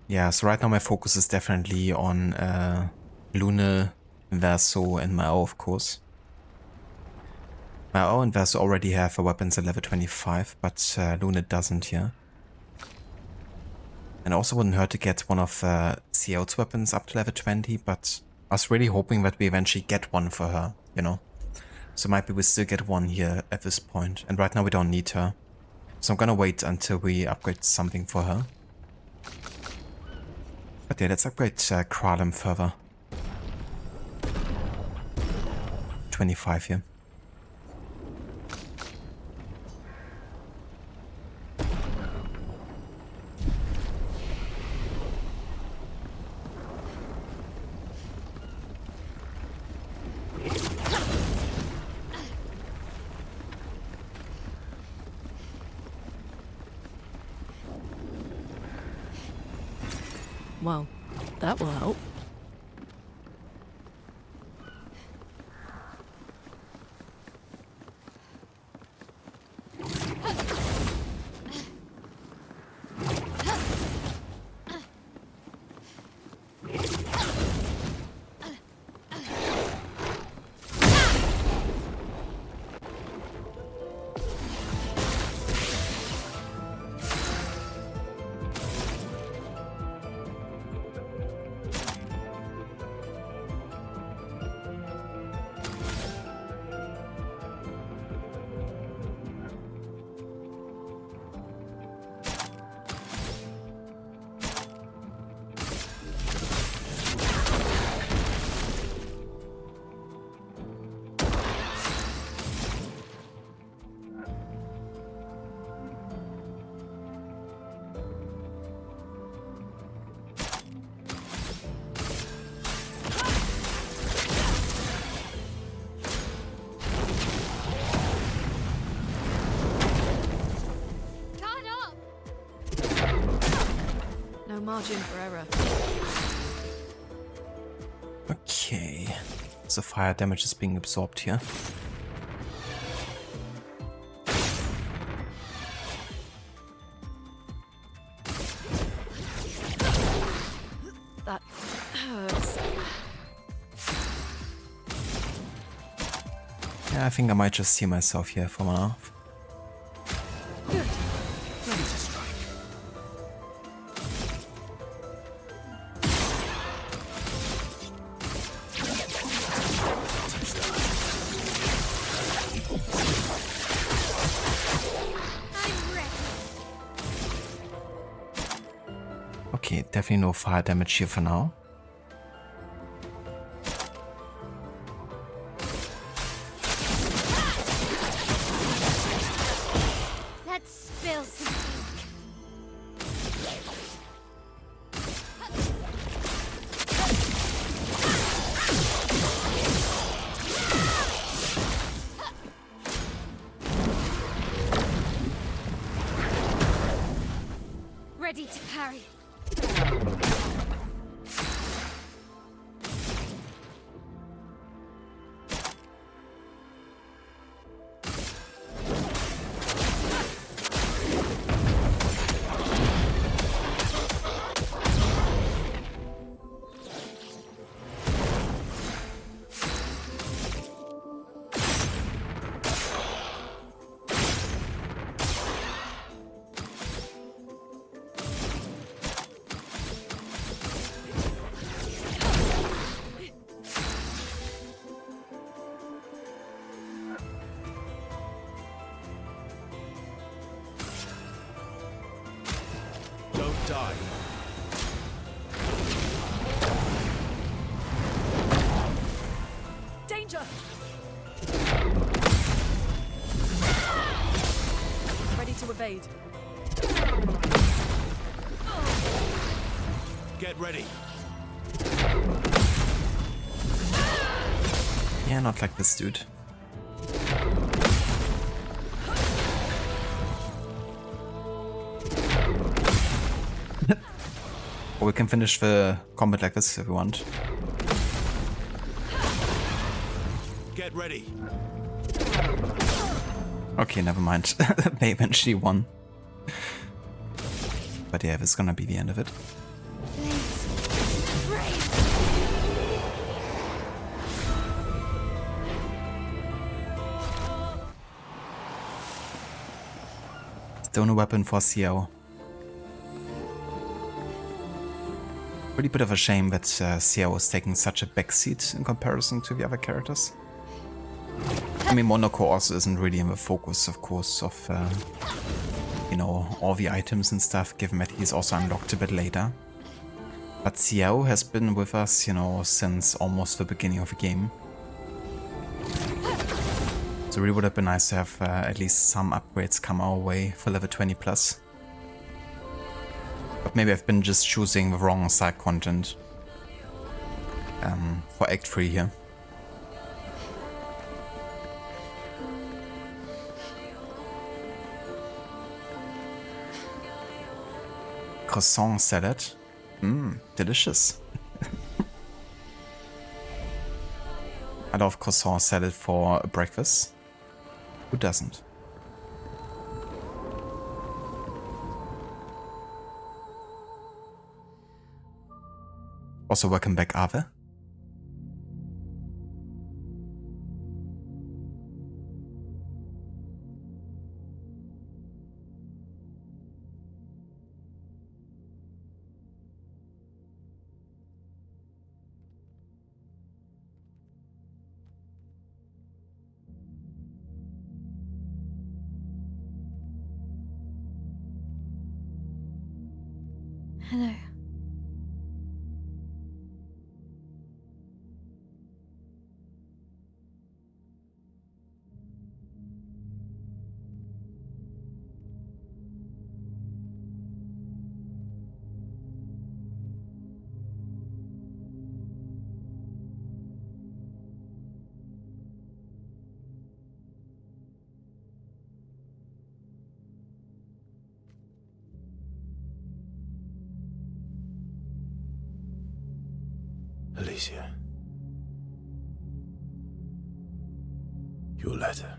Yeah, so right now my focus is definitely on Lune, Verso and Mao, of course. Mao and Verso already have weapons at level 25, but Lune doesn't here. And also wouldn't hurt to get one of CL's weapons up to level 20, but I was really hoping that we eventually get one for her, you know. So maybe we still get one here at this point. And right now we don't need her. So I'm gonna wait until we upgrade something for her. But yeah, let's upgrade Kralem further. 25 here. Well, that will help. No margin for error. Okay. So fire damage is being absorbed here. That hurts. Yeah, I think I might just heal myself here for now. Good. Ready to strike. Okay, definitely no fire damage here for now. ready to parry. Don't die. Danger! Ready to evade. Get ready. Yeah, not like this dude. Or we can finish the combat like this if we want. Get ready. Okay, never mind. They eventually won. But yeah, this is gonna be the end of it. Still no weapon for Xiao. Really bit of a shame that Xiao was taking such a backseat in comparison to the other characters. I mean, Monaco also isn't really in the focus, of course, of, you know, all the items and stuff, given that he's also unlocked a bit later. But Xiao has been with us, you know, since almost the beginning of the game. So it really would have been nice to have at least some upgrades come our way for level 20+. But maybe I've been just choosing the wrong side content for Act 3 here. Croissant salad. Mmm, delicious. I love croissant salad for breakfast. Who doesn't? Also, welcome back, Ave. Hello. Alicia. Your letter.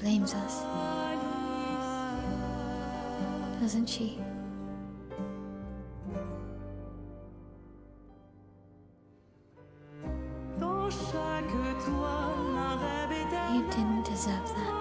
blames us, doesn't she? You didn't deserve that.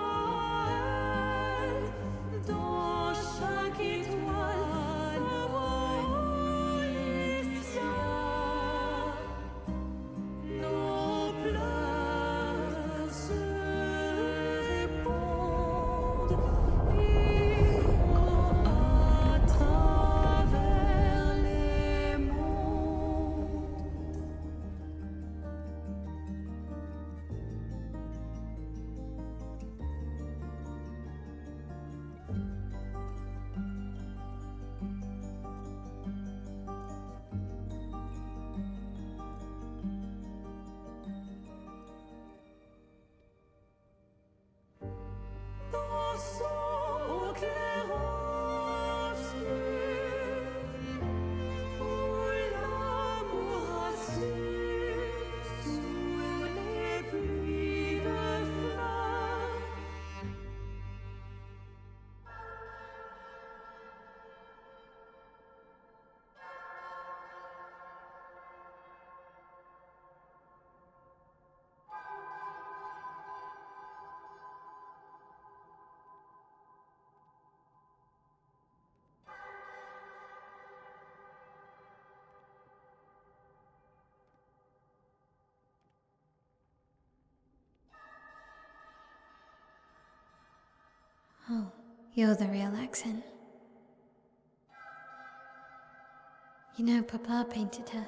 Oh, you're the real accent. You know, Papa painted her.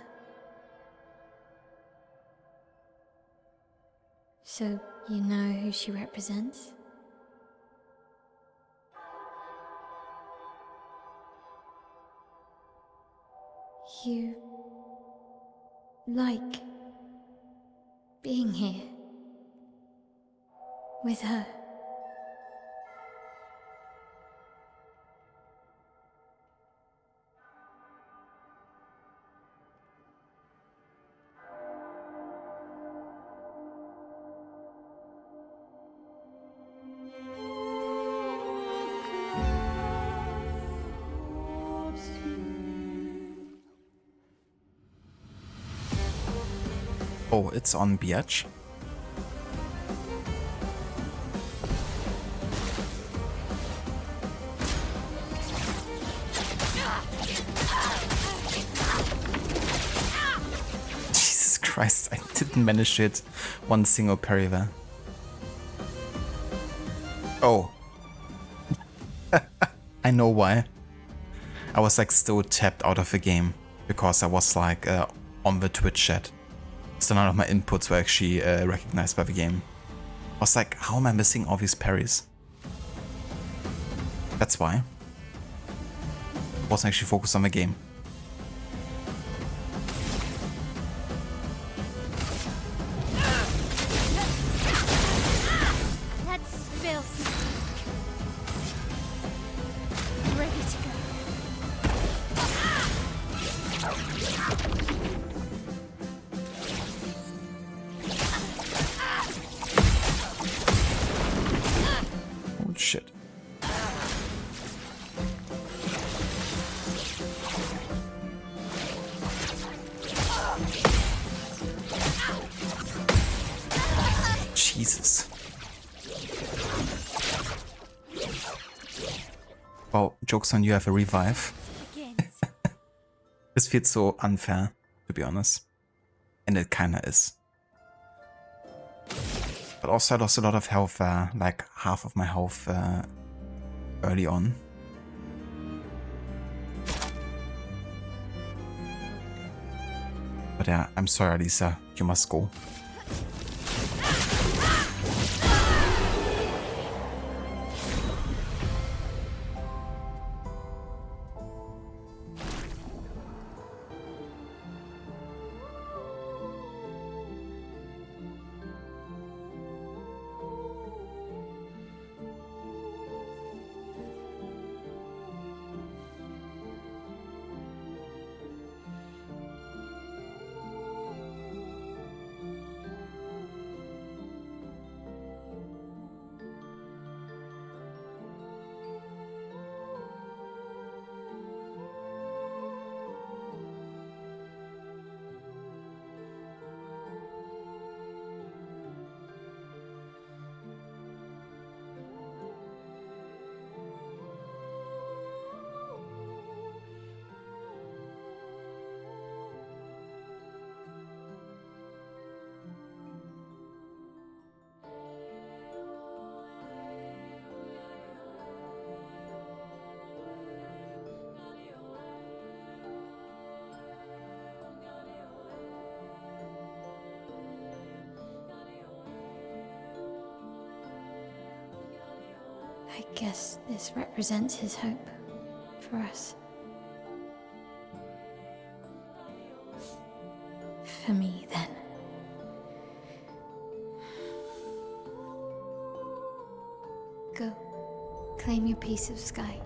So, you know who she represents? You like being here with her. Oh, it's on Biatch. Jesus Christ, I didn't manage to hit one single parry there. Oh. I know why. I was like still tapped out of the game because I was like on the Twitch chat. So none of my inputs were actually recognized by the game. I was like, how am I missing all these parries? That's why. I wasn't actually focused on the game. That's filth. Ready to go. Oh shit. Jesus. Wow, joke's on you, have a revive. This feels so unfair, to be honest. And it kinda is. But also I lost a lot of health, like half of my health early on. But yeah, I'm sorry, Lisa, you must go. I guess this represents his hope for us. For me, then. Go. Claim your piece of sky.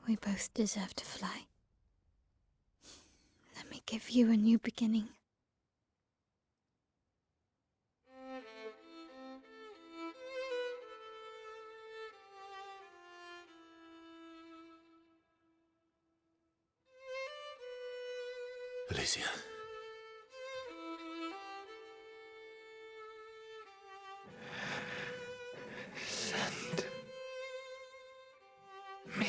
We both deserve to fly. Let me give you a new beginning. Alicia. Send me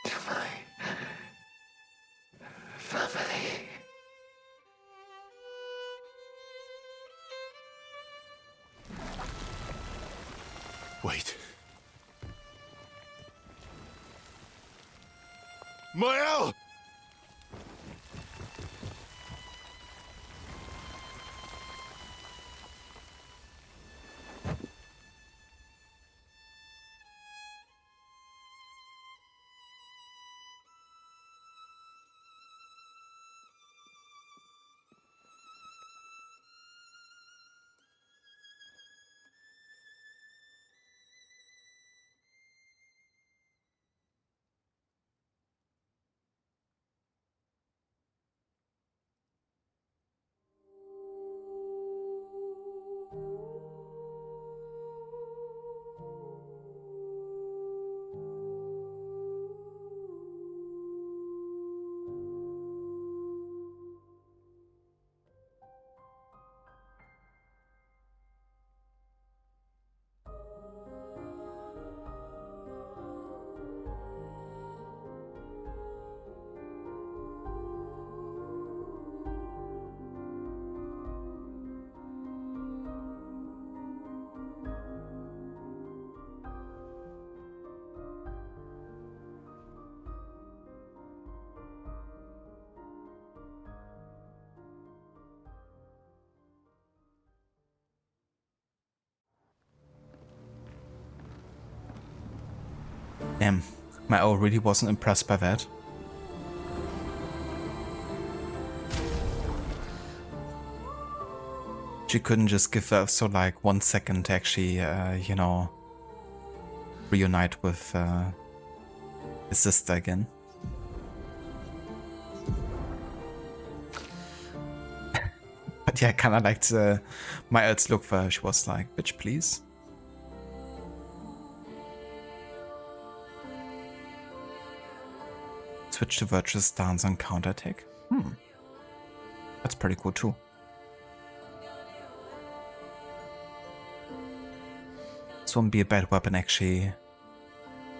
to my family. Wait. Mael! Damn, my owl really wasn't impressed by that. She couldn't just give us so like 1 second to actually, you know, reunite with his sister again. But yeah, I kinda liked my owl's look where she was like, bitch, please. Switch to virtuous stance on counterattack. That's pretty cool too. This won't be a bad weapon actually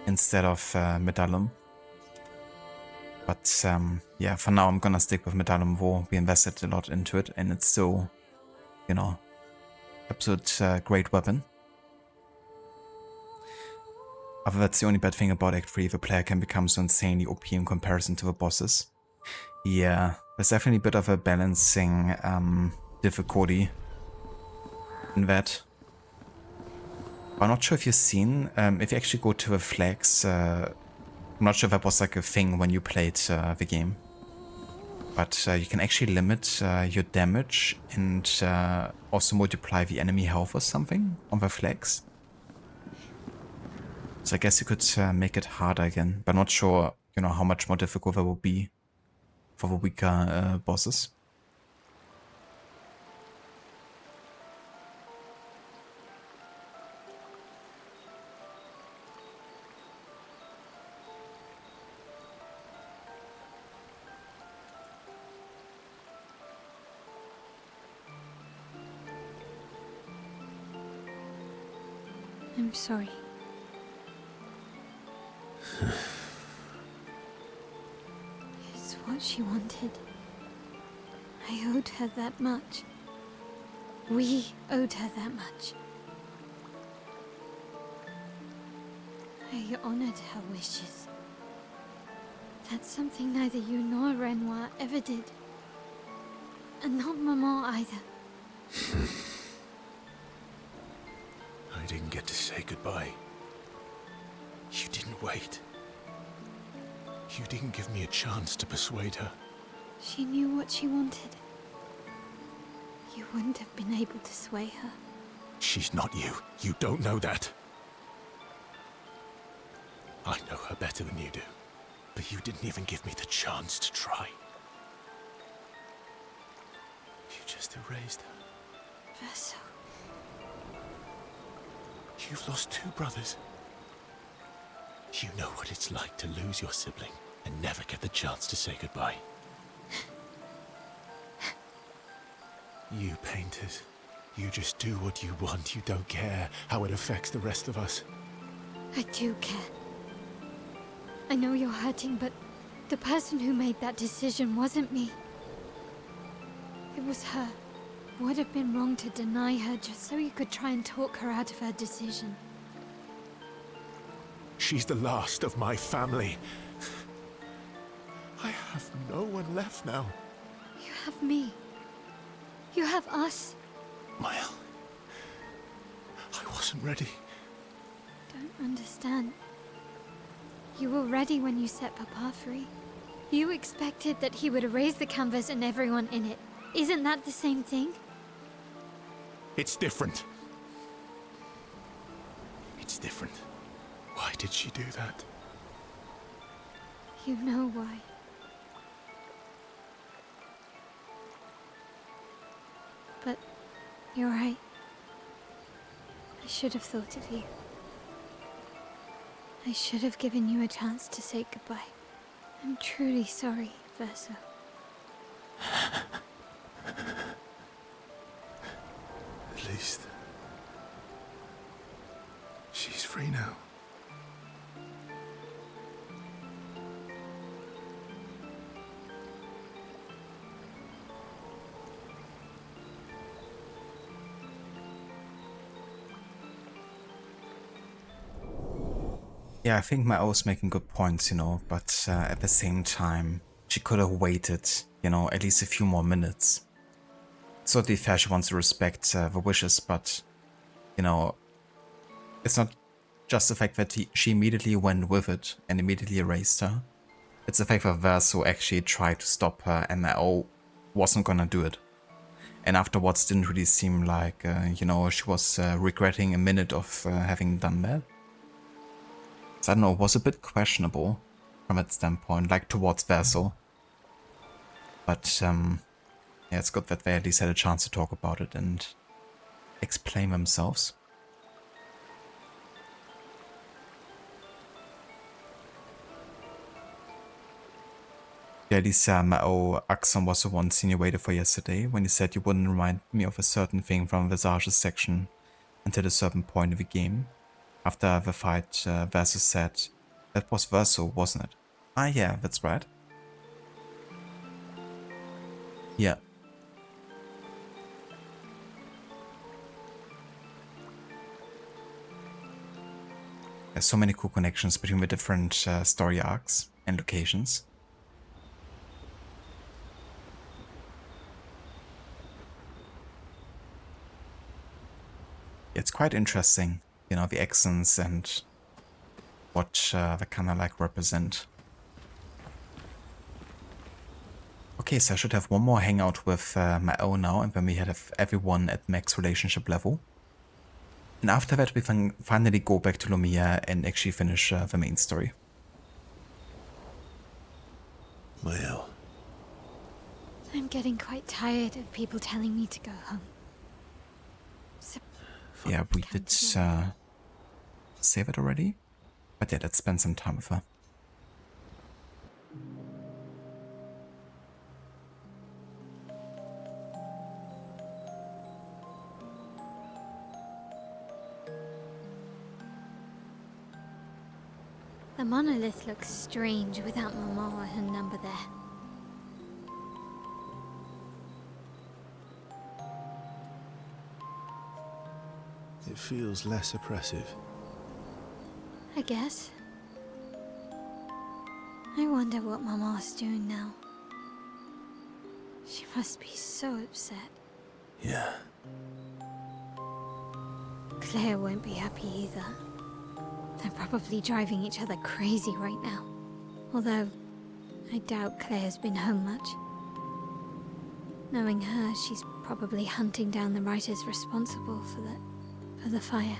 instead of Medallum. But yeah, for now I'm gonna stick with Medallum War. We invested a lot into it and it's still, you know, absolute great weapon. However, that's the only bad thing about Act 3, the player can become so insanely OP in comparison to the bosses. Yeah, there's definitely a bit of a balancing difficulty in that. I'm not sure if you've seen, if you actually go to the flags, I'm not sure if that was like a thing when you played the game. But you can actually limit your damage and also multiply the enemy health or something on the flags. So I guess you could make it harder again, but I'm not sure, you know, how much more difficult that will be for the weaker bosses. I'm sorry. It's what she wanted. I owed her that much. We owed her that much. I honored her wishes. That's something neither you nor Renoir ever did. And not Maman either. I didn't get to say goodbye. You didn't wait. You didn't give me a chance to persuade her. She knew what she wanted. You wouldn't have been able to sway her. She's not you. You don't know that. I know her better than you do. But you didn't even give me the chance to try. You just erased her. Verso. You've lost 2 brothers. You know what it's like to lose your sibling and never get the chance to say goodbye. You painters, you just do what you want. You don't care how it affects the rest of us. I do care. I know you're hurting, but the person who made that decision wasn't me. It was her. It would have been wrong to deny her just so you could try and talk her out of her decision. She's the last of my family. I have no one left now. You have me. You have us. Mile, I wasn't ready. Don't understand. You were ready when you set Papa free. You expected that he would erase the canvas and everyone in it. Isn't that the same thing? It's different. It's different. Why did she do that? You know why. But you're right. I should have thought of you. I should have given you a chance to say goodbye. I'm truly sorry, Verso. At least she's free now. Yeah, I think Mao was making good points, you know, but at the same time, she could have waited, you know, at least a few more minutes. It's totally fair she wants to respect the wishes, but, you know, it's not just the fact that she immediately went with it and immediately erased her. It's the fact that Verso actually tried to stop her and Mao wasn't gonna do it. And afterwards didn't really seem like, you know, she was regretting a minute of having done that. So I don't know, it was a bit questionable from that standpoint, like towards Verso. But yeah, it's good that they at least had a chance to talk about it and explain themselves. Yeah, at least Mao Axon was the one Senior waited for yesterday when he said you wouldn't remind me of a certain thing from Visage's section until a certain point of the game. After the fight, Verso said, that was Verso, wasn't it? Ah, yeah, that's right. Yeah. There's so many cool connections between the different story arcs and locations. It's quite interesting, you know, the accents and what they kind of like represent. Okay, so I should have one more hangout with Mao now, and then we have everyone at max relationship level. And after that we can finally go back to Lumia and actually finish the main story. Well, I'm getting quite tired of people telling me to go home. So yeah, we did save it already. But yeah, let's spend some time with her. The monolith looks strange without Mama or her number there. It feels less oppressive. I guess. I wonder what Mama's doing now. She must be so upset. Yeah. Claire won't be happy either. They're probably driving each other crazy right now. Although, I doubt Claire's been home much. Knowing her, she's probably hunting down the writers responsible for the fire.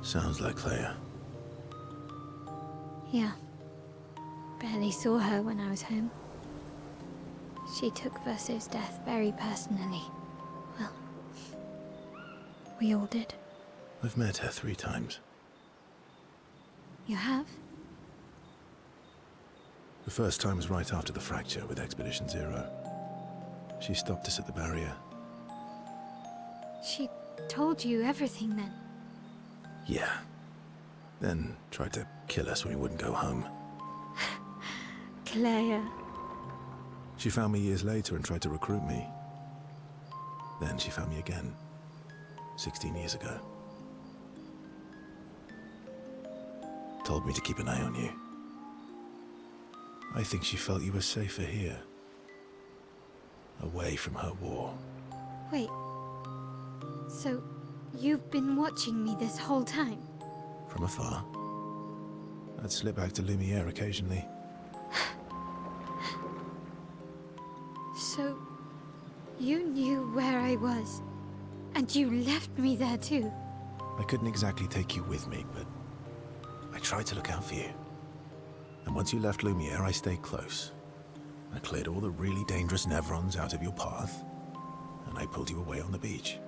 Sounds like Clair. Yeah. Barely saw her when I was home. She took Verso's death very personally. Well, we all did. I've met her 3 times. You have? The first time was right after the fracture with Expedition Zero. She stopped us at the barrier. She told you everything then? Yeah. Then tried to kill us when we wouldn't go home. Claire. She found me years later and tried to recruit me. Then she found me again, 16 years ago. Told me to keep an eye on you. I think she felt you were safer here. Away from her war. Wait. So, you've been watching me this whole time? From afar. I'd slip back to Lumiere occasionally. So, you knew where I was, and you left me there too? I couldn't exactly take you with me, but I tried to look out for you. And once you left Lumiere, I stayed close. I cleared all the really dangerous Nevrons out of your path, and I pulled you away on the beach.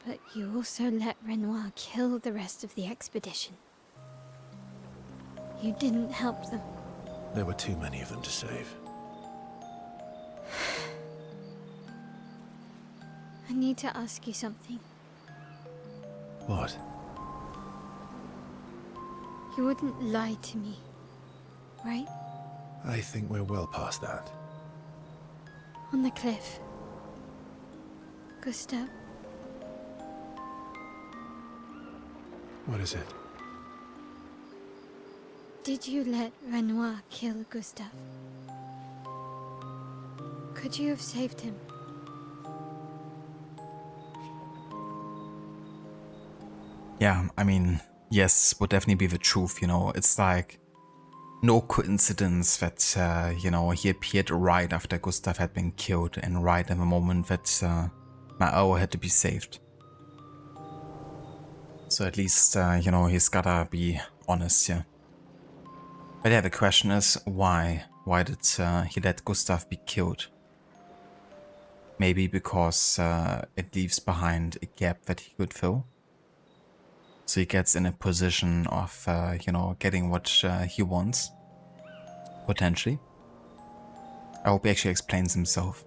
But you also let Renoir kill the rest of the expedition. You didn't help them. There were too many of them to save. I need to ask you something. What? You wouldn't lie to me, right? I think we're well past that. On the cliff. Gustav. What is it? Did you let Renoir kill Gustav? Could you have saved him? Yeah, I mean, yes, would definitely be the truth, you know. It's like no coincidence that, you know, he appeared right after Gustav had been killed and right in the moment that my hour had to be saved. So at least, you know, he's gotta be honest, yeah. But yeah, the question is, why? Why did he let Gustav be killed? Maybe because it leaves behind a gap that he could fill. So he gets in a position of, you know, getting what he wants. Potentially. I hope he actually explains himself.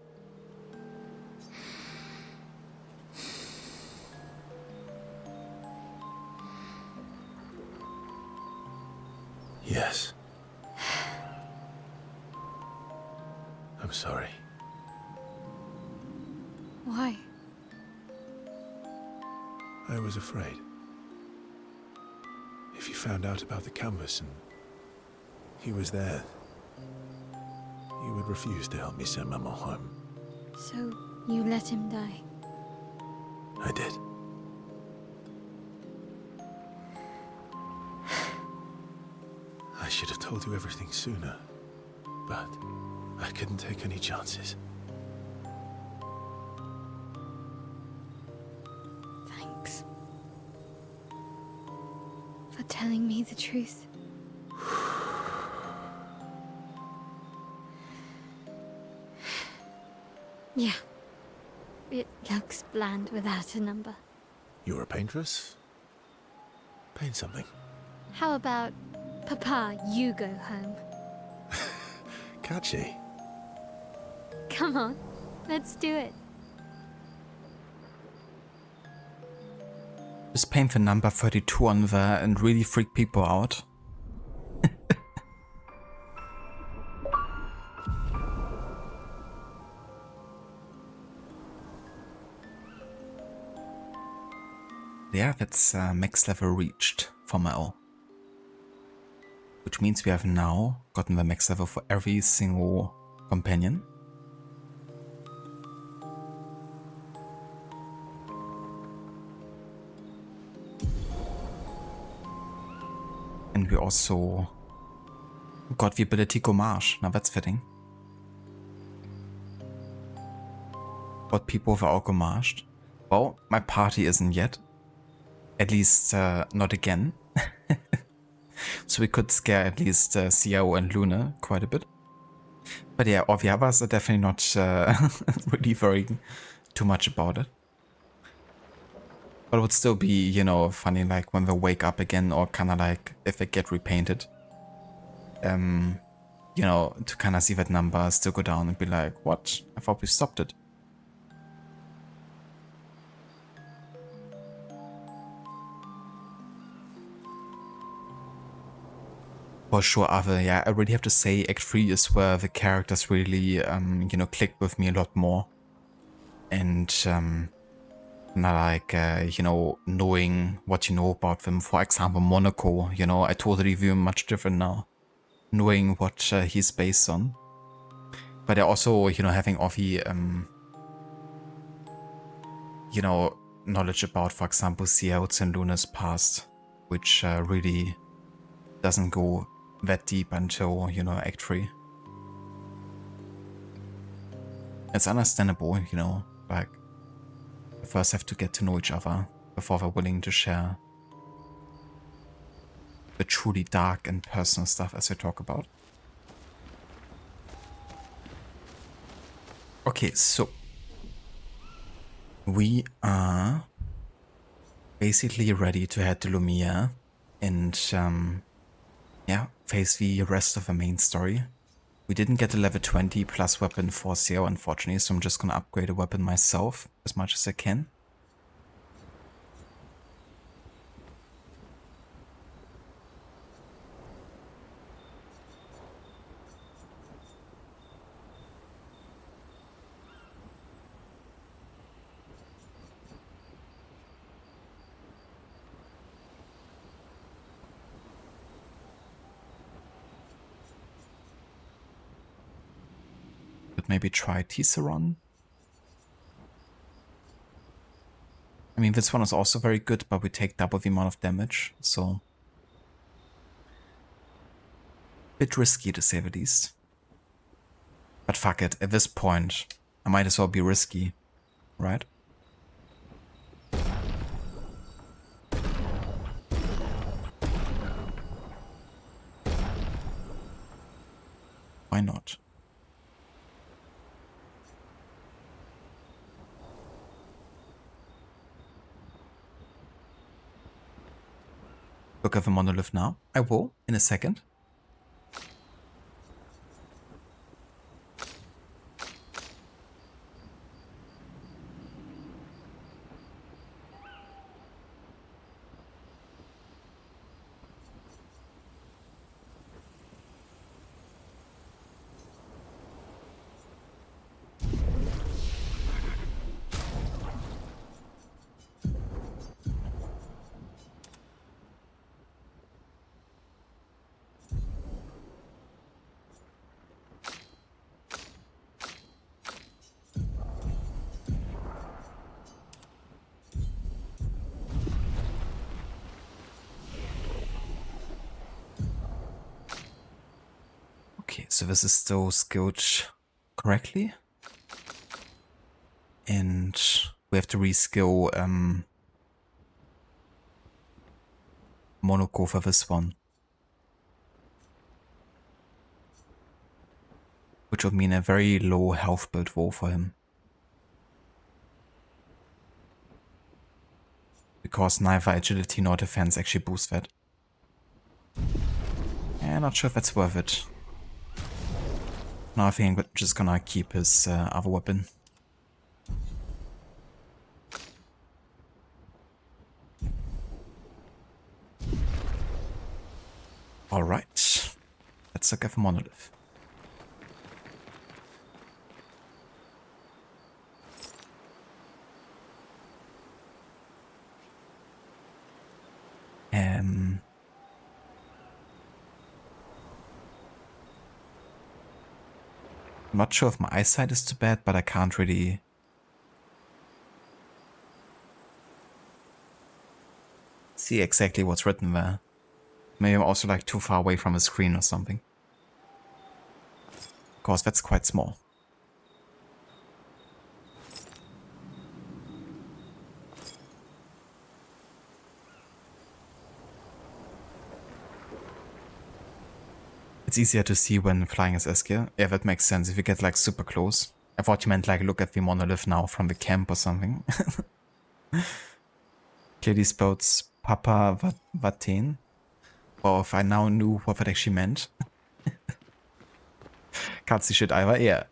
Yes. I'm sorry. Why? I was afraid. If you found out about the canvas and he was there, you would refuse to help me send Maman home. So you let him die? I did. I should have told you everything sooner, but I couldn't take any chances. Thanks. For telling me the truth. Yeah. It looks bland without a number. You're a paintress? Paint something. How about, Papa, you go home? Catchy. Come on, let's do it. Just paint the number 32 on there and really freak people out. Yeah, that's max level reached for Mel. Which means we have now gotten the max level for every single companion. And we also got the ability Gommage. Now that's fitting. What people were all gommaged? Well, my party isn't yet. At least not again. So we could scare at least Xiao and Luna quite a bit. But yeah, all the others are definitely not really worrying too much about it. But it would still be, you know, funny like when they wake up again, or kind of like if they get repainted. You know, to kind of see that number still go down and be like, what? I thought we stopped it. For sure, yeah, I really have to say Act 3 is where the characters really, you know, clicked with me a lot more. And, not like, you know, knowing what you know about them. For example, Monaco, you know, I totally view him much different now. Knowing what he's based on. But also, you know, having all the, you know, knowledge about, for example, Xiao's and Luna's past. Which really doesn't go that deep until, you know, Act 3. It's understandable, you know, like, they first have to get to know each other before they're willing to share the truly dark and personal stuff as we talk about. Okay, so we are basically ready to head to Lumiere and yeah, face the rest of the main story. We didn't get a level 20 plus weapon for Xiao, unfortunately, so I'm just gonna upgrade a weapon myself as much as I can. Maybe try Tisserand. I mean, this one is also very good, but we take double the amount of damage, so bit risky to say the least. But fuck it, at this point, I might as well be risky, right? Why not? Look at the monolith now. I will, in a second. Okay, so this is still skilled correctly. And we have to reskill Monaco for this one. Which would mean a very low health build roll for him. Because neither agility nor defense actually boost that. Yeah, not sure if that's worth it. No, I think I'm just gonna keep his other weapon. Alright. Let's look at the monolith. I'm not sure if my eyesight is too bad, but I can't really see exactly what's written there. Maybe I'm also like too far away from the screen or something. Of course, that's quite small. It's easier to see when flying as Esker. Yeah, that makes sense if you get like super close. I thought you meant like look at the monolith now from the camp or something. Clearly spells Papa Vaten. Or if I now knew what that actually meant. Can't see shit either. Yeah.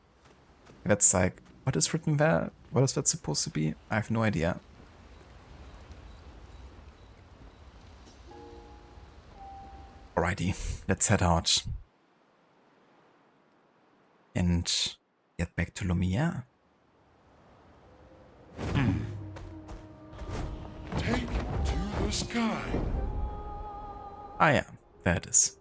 That's like, what is written there? What is that supposed to be? I have no idea. Alrighty, let's head out. And get back to Lumia. Take to the sky. Ah yeah, there it is.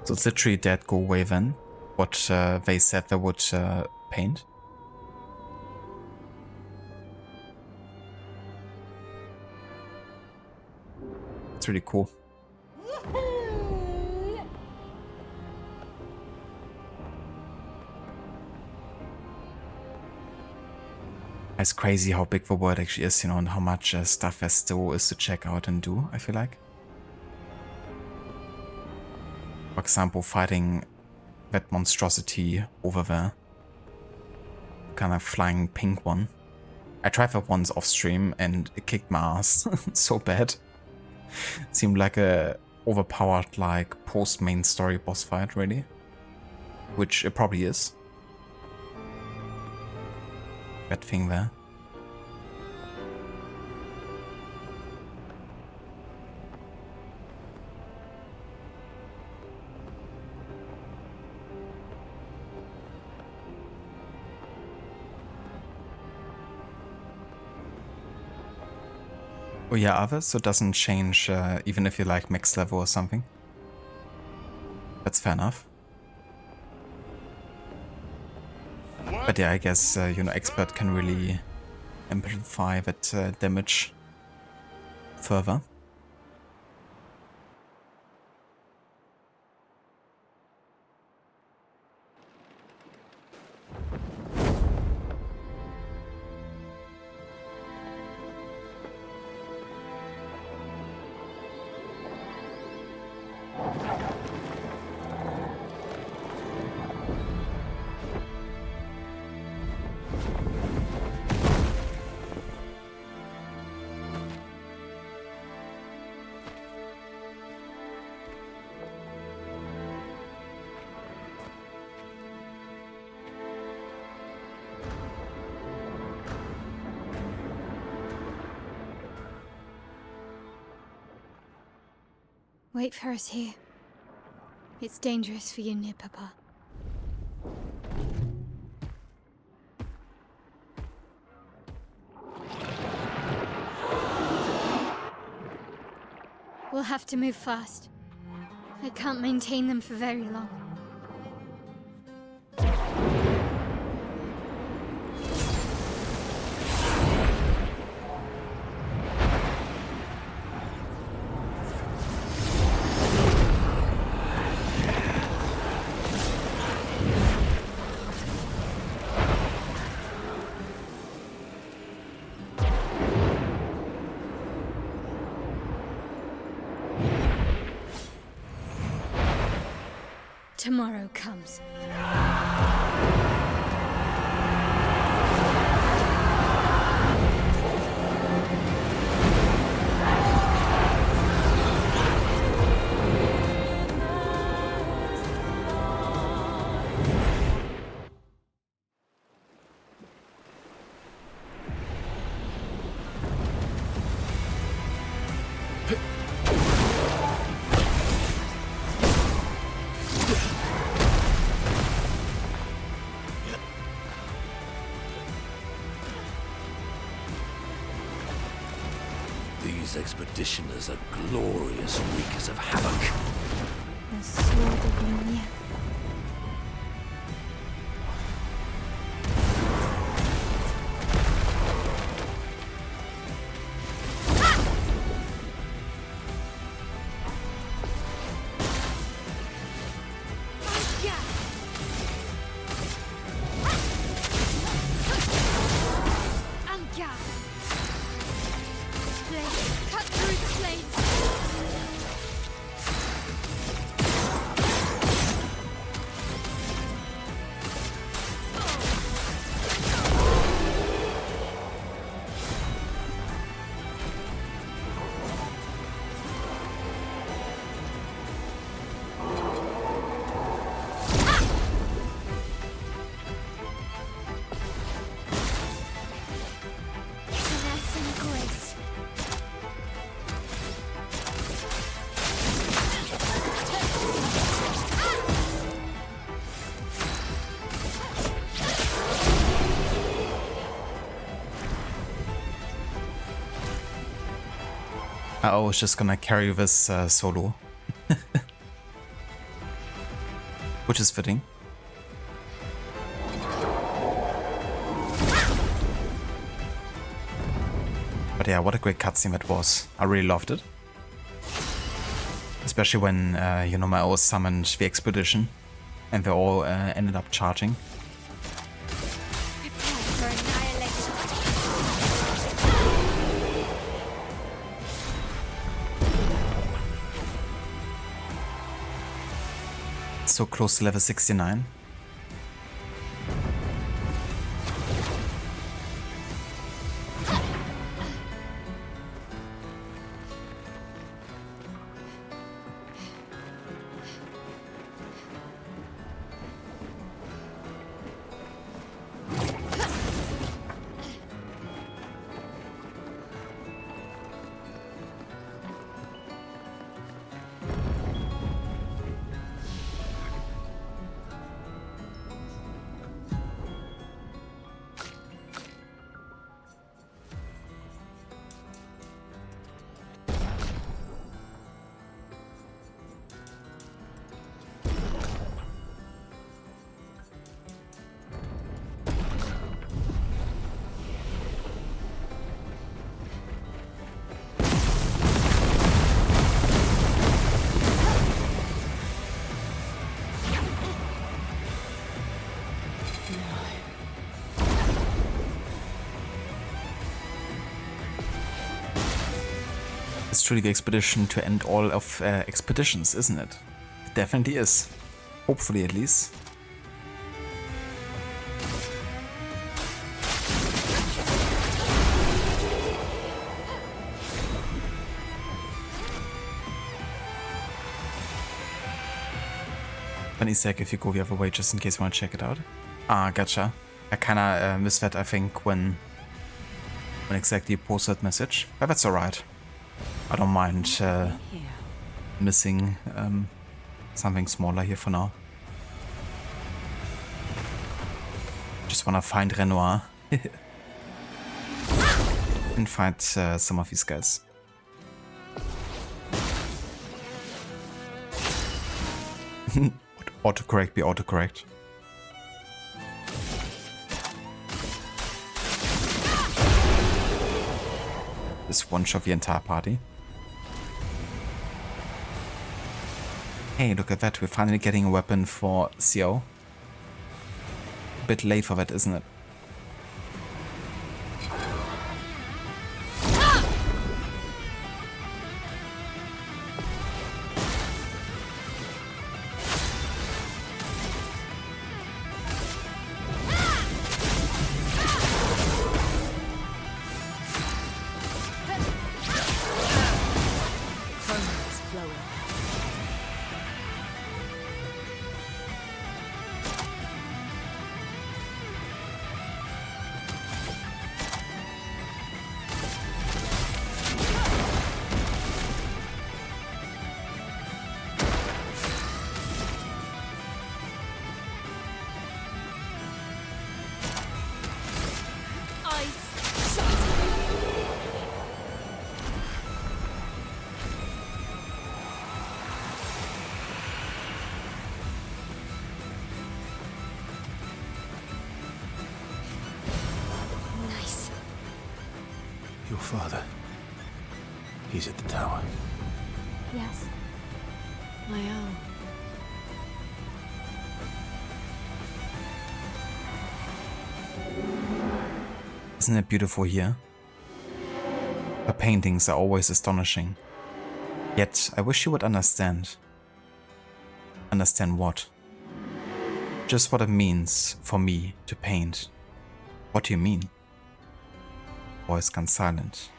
So it's literally dead go away then. What they said they would paint. It's really cool. It's crazy how big the world actually is, you know, and how much stuff there still is to check out and do, I feel like. For example, fighting that monstrosity over there. Kind of flying pink one. I tried that once off stream and it kicked my ass so bad. Seemed like a overpowered like post-main story boss fight really. Which it probably is. That thing there. Oh yeah, others, so it doesn't change even if you like max level or something. That's fair enough. But yeah, I guess, you know, Exped can really amplify that damage further. Wait for us here. It's dangerous for you near Papa. We'll have to move fast. I can't maintain them for very long. Tomorrow comes. Those expeditioners are glorious wreakers of havoc. The sword of Lumiere. I was just gonna carry this solo. Which is fitting. But yeah, what a great cutscene that was. I really loved it. Especially when, you know, my owl summoned the expedition and they all ended up charging. So close to level 69. It's truly the expedition to end all of expeditions, isn't it? It definitely is. Hopefully, at least. Funny sec if you go the other way, just in case you want to check it out. Ah, gotcha. I kinda missed that, I think, when exactly you posted that message. But that's alright. I don't mind missing something smaller here for now. Just wanna find Renoir. And find some of these guys. Autocorrect be autocorrect. This one-shot the entire party. Hey, look at that, we're finally getting a weapon for CO. A bit late for that, isn't it? father? He's at the tower. Yes. I am. Isn't it beautiful here? Her paintings are always astonishing. Yet, I wish you would understand. Understand what? Just what it means for me to paint. What do you mean? Voice gone silent.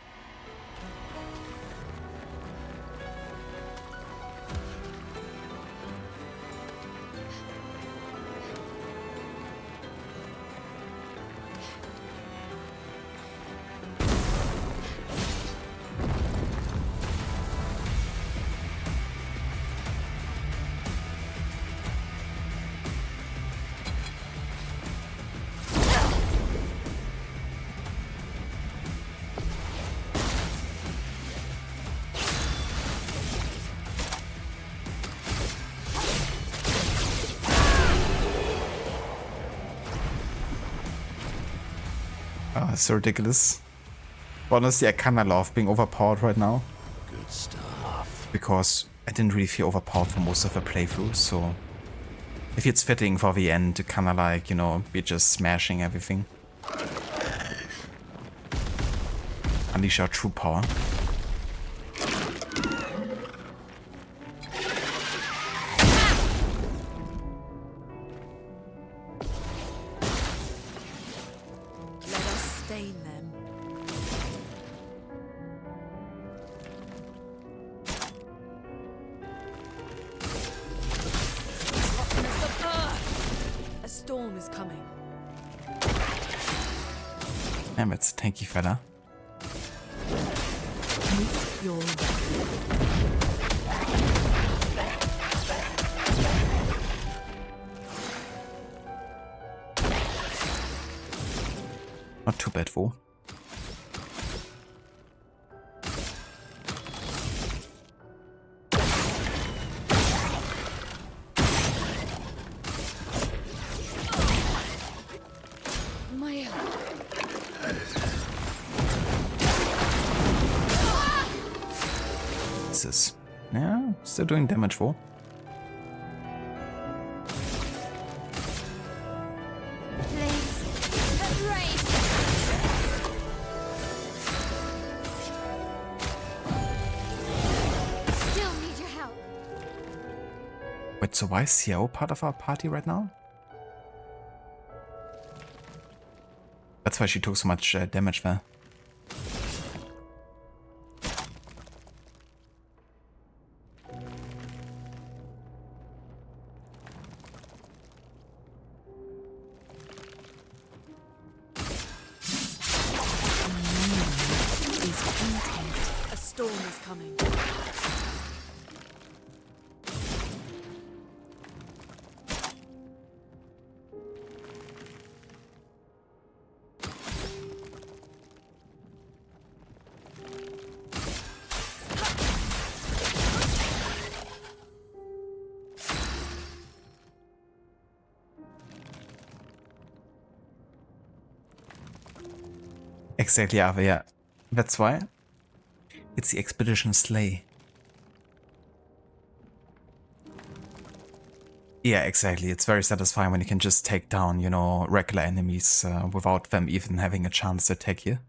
It's so ridiculous. But honestly, I kinda love being overpowered right now. Good stuff. Because I didn't really feel overpowered for most of the playthrough, so if it's fitting for the end to kinda like, you know, be just smashing everything. Unleash our true power. Storm is coming. Damn, it's a tanky fella. Meet your Not too bad, though. Yeah, still doing damage for. Still need your help. Wait, so why is Xiao part of our party right now? That's why she took so much damage there. A storm is coming. Exactly, Ava, yeah. That's why. It's the expedition sleigh. Yeah, exactly. It's very satisfying when you can just take down, you know, regular enemies without them even having a chance to attack you.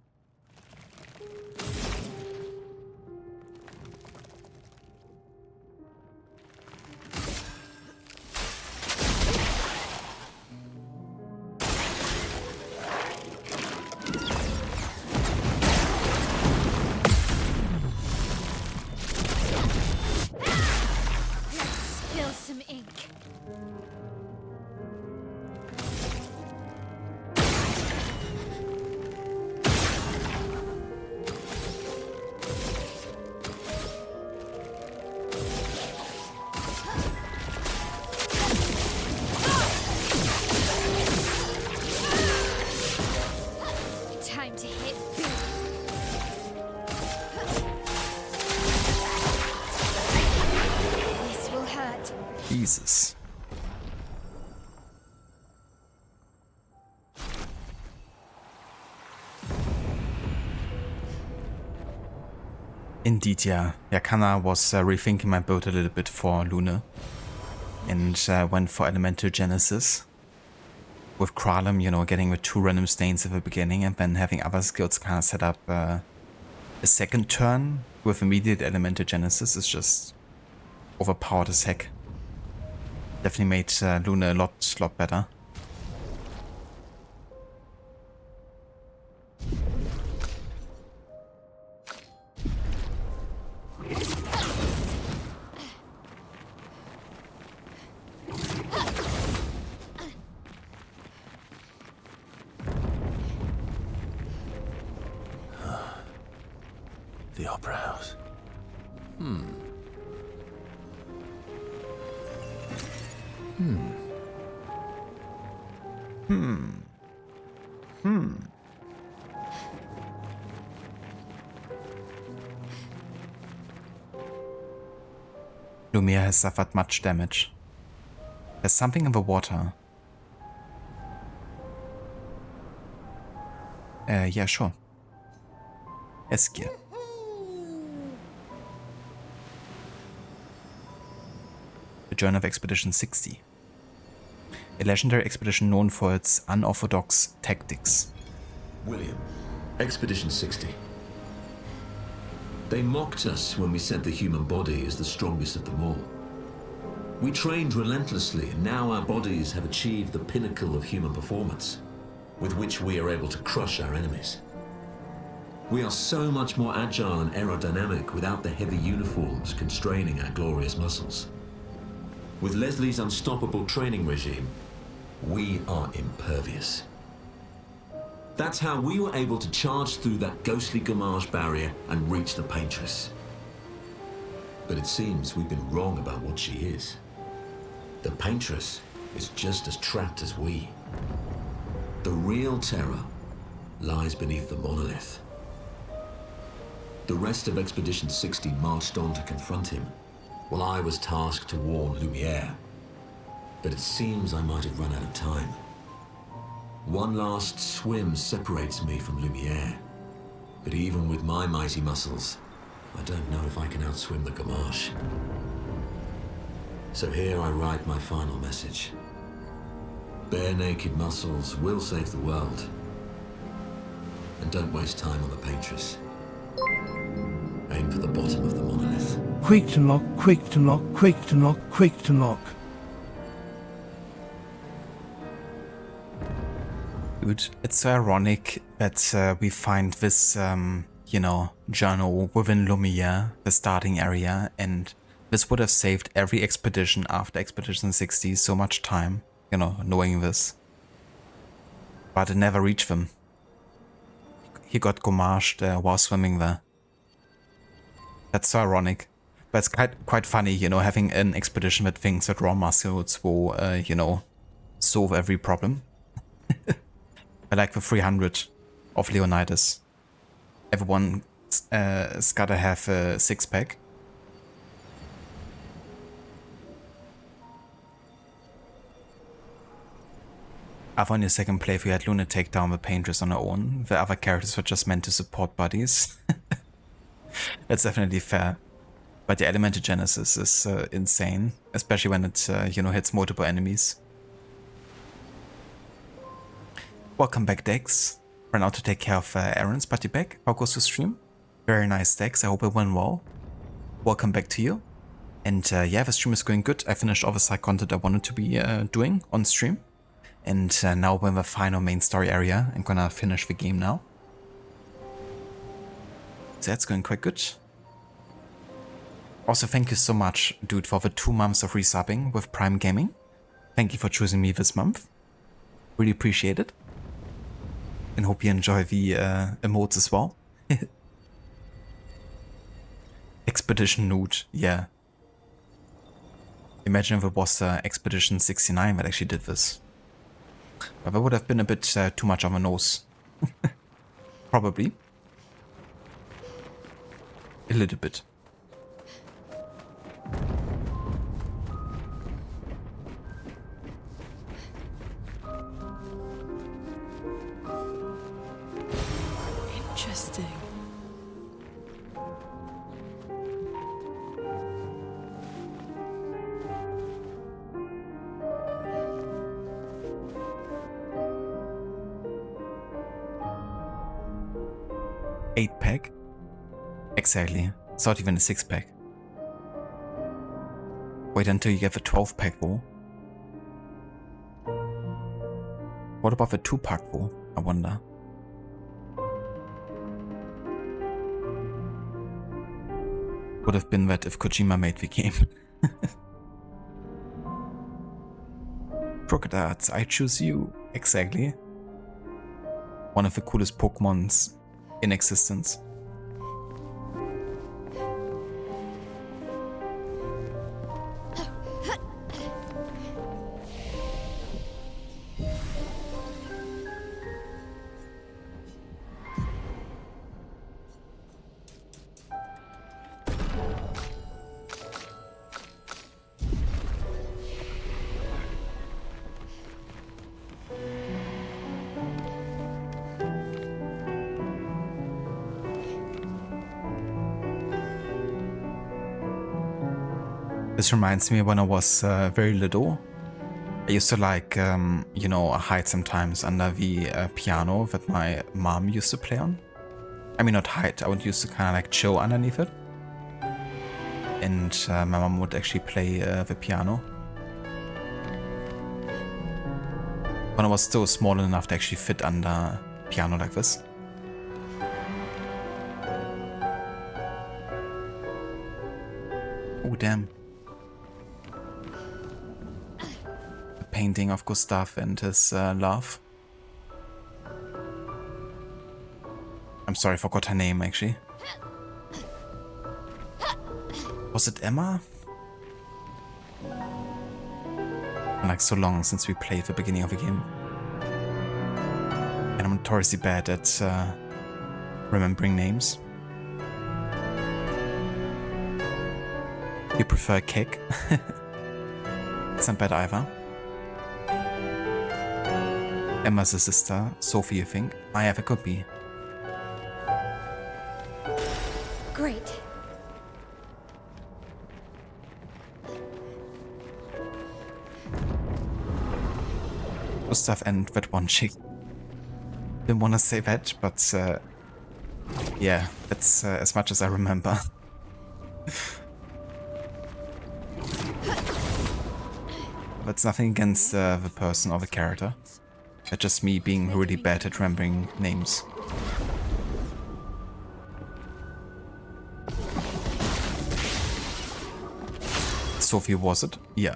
Jesus. Indeed, yeah. Yeah, Kana was rethinking my build a little bit for Luna. And went for Elemental Genesis. With Kralum, you know, getting the 2 random stains at the beginning and then having other skills kind of set up a second turn with immediate Elemental Genesis is just overpowered as heck. Definitely made Luna a lot better. The Opera House. Lumiere has suffered much damage. There's something in the water. Yeah, sure. Eskia. The Journal of Expedition 60. A legendary expedition known for its unorthodox tactics. William, Expedition 60. They mocked us when we said the human body is the strongest of them all. We trained relentlessly, and now our bodies have achieved the pinnacle of human performance, with which we are able to crush our enemies. We are so much more agile and aerodynamic without the heavy uniforms constraining our glorious muscles. With Leslie's unstoppable training regime, we are impervious. That's how we were able to charge through that ghostly Gamage barrier and reach the Paintress. But it seems we've been wrong about what she is. The Paintress is just as trapped as we. The real terror lies beneath the monolith. The rest of Expedition 60 marched on to confront him, while I was tasked to warn Lumiere. But it seems I might have run out of time. One last swim separates me from Lumiere, but even with my mighty muscles, I don't know if I can outswim the Gamage. So here I write my final message. Bare naked muscles will save the world. And don't waste time on the Paintress. Aim for the bottom of the monolith. Quick to lock, quick to lock, quick to lock, quick to lock. Dude, it's so ironic that we find this, you know, journal within Lumiere, the starting area, and this would have saved every expedition after Expedition 60 so much time, you know, knowing this. But it never reached them. He got gomashed while swimming there. That's so ironic. But it's quite funny, you know, having an expedition that thinks that raw muscles will, you know, solve every problem. I like the 300 of Leonidas. Everyone's gotta have a six-pack. After on your second playthrough, you had Luna take down the Paintress on her own. The other characters were just meant to support buddies. That's definitely fair. But the Elemental Genesis is insane, especially when it, you know, hits multiple enemies. Welcome back, Dex. Ran out to take care of errands, but you're back. How goes the stream? Very nice, Dex. I hope it went well. Welcome back to you. And yeah, the stream is going good. I finished all the side content I wanted to be doing on stream. And now we're in the final main story area. I'm gonna finish the game now. So that's going quite good. Also, thank you so much, dude, for the 2 months of resubbing with Prime Gaming. Thank you for choosing me this month. Really appreciate it. And hope you enjoy the emotes as well. Expedition Nude, yeah. Imagine if it was Expedition 69 that actually did this. But that would have been a bit too much on the nose. Probably. A little bit. Interesting. 8-pack? Exactly. It's not even a 6-pack. Wait until you get the 12-pack though. What about the 2-pack though? I wonder. Would have been that if Kojima made the game. Crocodiles, I choose you. Exactly. One of the coolest Pokemons in existence. This reminds me when I was very little. I used to like, you know, hide sometimes under the piano that my mom used to play on. I mean, not hide, I would used to kind of like chill underneath it. And my mom would actually play the piano. When I was still small enough to actually fit under a piano like this. Oh, damn. Painting of Gustav and his love. I'm sorry, I forgot her name actually. Was it Emma? Like so long since we played the beginning of the game. And I'm notoriously bad at remembering names. You prefer Cake? It's not bad either. Emma's a sister, Sophie, you think? I have a copy. Great. Gustav and that one chick. Didn't want to say that, but yeah, that's as much as I remember. That's nothing against the person or the character. It's just me being really bad at remembering names. Sophie, was it? Yeah.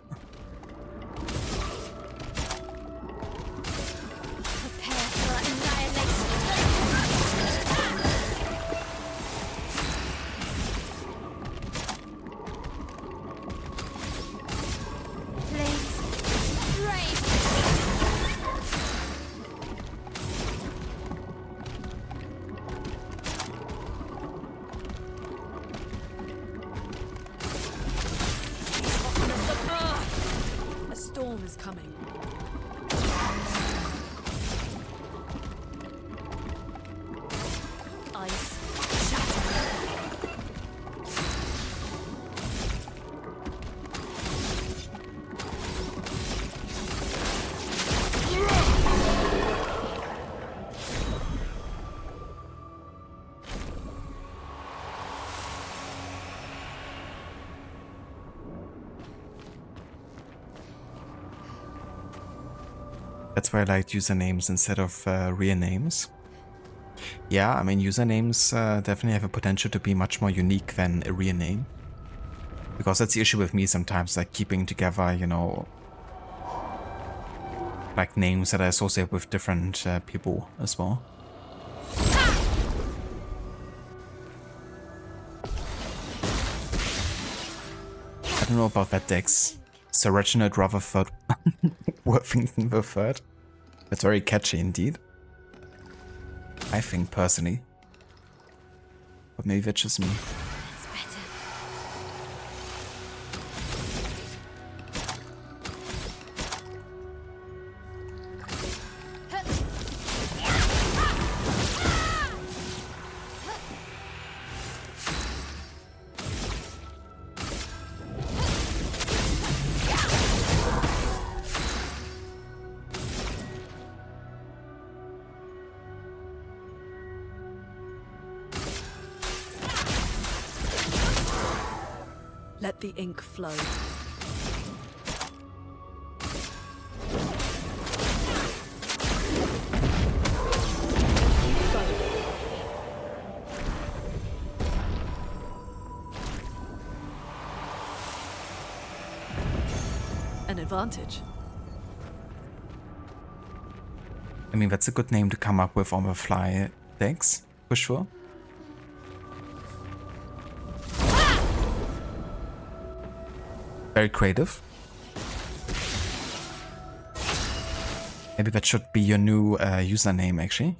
That's why I liked usernames instead of real names. Yeah, I mean, usernames definitely have a potential to be much more unique than a real name. Because that's the issue with me sometimes, like keeping together, you know, like names that I associate with different people as well. I don't know about that, Dex. Sir Reginald Rutherford Worthington III. That's very catchy indeed. I think personally. But maybe that's just me. Let the ink flow. An advantage. I mean, that's a good name to come up with on the fly, Dex, for sure. Very creative. Maybe that should be your new username, actually.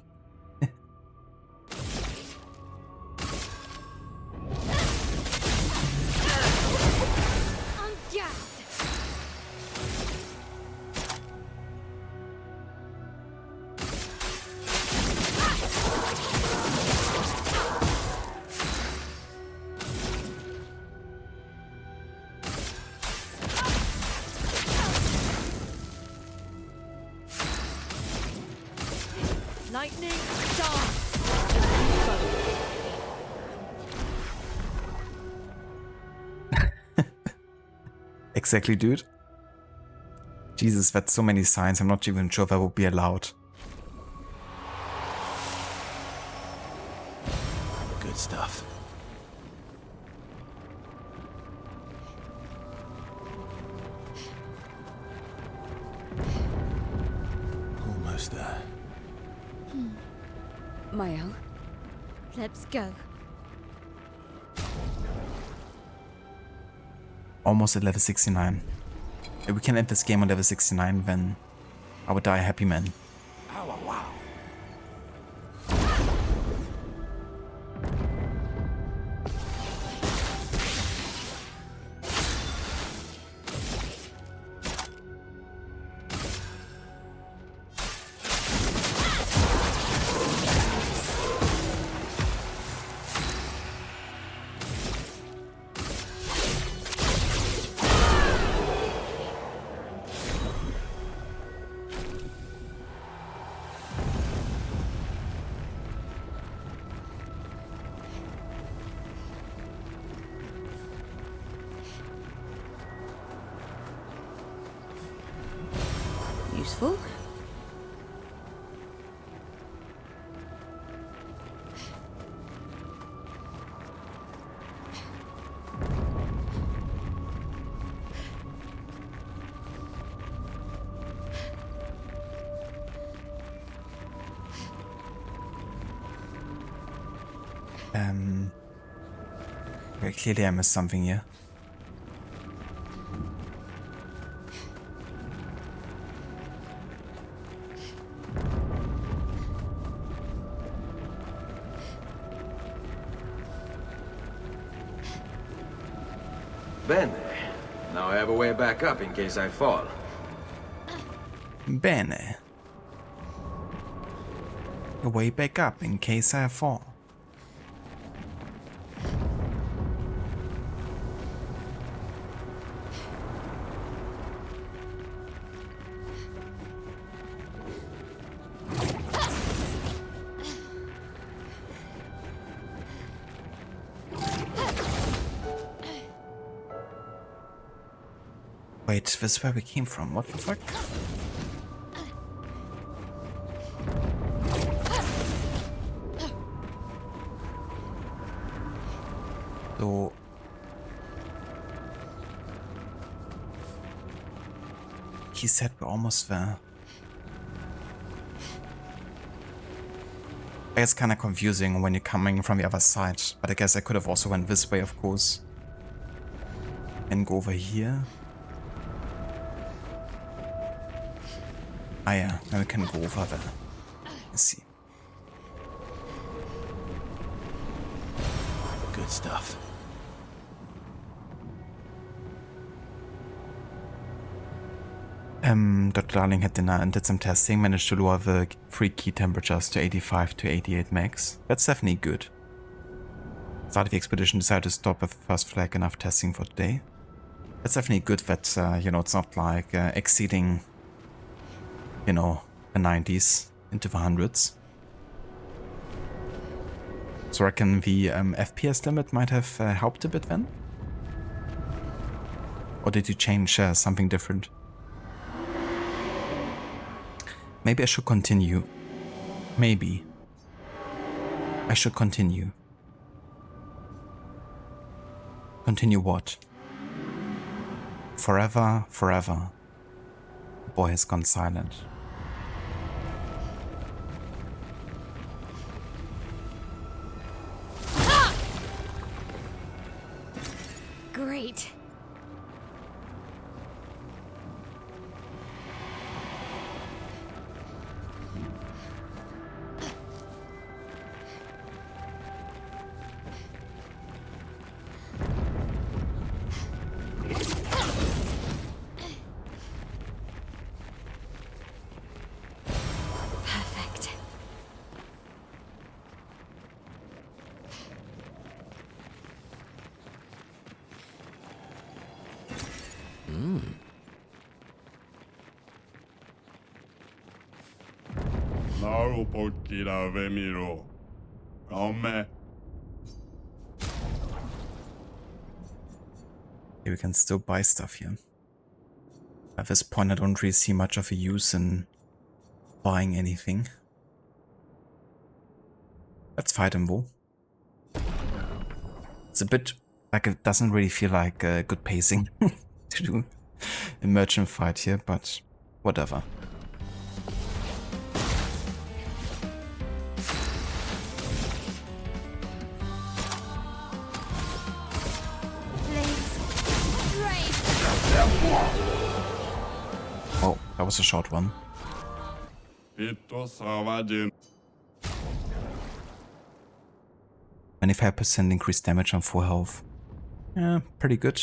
Lightning dance. Exactly, dude. Jesus, that's so many signs. I'm not even sure if I would be allowed. Good stuff. Almost there. Mael, let's go. Almost at level 69. If we can end this game on level 69, then I would die a happy man. Useful. Very clearly I missed something here. Bene. Now I have a way back up in case I fall. Bene. A way back up in case I fall. Wait, this is where we came from. What the fuck? So... he said we're almost there. It's kind of confusing when you're coming from the other side, but I guess I could have also went this way, of course. And go over here. Ah yeah, now we can go over there. Let's see. Good stuff. Dr. Darling had dinner and did some testing, managed to lower the free key temperatures to 85 to 88 max. That's definitely good. Started the expedition, decided to stop with the first flag, enough testing for today. That's definitely good that, you know, it's not like exceeding, you know, the 90s into the hundreds. So I reckon the FPS limit might have helped a bit then. Or did you change something different? Maybe I should continue. Maybe. I should continue. Continue what? Forever, forever. The boy has gone silent. Great. Perfect. 나로 복귀라 외미로 엄매 We can still buy stuff here. At this point I don't really see much of a use in buying anything. Let's fight him though. It's a bit like it doesn't really feel like good pacing to do a merchant fight here, but whatever. Oh, that was a short one. 25% increased damage on full health. Yeah, pretty good.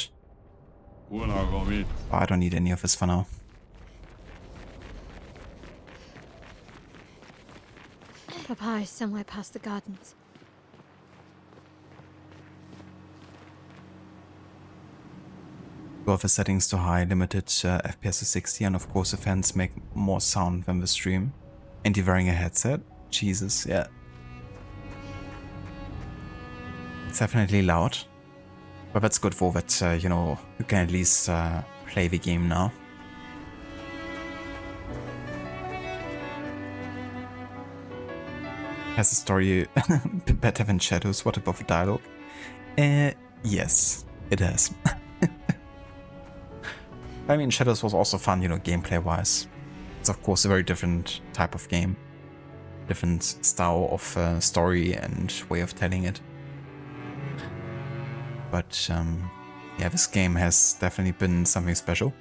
Oh, I don't need any of this for now. Papa is somewhere past the gardens. Go off the settings to high, limited FPS to 60, and of course the fans make more sound than the stream. And you're wearing a headset? Jesus, yeah. It's definitely loud. But that's good for that, you know, you can at least play the game now. Has the story been better than Shadows? What about the dialogue? Yes, it has. I mean, Shadows was also fun, you know, gameplay-wise. It's of course a very different type of game. Different style of story and way of telling it. But, yeah, this game has definitely been something special.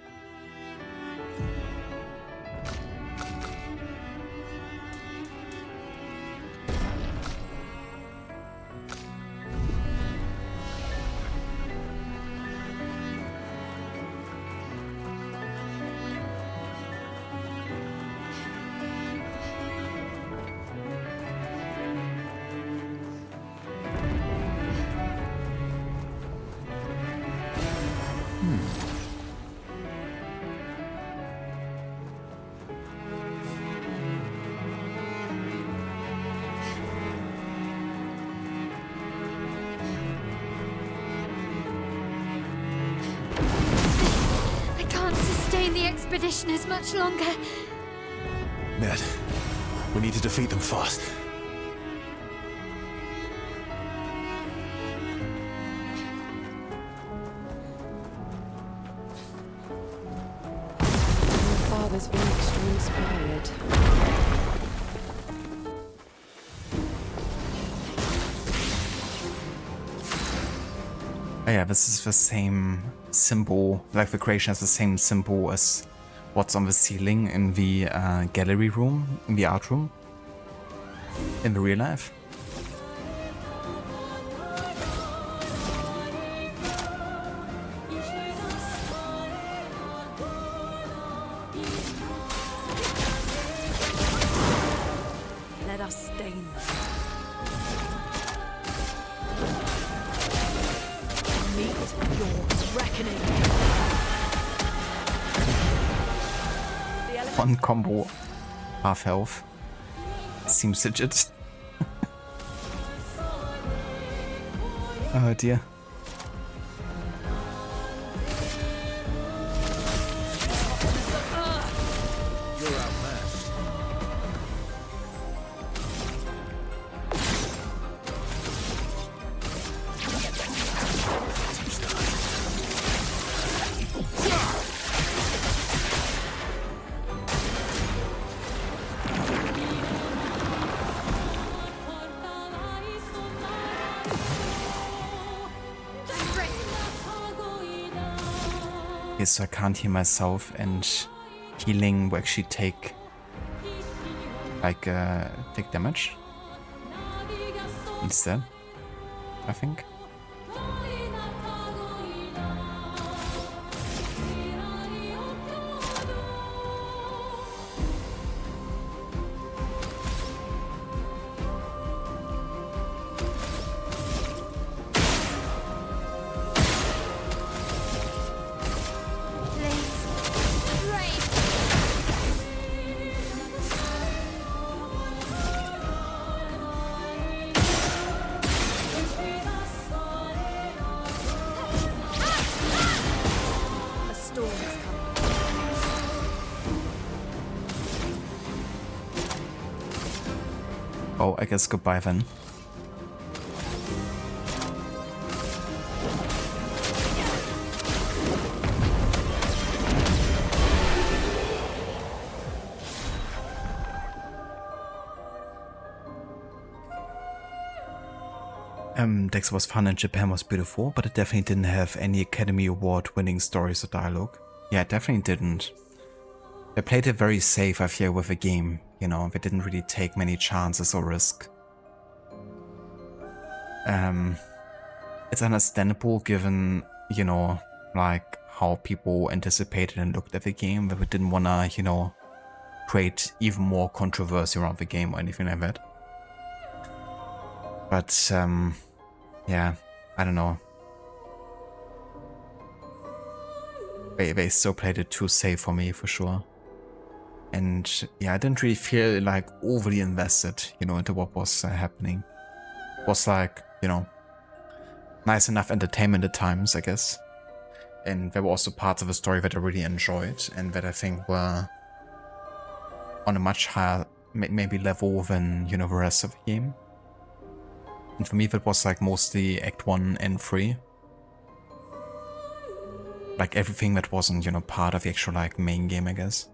The expedition is much longer. Ned, we need to defeat them fast. My father's been extra inspired. Oh yeah, this is the same symbol, like the creation has the same symbol as what's on the ceiling in the gallery room, in the art room, in the real life. Let us stain them. Meet your reckoning. One combo, half health. Seems legit. Oh dear. Okay, so I can't heal myself, and healing will actually take take damage instead, I think. Oh, I guess goodbye then. Dex was fun and Japan was beautiful, but it definitely didn't have any Academy Award winning stories or dialogue. Yeah, it definitely didn't. They played it very safe, I feel, with the game. You know, they didn't really take many chances or risk. It's understandable given, you know, like how people anticipated and looked at the game, that we didn't wanna, you know, create even more controversy around the game or anything like that. But, yeah, I don't know. They still played it too safe for me, for sure. And yeah, I didn't really feel like overly invested, you know, into what was happening. It was like, you know, nice enough entertainment at times, I guess. And there were also parts of the story that I really enjoyed and that I think were on a much higher, maybe level than, you know, the rest of the game. And for me, that was like mostly Act 1 and 3. Like everything that wasn't, you know, part of the actual like main game, I guess.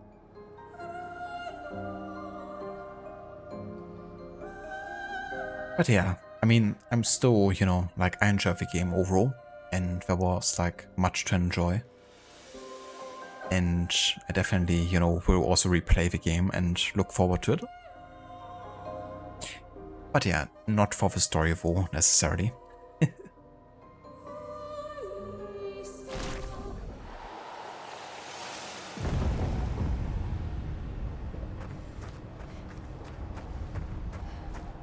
But yeah, I mean, I'm still, you know, like I enjoyed the game overall, and there was like much to enjoy. And I definitely, you know, will also replay the game and look forward to it. But yeah, not for the story of all necessarily.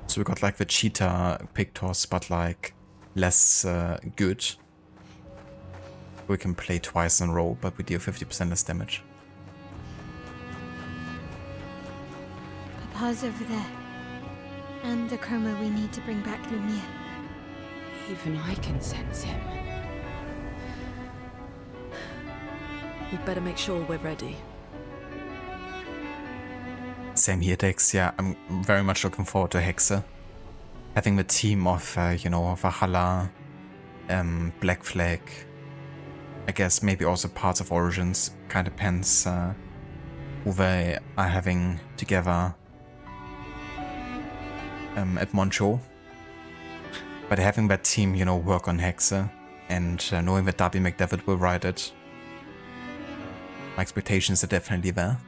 So we got like the cheetah pictors, but like less good. We can play twice in a row, but we deal 50% less damage. Papa's over there. And the chroma we need to bring back Lumiere. Even I can sense him. We'd better make sure we're ready. Same here, Dex. Yeah, I'm very much looking forward to Hexe. Having the team of, you know, Valhalla, Black Flag, I guess maybe also parts of Origins, kind of depends who they are having together at Moncho. But having that team, you know, work on Hexe and knowing that Darby McDevitt will write it, my expectations are definitely there.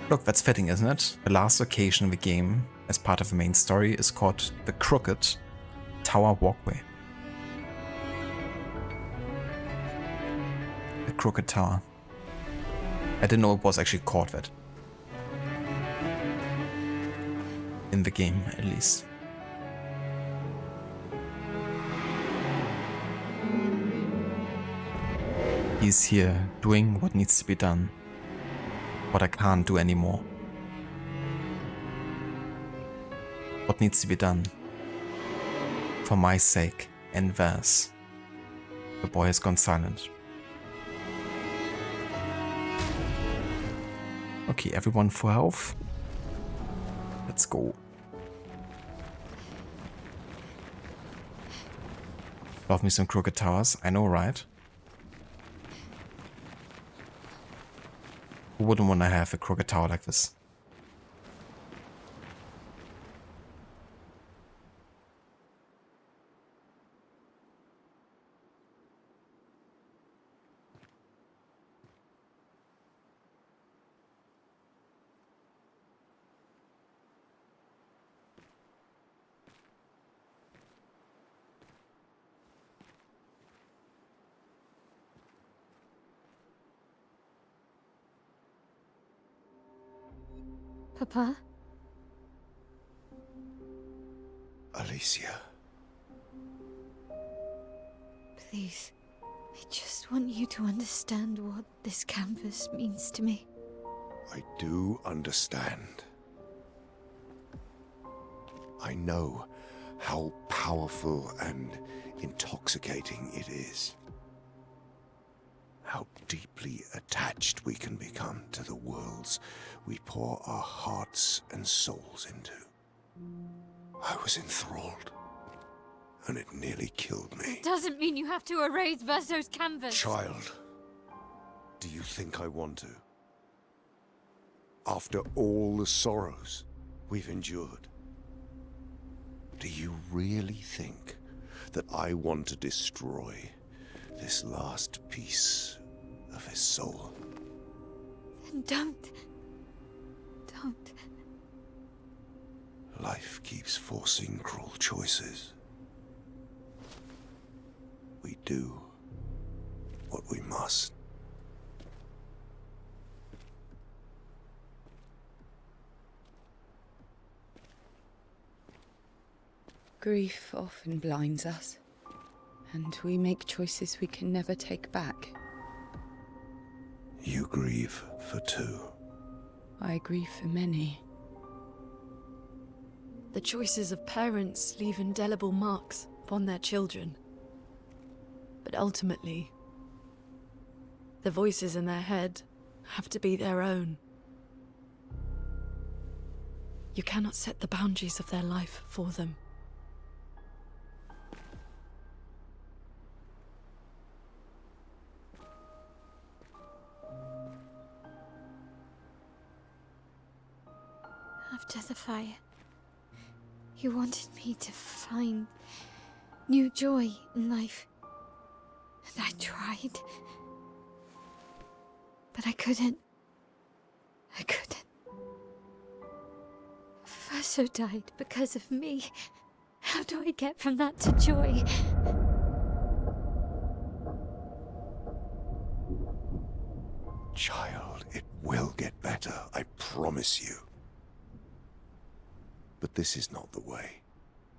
Look, that's fitting, isn't it? The last location of the game, as part of the main story, is called the Crooked Tower Walkway. The Crooked Tower. I didn't know it was actually called that. In the game, at least. He's here, doing what needs to be done. What I can't do anymore. What needs to be done? For my sake and theirs. The boy has gone silent. Okay, everyone for health. Let's go. Love me some Crooked Towers, I know, right? Who wouldn't want to have a Crooked Tower like this? Papa? Alicia. Please. I just want you to understand what this canvas means to me. I do understand. I know how powerful and intoxicating it is. How deeply attached we can become to the worlds we pour our hearts and souls into. I was enthralled, and it nearly killed me. It doesn't mean you have to erase Verso's canvas. Child, do you think I want to? After all the sorrows we've endured, do you really think that I want to destroy this last piece of his soul? Then don't. Don't. Life keeps forcing cruel choices. We do what we must. Grief often blinds us, and we make choices we can never take back. You grieve for two. I grieve for many. The choices of parents leave indelible marks upon their children. But ultimately, the voices in their head have to be their own. You cannot set the boundaries of their life for them. After the fire, you wanted me to find new joy in life. And I tried. But I couldn't. I couldn't. Verso died because of me. How do I get from that to joy? Child, it will get better, I promise you. But this is not the way.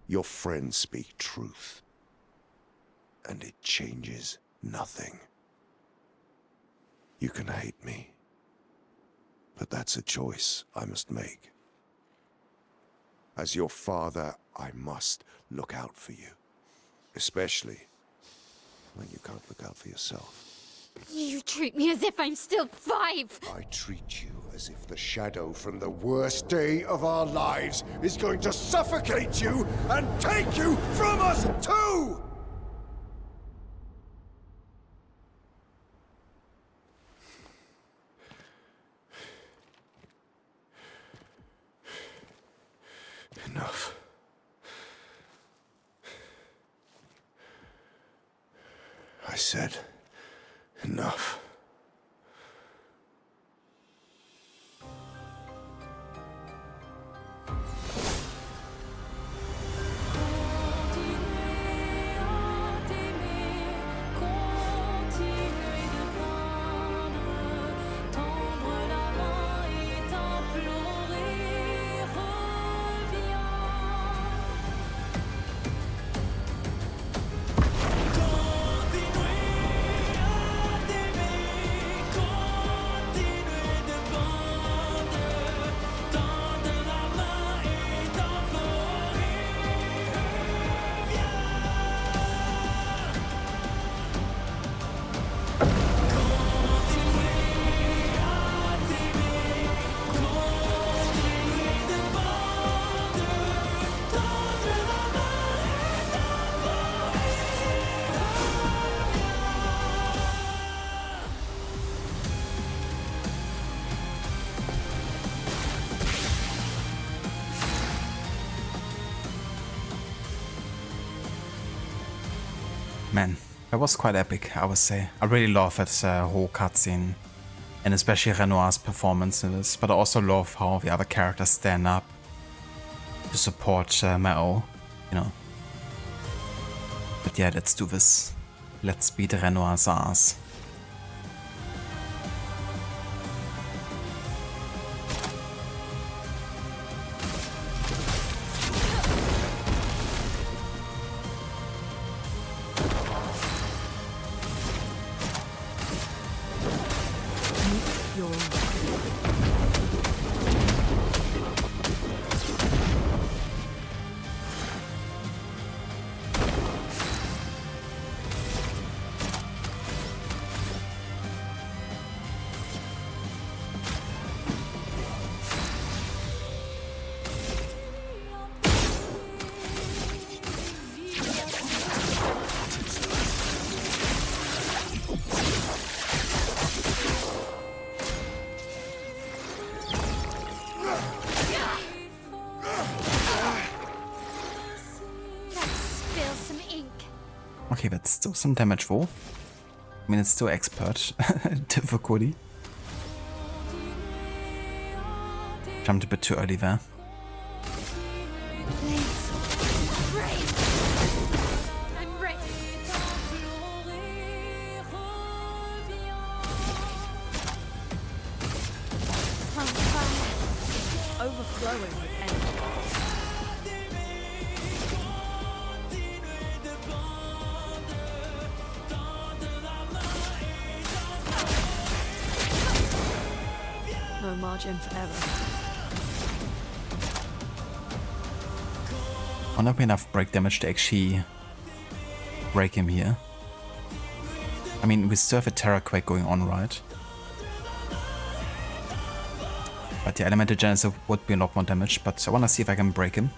Your friends speak truth. And it changes nothing. You can hate me. But that's a choice I must make. As your father, I must look out for you. Especially when you can't look out for yourself. You treat me as if I'm still 5! I treat you as if the shadow from the worst day of our lives is going to suffocate you and take you from us too! Enough. I said enough. Man, that was quite epic, I would say. I really love that whole cutscene, and especially Renoir's performance in this, but I also love how the other characters stand up to support Mao, you know. But yeah, let's do this. Let's beat Renoir's ass. You're Okay, that's still some damage for. I mean, it's still expert difficulty. Jumped a bit too early there. overflowing with energy. No margin for error. Will not be enough break damage to actually break him here. I mean, we still have a Terra Quake going on, right? But the Elemental Genesis would be a lot more damage, but I want to see if I can break him.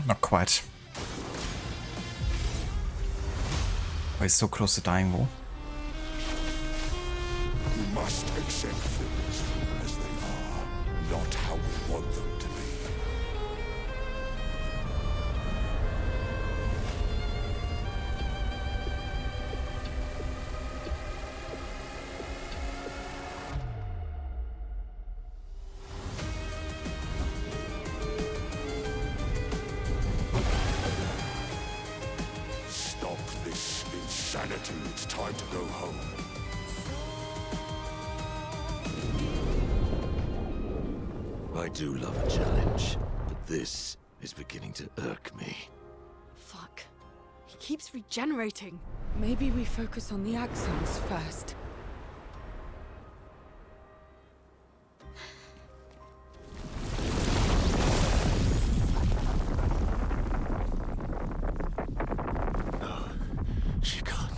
Not quite. Oh, he's so close to dying though. We must accept things as they are, not how we want them to be. Stop this insanity. It's time to go home. I do love a challenge, but this is beginning to irk me. Fuck. He keeps regenerating. Maybe we focus on the axons first. She can't.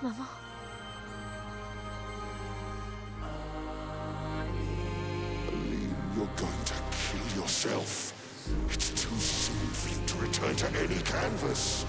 Mama. Believe you're going to kill yourself. It's too soon for you to return to any canvas.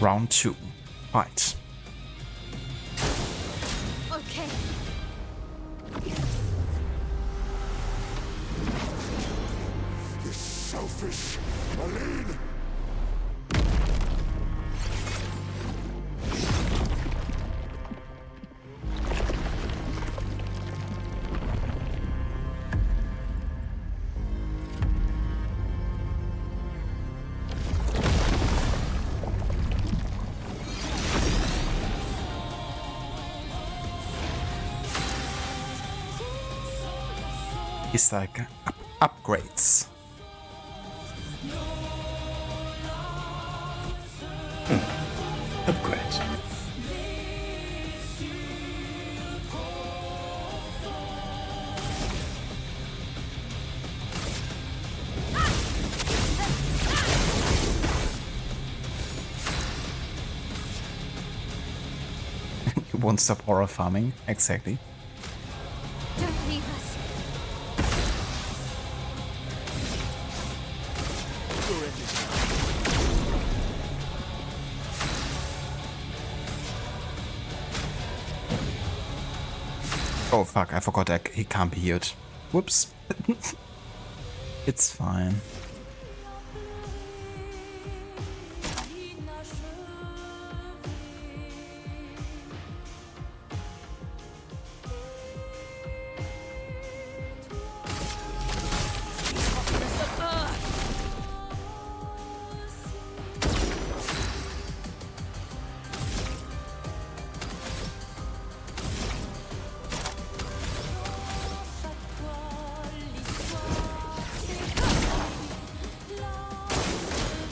Round 2. Fight. Okay. You're selfish, Aline. He's like, upgrades. Upgrades. He won't stop horror farming, exactly. Don't leave us. Oh fuck, I forgot that he can't be healed. Whoops. It's fine.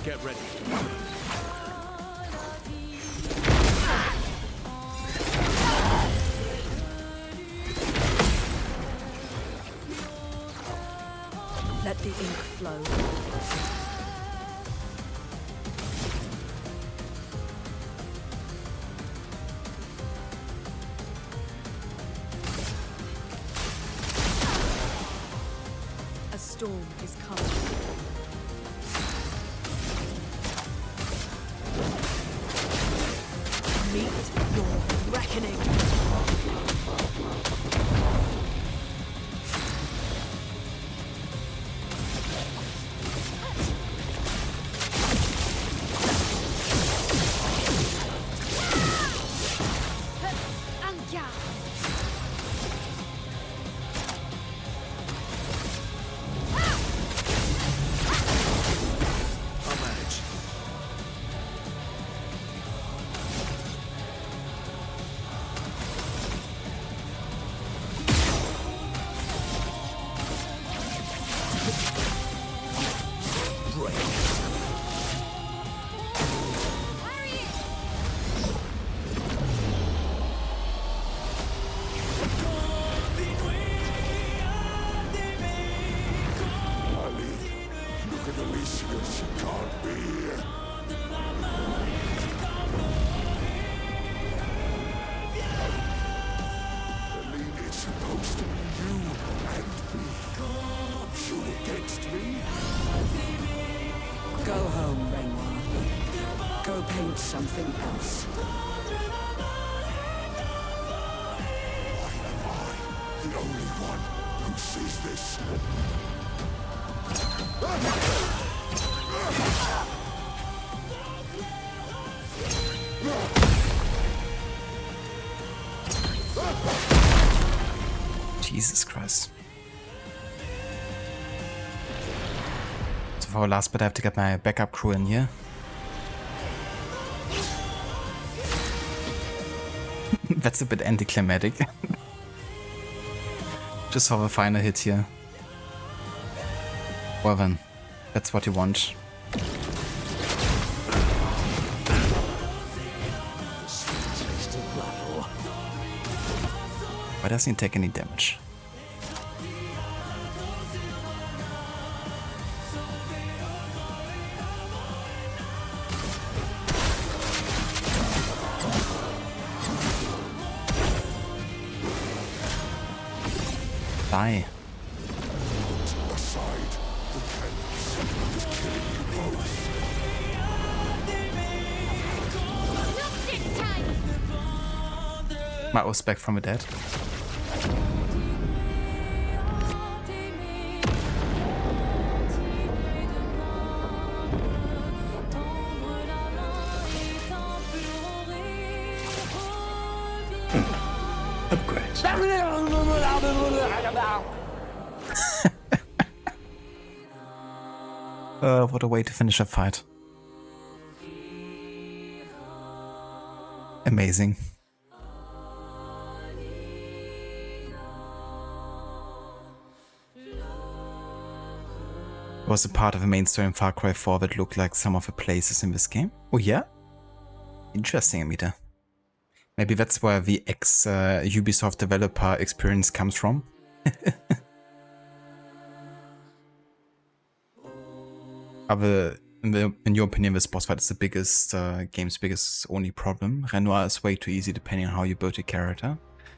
Get ready. Let the ink flow. A storm is coming. Meet your reckoning. I'll manage. Look at Alicia, she can't be here. Eileen, it's supposed to be you and me. You against me? Go home, Renoir. Go paint something else. Why am I the only one who sees this? Jesus Christ. So for our last bit I have to get my backup crew in here. That's a bit anticlimactic. Just for the final hit here. Well then, that's what you want. Why doesn't he take any damage? Die. Aside, the canvas is killing you both. Not this time! My O's back from the dead. Upgrades. What a way to finish a fight. Amazing. Was a part of the main story in Far Cry 4 that looked like some of the places in this game. Oh yeah? Interesting, Amita. Maybe that's where the ex-Ubisoft developer experience comes from. In your opinion, this boss fight is the game's biggest only problem. Renoir is way too easy depending on how you build your character.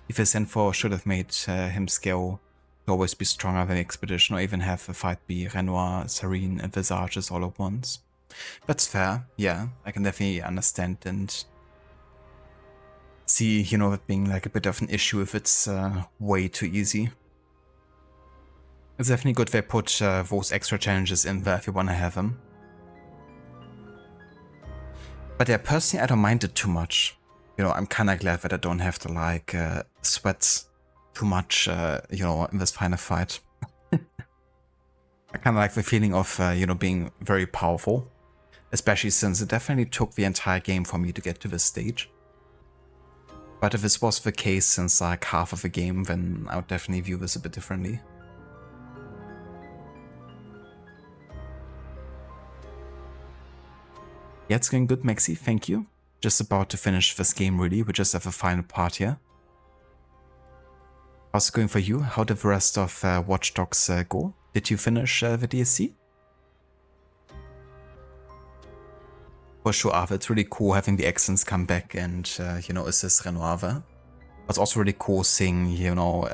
If Zen4 should have made him scale to always be stronger than Expedition, or even have the fight be Renoir, Serene, and Visages all at once. That's fair, yeah, I can definitely understand and see, you know, it being like a bit of an issue if it's way too easy. It's definitely good they put those extra challenges in there if you want to have them. But yeah, personally I don't mind it too much. You know, I'm kind of glad that I don't have to like sweat too much, you know, in this final fight. I kind of like the feeling of, you know, being very powerful. Especially since it definitely took the entire game for me to get to this stage. But if this was the case since like half of the game, then I would definitely view this a bit differently. Yeah, it's going good, Maxi, thank you. Just about to finish this game really, we just have a final part here. How's it going for you? How did the rest of Watch Dogs go? Did you finish the DLC? For sure, Arthur, it's really cool having the accents come back and, you know, assist Renoir there. It's also really cool seeing, you know,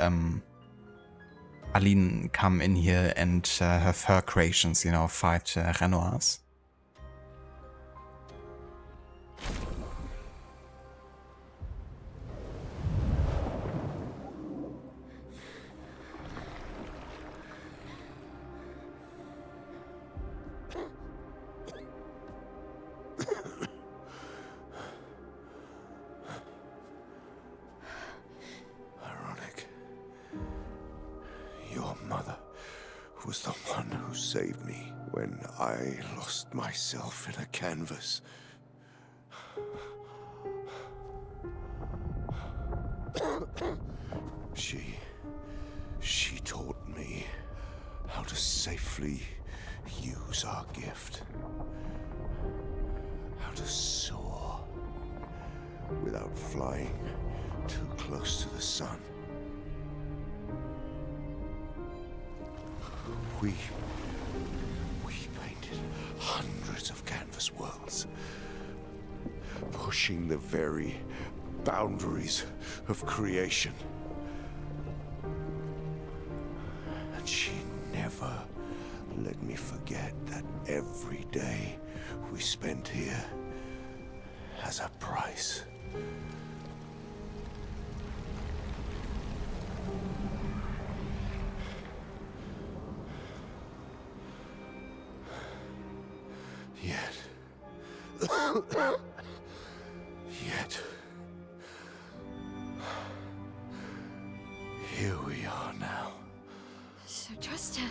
Aline come in here and have her creations, you know, fight Renoirs. Your mother was the one who saved me when I lost myself in a canvas. She taught me how to safely use our gift. How to soar without flying too close to the sun. We painted hundreds of canvas worlds, pushing the very boundaries of creation. And she never let me forget that every day we spent here has a price. Yet, here we are now. So trust her.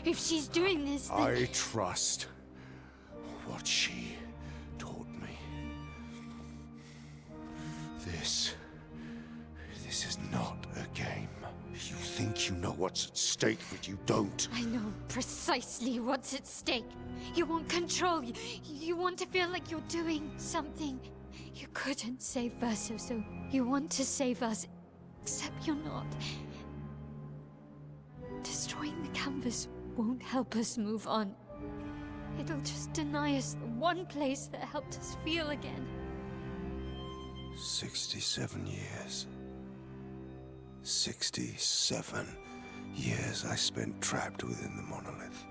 If she's doing this, then... I trust what she taught me. This is not a game. You think you know what's at stake, but you don't. I know precisely what's at stake. You want control. You want to feel like you're doing something. You couldn't save Verso, so you want to save us. Except you're not. Destroying the canvas won't help us move on. It'll just deny us the one place that helped us feel again. 67 years. 67 years I spent trapped within the monolith.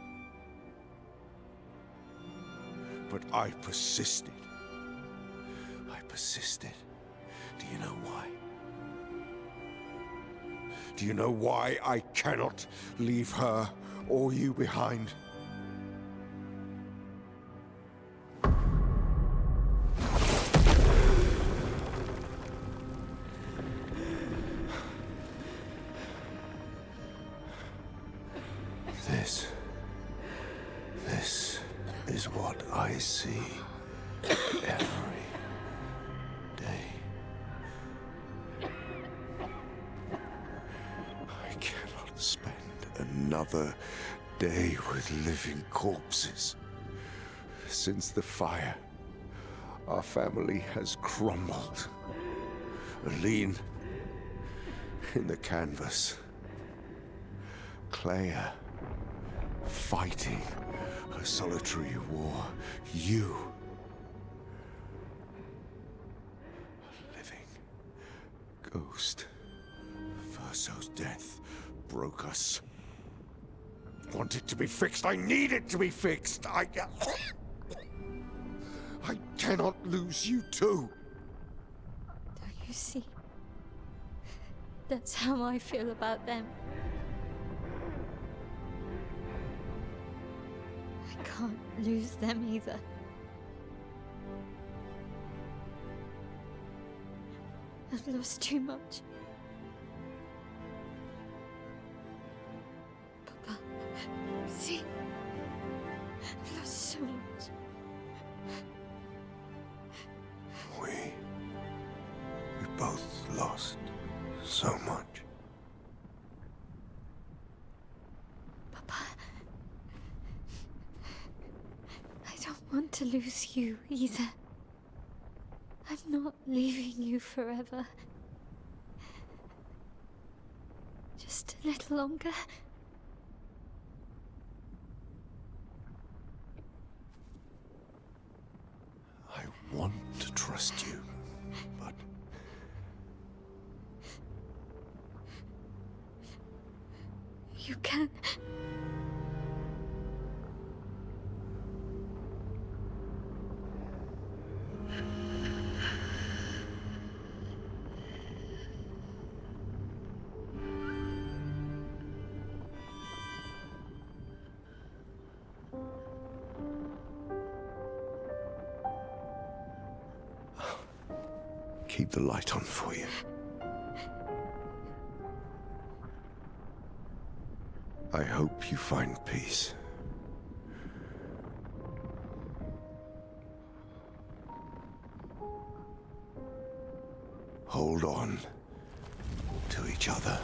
But I persisted. I persisted. Do you know why? Do you know why I cannot leave her or you behind? This is what I see every day. I cannot spend another day with living corpses. Since the fire, our family has crumbled. Aline in the canvas. Clair fighting a solitary war. You, a living ghost. Verso's death broke us. Want it to be fixed. I need it to be fixed. I cannot lose you too. Don't you see? That's how I feel about them. I can't lose them either. I've lost too much. Papa, see? I've lost so much. We both lost so much. Papa, I don't want to lose you either. I'm not leaving you forever. Just a little longer. I want to trust you, but you can. keep the light on for you. I hope you find peace. Hold on to each other.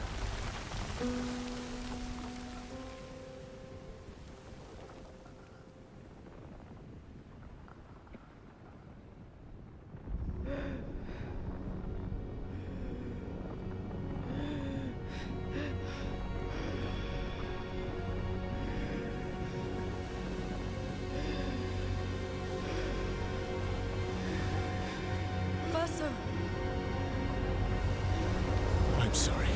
I'm sorry.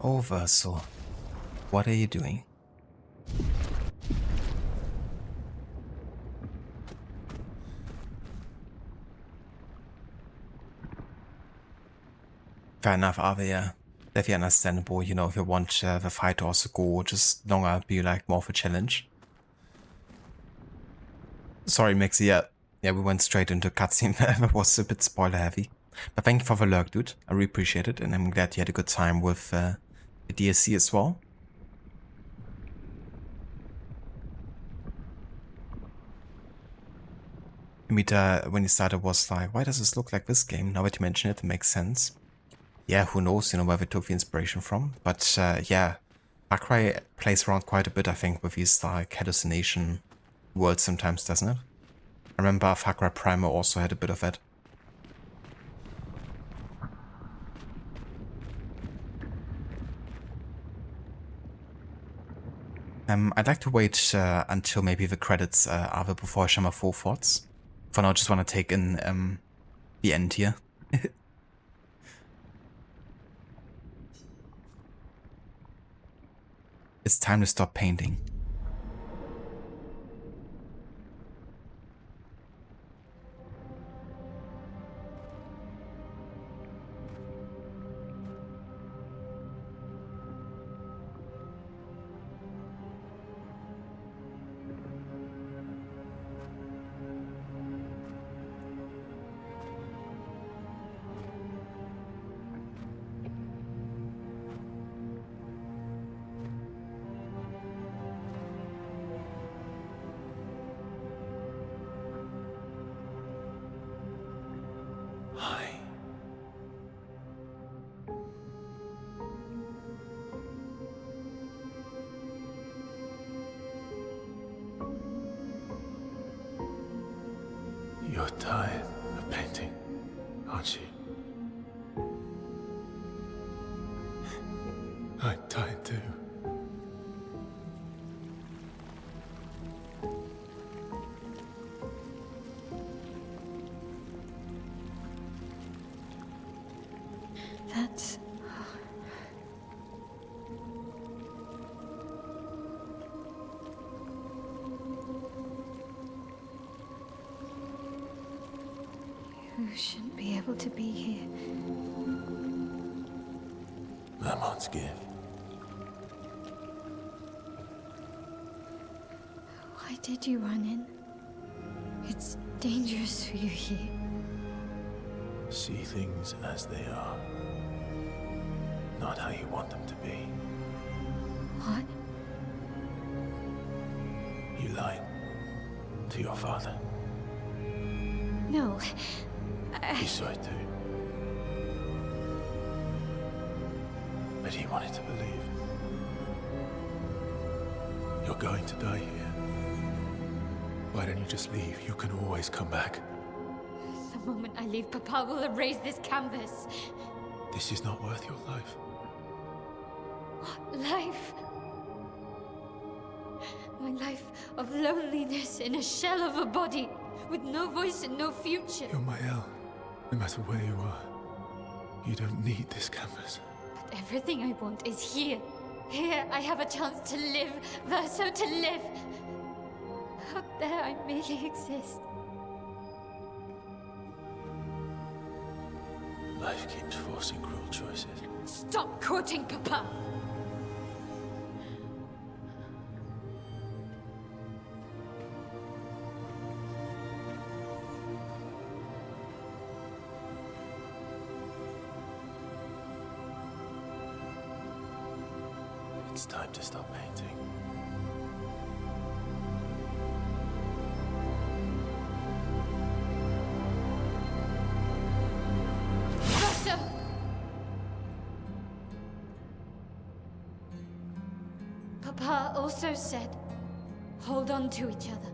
Oh, Verso, what are you doing? Fair enough, Ave, yeah. Definitely understandable, you know, if you want the fight to also go just longer, be like more of a challenge. Sorry, Mixie, yeah, we went straight into cutscene. That was a bit spoiler heavy. But thank you for the lurk, dude. I really appreciate it, and I'm glad you had a good time with the DLC as well. Amita, when you started, was like, why does this look like this game? Now that you mention it, it makes sense. Yeah, who knows, you know, where we took the inspiration from. But yeah, Far Cry plays around quite a bit, I think, with these like hallucination worlds sometimes, doesn't it? I remember Far Cry Primer also had a bit of that. I'd like to wait until maybe the credits are there before I share my full thoughts. For now, I just want to take in the end here. It's time to stop painting. You're tired of painting, aren't you? I'm tired too. That's... You shouldn't be able to be here. Mamon's gift. Why did you run in? It's dangerous for you here. See things as they are. Not how you want them to be. What? You lied to your father. No. He saw it too. But he wanted to believe. You're going to die here. Why don't you just leave? You can always come back. The moment I leave, Papa will erase this canvas. This is not worth your life. What life? My life of loneliness in a shell of a body, with no voice and no future. You're my El. No matter where you are, you don't need this canvas. But everything I want is here. Here I have a chance to live, Verso, to live. Out there I merely exist. Life keeps forcing cruel choices. Stop quoting Papa! It's time to stop painting. Verso! Papa also said, hold on to each other.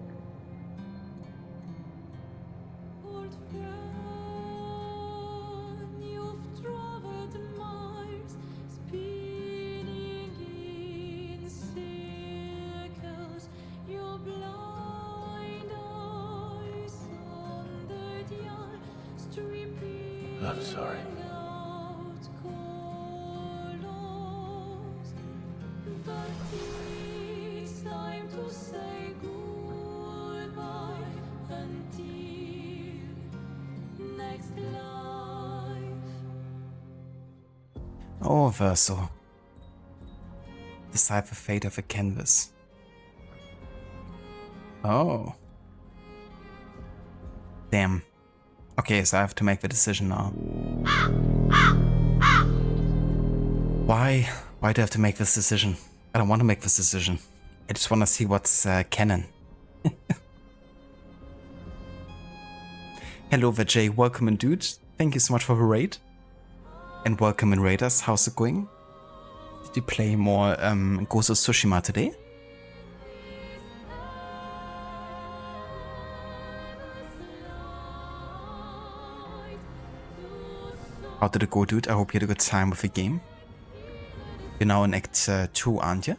I'm sorry. Oh, Verso. Decipher fate of a canvas. Oh. Damn. Okay, so I have to make the decision now. Why? Why do I have to make this decision? I don't want to make this decision. I just want to see what's canon. Hello Vijay, welcome in dude. Thank you so much for the raid. And welcome in Raiders, how's it going? Did you play more Ghost of Tsushima today? How did it go, dude? I hope you had a good time with the game. You're now in Act 2, aren't you?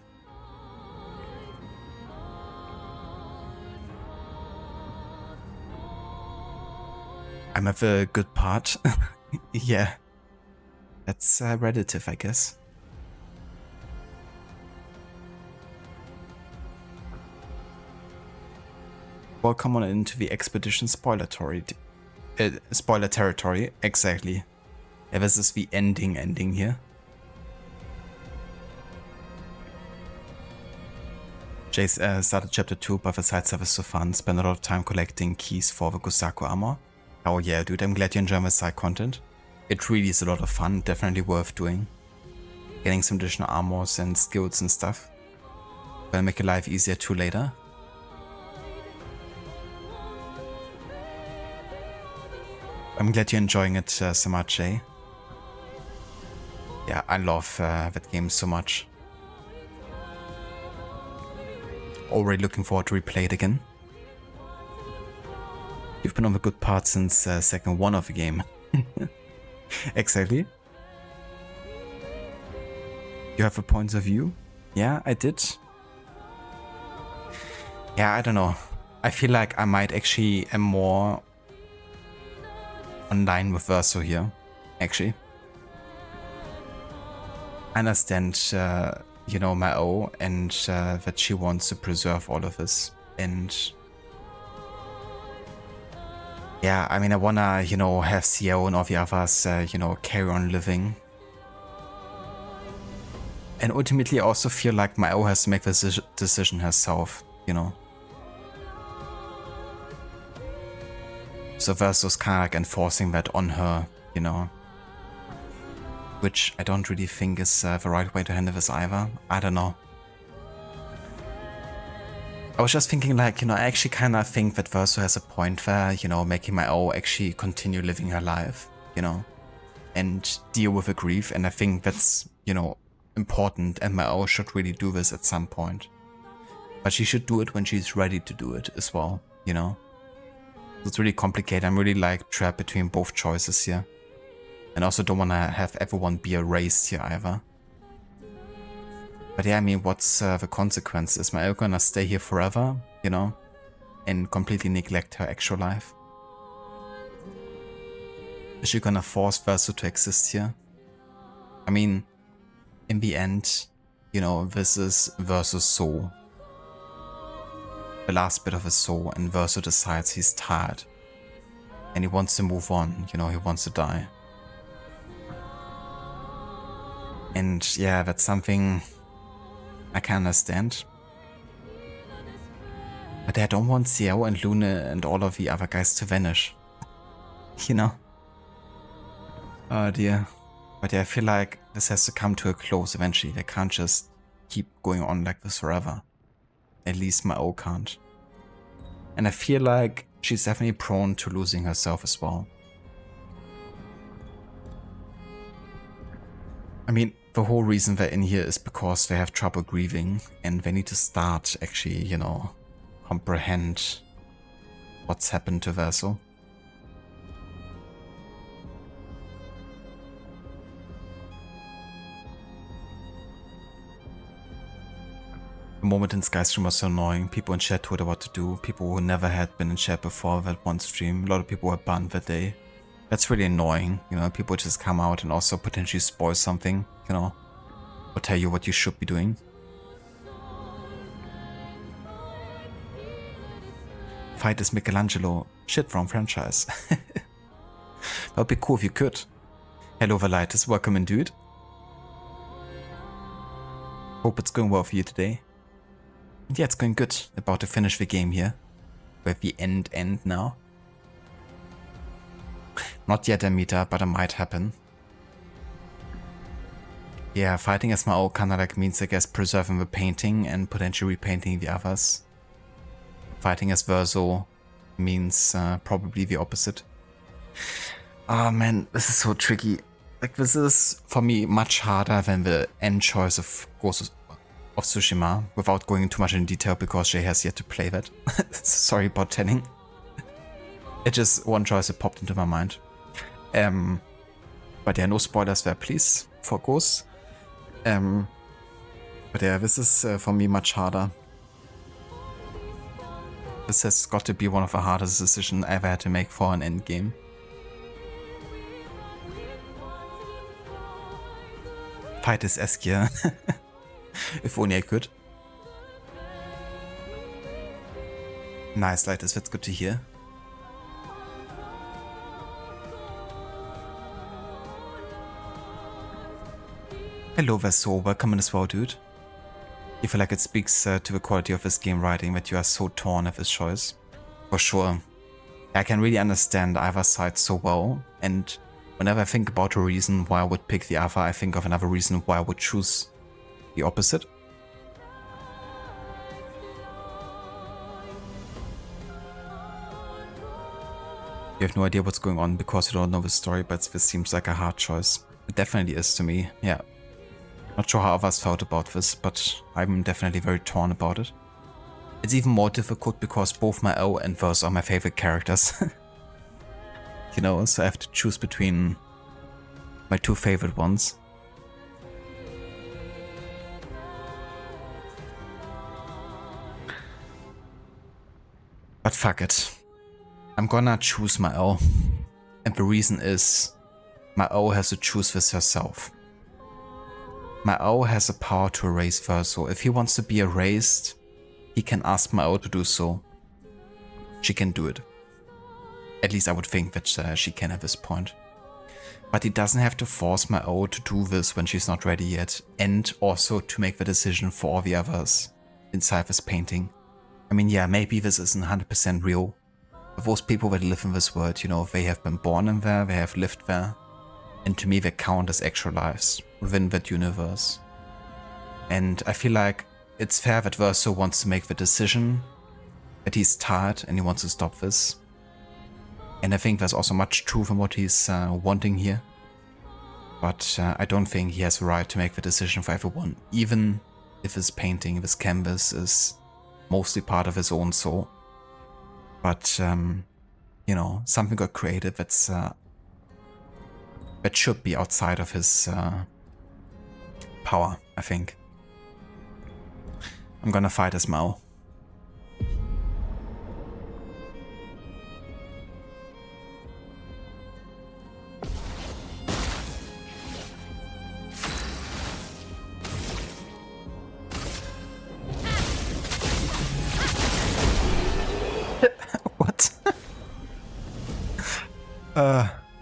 I'm at the good part. Yeah. That's relative, I guess. Welcome on into the Expedition spoiler territory, exactly. Yeah, this is the ending here. Jay started chapter 2, but the side stuff is so fun. Spend a lot of time collecting keys for the Gusaku armor. Oh yeah, dude, I'm glad you enjoy the side content. It really is a lot of fun, definitely worth doing. Getting some additional armors and skills and stuff. Gonna make your life easier too later. I'm glad you're enjoying it so much, Jay. Yeah, I love that game so much. Already looking forward to replay it again. You've been on the good part since second one of the game. Exactly. You have a point of view? Yeah, I did. Yeah, I don't know. I feel like I might actually am more online with Verso here, actually. I understand, you know, Mao and that she wants to preserve all of this. And yeah, I mean, I wanna, you know, have Xiao and all the others, you know, carry on living. And ultimately, I also feel like Mao has to make this decision herself, you know. So Verso's kind of like enforcing that on her, you know. Which I don't really think is the right way to handle this either. I don't know. I was just thinking like, you know, I actually kind of think that Verso has a point there, you know, making Mao actually continue living her life, you know, and deal with the grief. And I think that's, you know, important, and Mao should really do this at some point. But she should do it when she's ready to do it as well, you know. It's really complicated. I'm really like trapped between both choices here. And also don't want to have everyone be erased here either. But yeah, I mean, what's the consequence? Is Mao gonna stay here forever, you know, and completely neglect her actual life? Is she gonna force Verso to exist here? I mean, in the end, you know, this is Verso's soul. The last bit of his soul, and Verso decides he's tired. And he wants to move on, you know, he wants to die. And yeah, that's something I can understand. But I don't want Xiao and Luna and all of the other guys to vanish. You know? Oh dear. But yeah, I feel like this has to come to a close eventually. They can't just keep going on like this forever. At least Mao can't. And I feel like she's definitely prone to losing herself as well. I mean, the whole reason they're in here is because they have trouble grieving and they need to start actually, you know, comprehend what's happened to Verso. The moment in Skystream was so annoying. People in chat told her what to do. People who never had been in chat before that one stream. A lot of people were banned that day. That's really annoying, you know, people just come out and also potentially spoil something, you know, or tell you what you should be doing. Fight is Michelangelo. Shit from franchise. That would be cool if you could. Hello Velitis, welcome in, dude. Hope it's going well for you today. And yeah, it's going good. About to finish the game here. We're at the end now. Not yet a meter, but it might happen. Yeah, fighting as Mao kinda like means, I guess, preserving the painting and potentially repainting the others. Fighting as Verso means probably the opposite. Ah man, this is so tricky. Like, this is, for me, much harder than the end choice of Ghost of Tsushima, without going too much in detail because Jay has yet to play that. Sorry about telling. It's just one choice that popped into my mind. But yeah, no spoilers there, please, for Ghost. But yeah, this is for me much harder. This has got to be one of the hardest decisions I ever had to make for an endgame. Fight is Eskia. If only I could. Nice, Lighters, that's good to hear. Hello Verso, welcome in as well, dude. I feel like it speaks to the quality of this game writing that you are so torn of this choice. For sure. I can really understand either side so well, and whenever I think about a reason why I would pick the other, I think of another reason why I would choose the opposite. You have no idea what's going on because you don't know the story, but this seems like a hard choice. It definitely is to me, yeah. Not sure how others felt about this, but I'm definitely very torn about it. It's even more difficult because both my O and Verse are my favorite characters. You know, so I have to choose between my two favorite ones. But fuck it. I'm gonna choose my O. And the reason is, my O has to choose this herself. My O has the power to erase Verso. If he wants to be erased, he can ask my O to do so. She can do it. At least I would think that she can at this point. But he doesn't have to force my O to do this when she's not ready yet, and also to make the decision for all the others inside this painting. I mean, yeah, maybe this isn't 100% real. But those people that live in this world, you know, they have been born in there, they have lived there. And to me, they count as actual lives within that universe. And I feel like it's fair that Verso wants to make the decision, that he's tired and he wants to stop this. And I think there's also much truth in what he's wanting here. But I don't think he has the right to make the decision for everyone, even if this painting, this canvas is mostly part of his own soul. But, you know, something got created that's that should be outside of his power, I think. I'm gonna fight as Mao. What?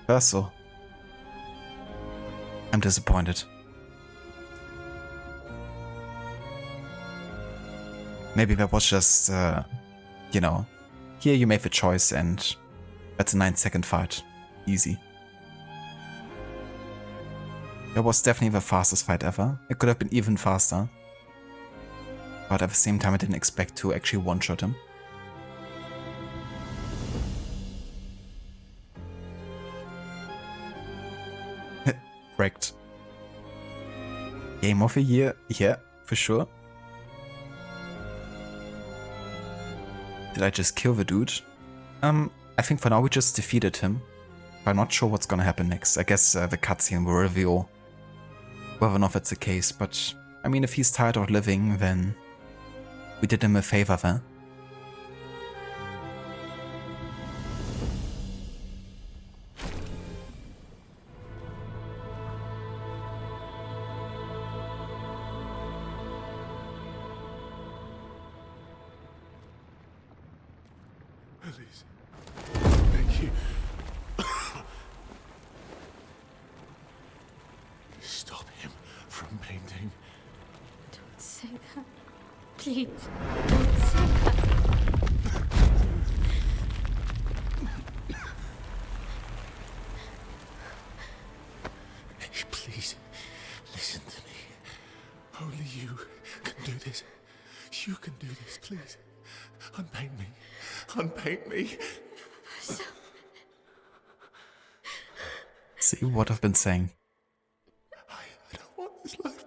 Verso. I'm disappointed. Maybe that was just, you know, here you made the choice and that's a 9-second fight. Easy. That was definitely the fastest fight ever. It could have been even faster. But at the same time I didn't expect to actually one-shot him. Wrecked. Game of the year, yeah, for sure. Did I just kill the dude? I think for now we just defeated him. I'm not sure what's gonna happen next. I guess the cutscene will reveal whether or not that's the case, but I mean, if he's tired of living, then we did him a favor, then. Please. Thank you. Stop him from painting. Don't say that. Please, don't say that. Please, listen to me. Only you can do this. You can do this, please. Unpaint me. Unpaint me. See what I've been saying. I don't want this life.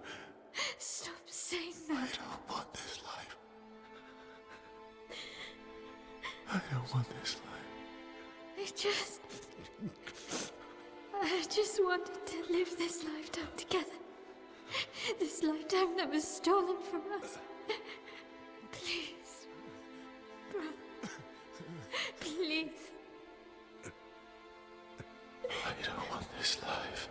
Stop saying that. I don't want this life. I don't want this life. I just wanted to live this lifetime together. This lifetime that was stolen from us. Please. Bro. Please. I don't want this life.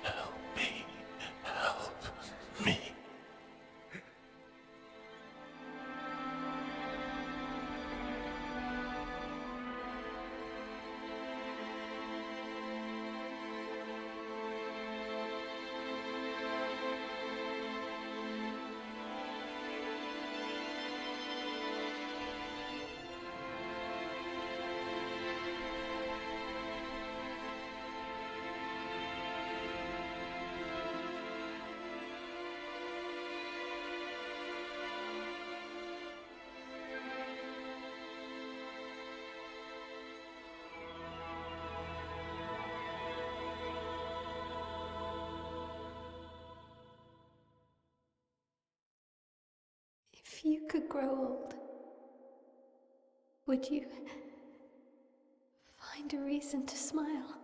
Help me. Help me. If you could grow old, would you find a reason to smile?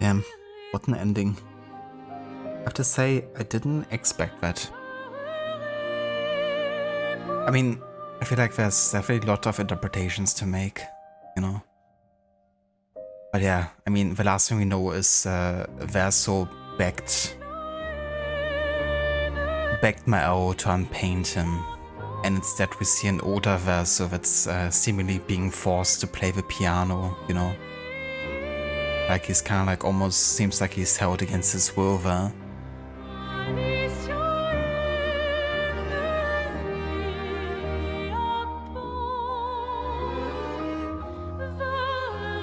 Damn, what an ending. I have to say, I didn't expect that. I mean, I feel like there's definitely a lot of interpretations to make, you know? But yeah, I mean, the last thing we know is Verso begged begged Mao to unpaint him, and instead we see an older Verso that's seemingly being forced to play the piano, you know? Like he's kind of like almost seems like he's held against his will there.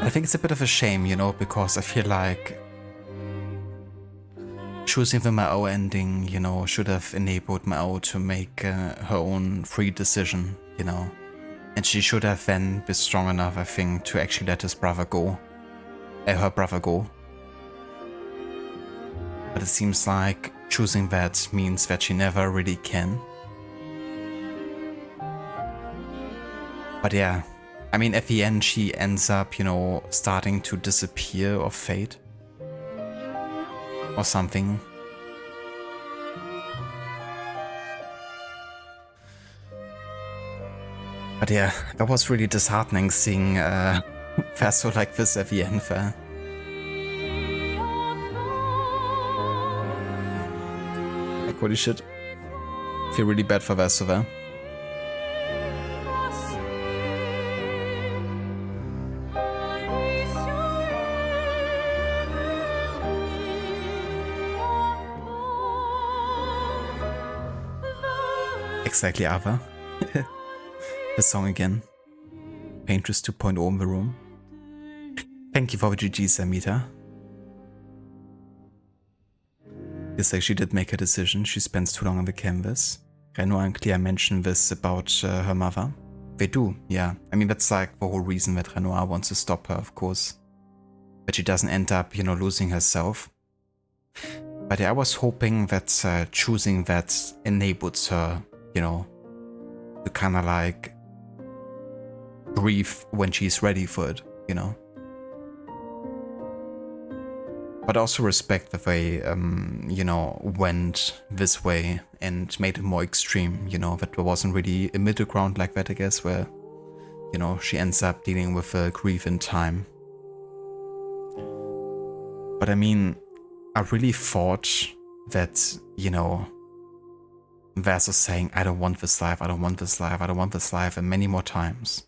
I think it's a bit of a shame, you know, because I feel like choosing the Mao ending, you know, should have enabled Mao to make her own free decision, you know. And she should have then been strong enough, I think, to actually let his brother go. Her brother go. But it seems like choosing that means that she never really can. But yeah, I mean, at the end she ends up, you know, starting to disappear or fade. Or something. But yeah, that was really disheartening seeing Verso like this at the end there. Like, holy shit. Feel really bad for Verso there. Exactly, Ava. The song again. Paintress 2.0 in the room. Thank you for the GGs, Amita. It's like she did make a decision. She spends too long on the canvas. Renoir and Clair mentioned this about her mother. They do, yeah. I mean, that's like the whole reason that Renoir wants to stop her, of course. But she doesn't end up, you know, losing herself. But yeah, I was hoping that choosing that enables her, you know, to kind of like grieve when she's ready for it, you know. But also respect that they, you know, went this way and made it more extreme, you know, that there wasn't really a middle ground like that, I guess, where, you know, she ends up dealing with grief in time. But I mean, I really thought that, you know, Verso saying, I don't want this life, I don't want this life, I don't want this life, and many more times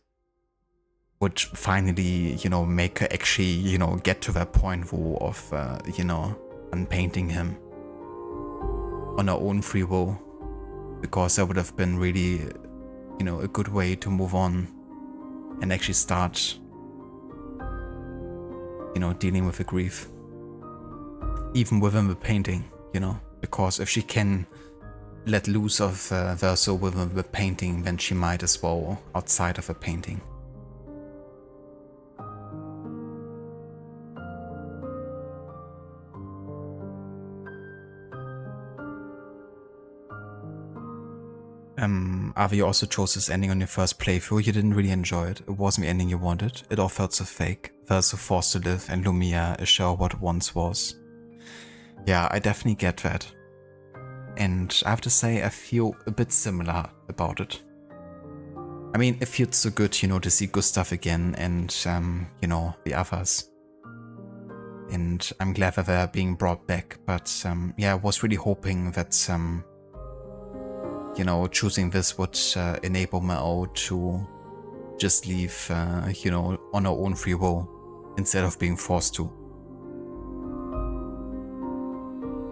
would finally, you know, make her actually, you know, get to that point of, you know, unpainting him on her own free will, because that would have been really, you know, a good way to move on and actually start, you know, dealing with the grief, even within the painting, you know, because if she can let loose of Verso within the painting, then she might as well outside of the painting. Avi, you also chose this ending on your first playthrough. You didn't really enjoy it. It wasn't the ending you wanted. It all felt so fake. Verso forced to live and Lumia is sure what it once was. Yeah, I definitely get that. And I have to say, I feel a bit similar about it. I mean, it feels so good, you know, to see Gustav again and, you know, the others. And I'm glad that they're being brought back. But, yeah, I was really hoping that, you know, choosing this would enable Mao to just leave, you know, on her own free will instead of being forced to.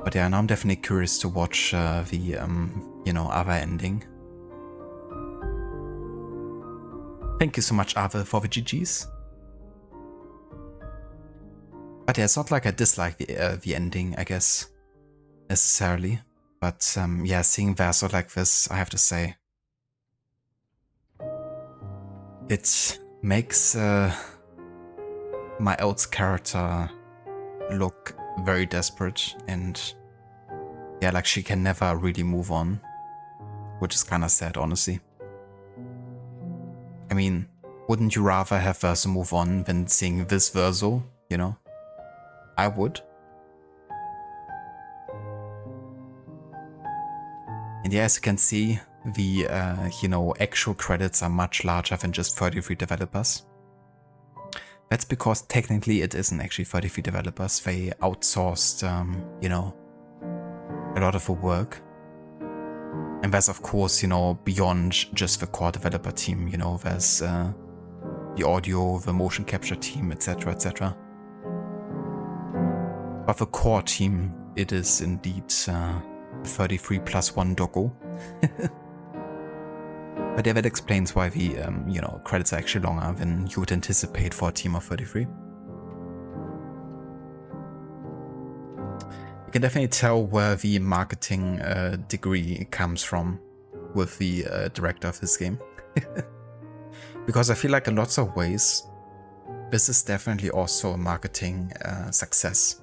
But yeah, now I'm definitely curious to watch the, you know, Ava ending. Thank you so much, Ava, for the GGs. But yeah, it's not like I dislike the ending, I guess, necessarily. But yeah, seeing Verso like this, I have to say, it makes my Elt's character look very desperate, and yeah, like she can never really move on, which is kind of sad, honestly. I mean, wouldn't you rather have Verso move on than seeing this Verso, you know? I would. And yeah, as you can see, the, you know, actual credits are much larger than just 33 developers. That's because technically it isn't actually 33 developers. They outsourced, you know, a lot of the work. And there's, of course, you know, beyond just the core developer team, you know, there's the audio, the motion capture team, etc., etc. But the core team, it is indeed 33+1 doggo. But yeah, that explains why the, you know, credits are actually longer than you would anticipate for a team of 33. You can definitely tell where the marketing degree comes from with the director of this game. Because I feel like in lots of ways, this is definitely also a marketing success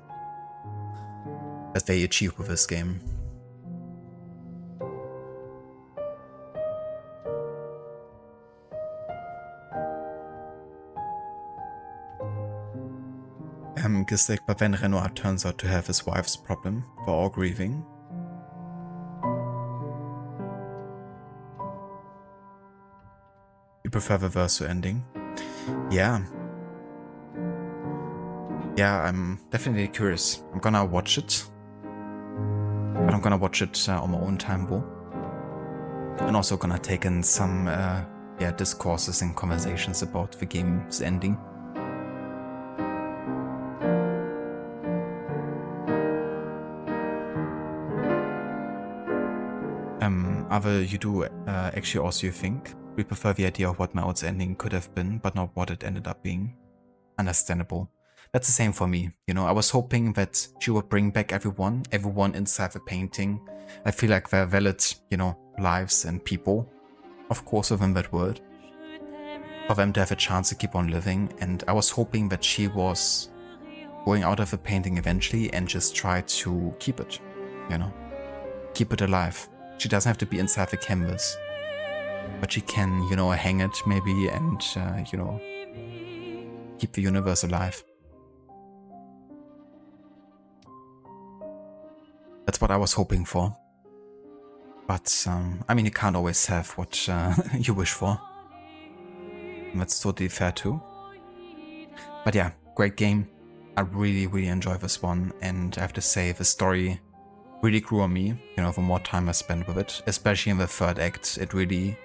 that they achieved with this game. Gislik, but then Renoir turns out to have his wife's problem for all grieving. You prefer the Verso ending? Yeah. Yeah, I'm definitely curious. I'm gonna watch it. But I'm gonna watch it on my own time though. And also gonna take in some discourses and conversations about the game's ending. Ave, you do actually also think we prefer the idea of what Mao's ending could have been, but not what it ended up being. Understandable. That's the same for me. You know, I was hoping that she would bring back everyone inside the painting. I feel like they're valid, you know, lives and people, of course, within that world, for them to have a chance to keep on living. And I was hoping that she was going out of the painting eventually and just try to keep it, you know, keep it alive. She doesn't have to be inside the canvas, but she can, you know, hang it maybe and, you know, keep the universe alive. That's what I was hoping for. But, I mean, you can't always have what you wish for. And that's totally fair too. But yeah, great game. I really, really enjoy this one. And I have to say, the story really grew on me, you know, the more time I spent with it. Especially in the third act, it really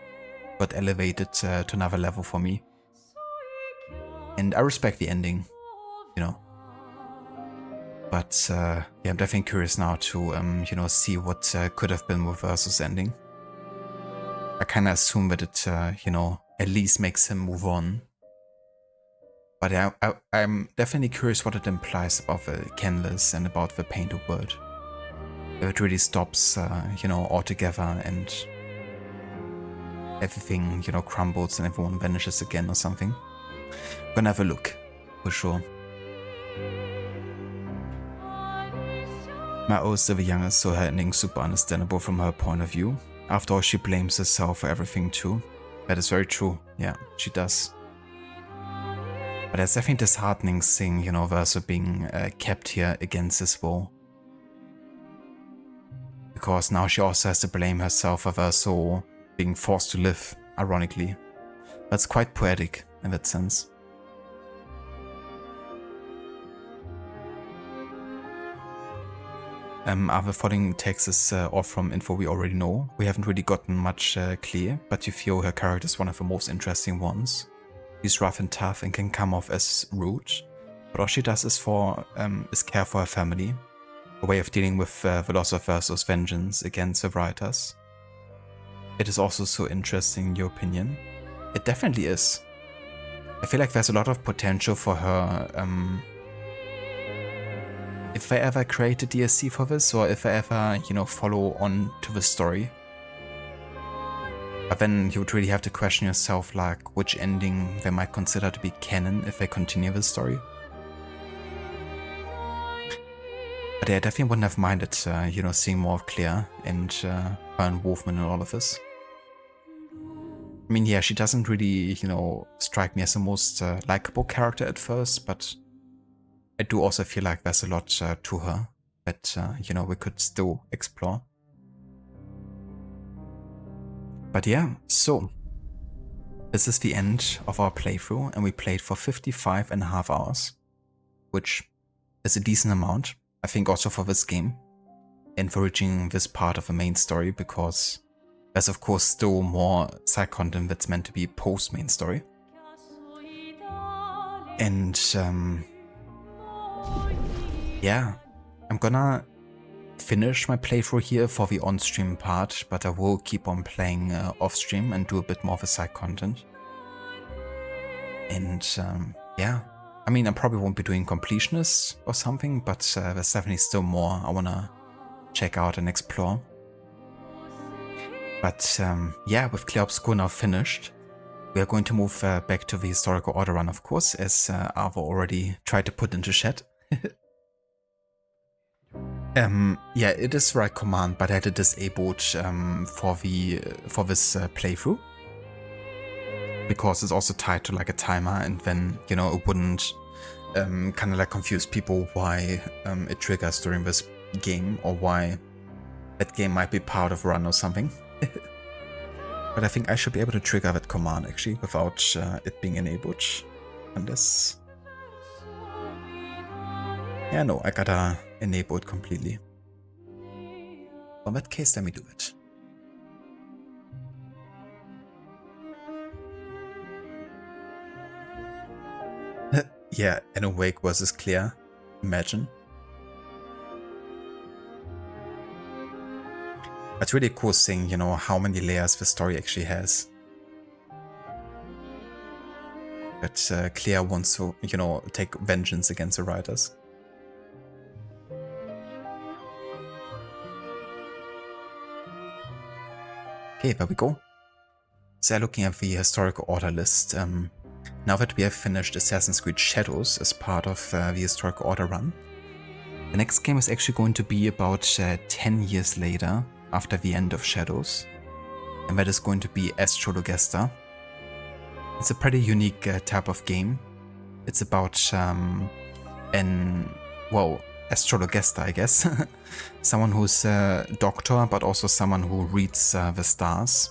got elevated to another level for me. And I respect the ending, you know. But yeah, I'm definitely curious now to, you know, see what could have been with Verso's ending. I kind of assume that it, you know, at least makes him move on. But yeah, I'm definitely curious what it implies about the canvas and about the painted world. If it really stops, you know, altogether and everything, you know, crumbles and everyone vanishes again or something. I'm gonna have a look, for sure. Mao is the youngest, so her ending is super understandable from her point of view. After all, she blames herself for everything too. That is very true, yeah, she does. But it's definitely disheartening seeing, you know, Verso being kept here against his will. Because now she also has to blame herself for Verso being forced to live, ironically. That's quite poetic in that sense. Other following takes us off from info we already know. We haven't really gotten much clear, but Yufio, her character, is one of the most interesting ones. She's rough and tough and can come off as rude, but all she does is care for her family, a way of dealing with the loss of Verso's vengeance against the writers. It is also so interesting in your opinion. It definitely is. I feel like there's a lot of potential for her, if I ever create a DLC for this, or if I ever, you know, follow on to the story. But then you would really have to question yourself, like, which ending they might consider to be canon if they continue the story. But yeah, I definitely wouldn't have minded, you know, seeing more of Clair and her involvement in all of this. I mean, yeah, she doesn't really, you know, strike me as the most likable character at first, but I do also feel like there's a lot to her that, you know, we could still explore. But yeah, so this is the end of our playthrough, and we played for 55.5 hours, which is a decent amount, I think, also for this game and for reaching this part of the main story, because There's of course still more side content that's meant to be post-main story. And yeah, I'm gonna finish my playthrough here for the on-stream part, but I will keep on playing off-stream and do a bit more of the side content. And yeah, I mean, I probably won't be doing completionist or something, but there's definitely still more I wanna check out and explore. But yeah, with Clair Obscur now finished, we are going to move back to the historical order run, of course, as Arvo already tried to put into chat. Yeah, it is right command, but I had it disabled for this playthrough, because it's also tied to like a timer, and then, you know, it wouldn't kind of like confuse people why it triggers during this game, or why that game might be part of run or something. But I think I should be able to trigger that command actually without it being enabled, unless... Yeah, no, I gotta enable it completely. In that case, let me do it. Yeah, and Awake versus Clair. Imagine. It's really cool seeing, you know, how many layers the story actually has. But Clair wants to, you know, take vengeance against the writers. Okay, there we go. So looking at the historical order list, now that we have finished Assassin's Creed Shadows as part of the historical order run, the next game is actually going to be about 10 years later, after the end of Shadows, and that is going to be Astrologesta. It's a pretty unique type of game. It's about Astrologesta, I guess. Someone who's a doctor, but also someone who reads the stars.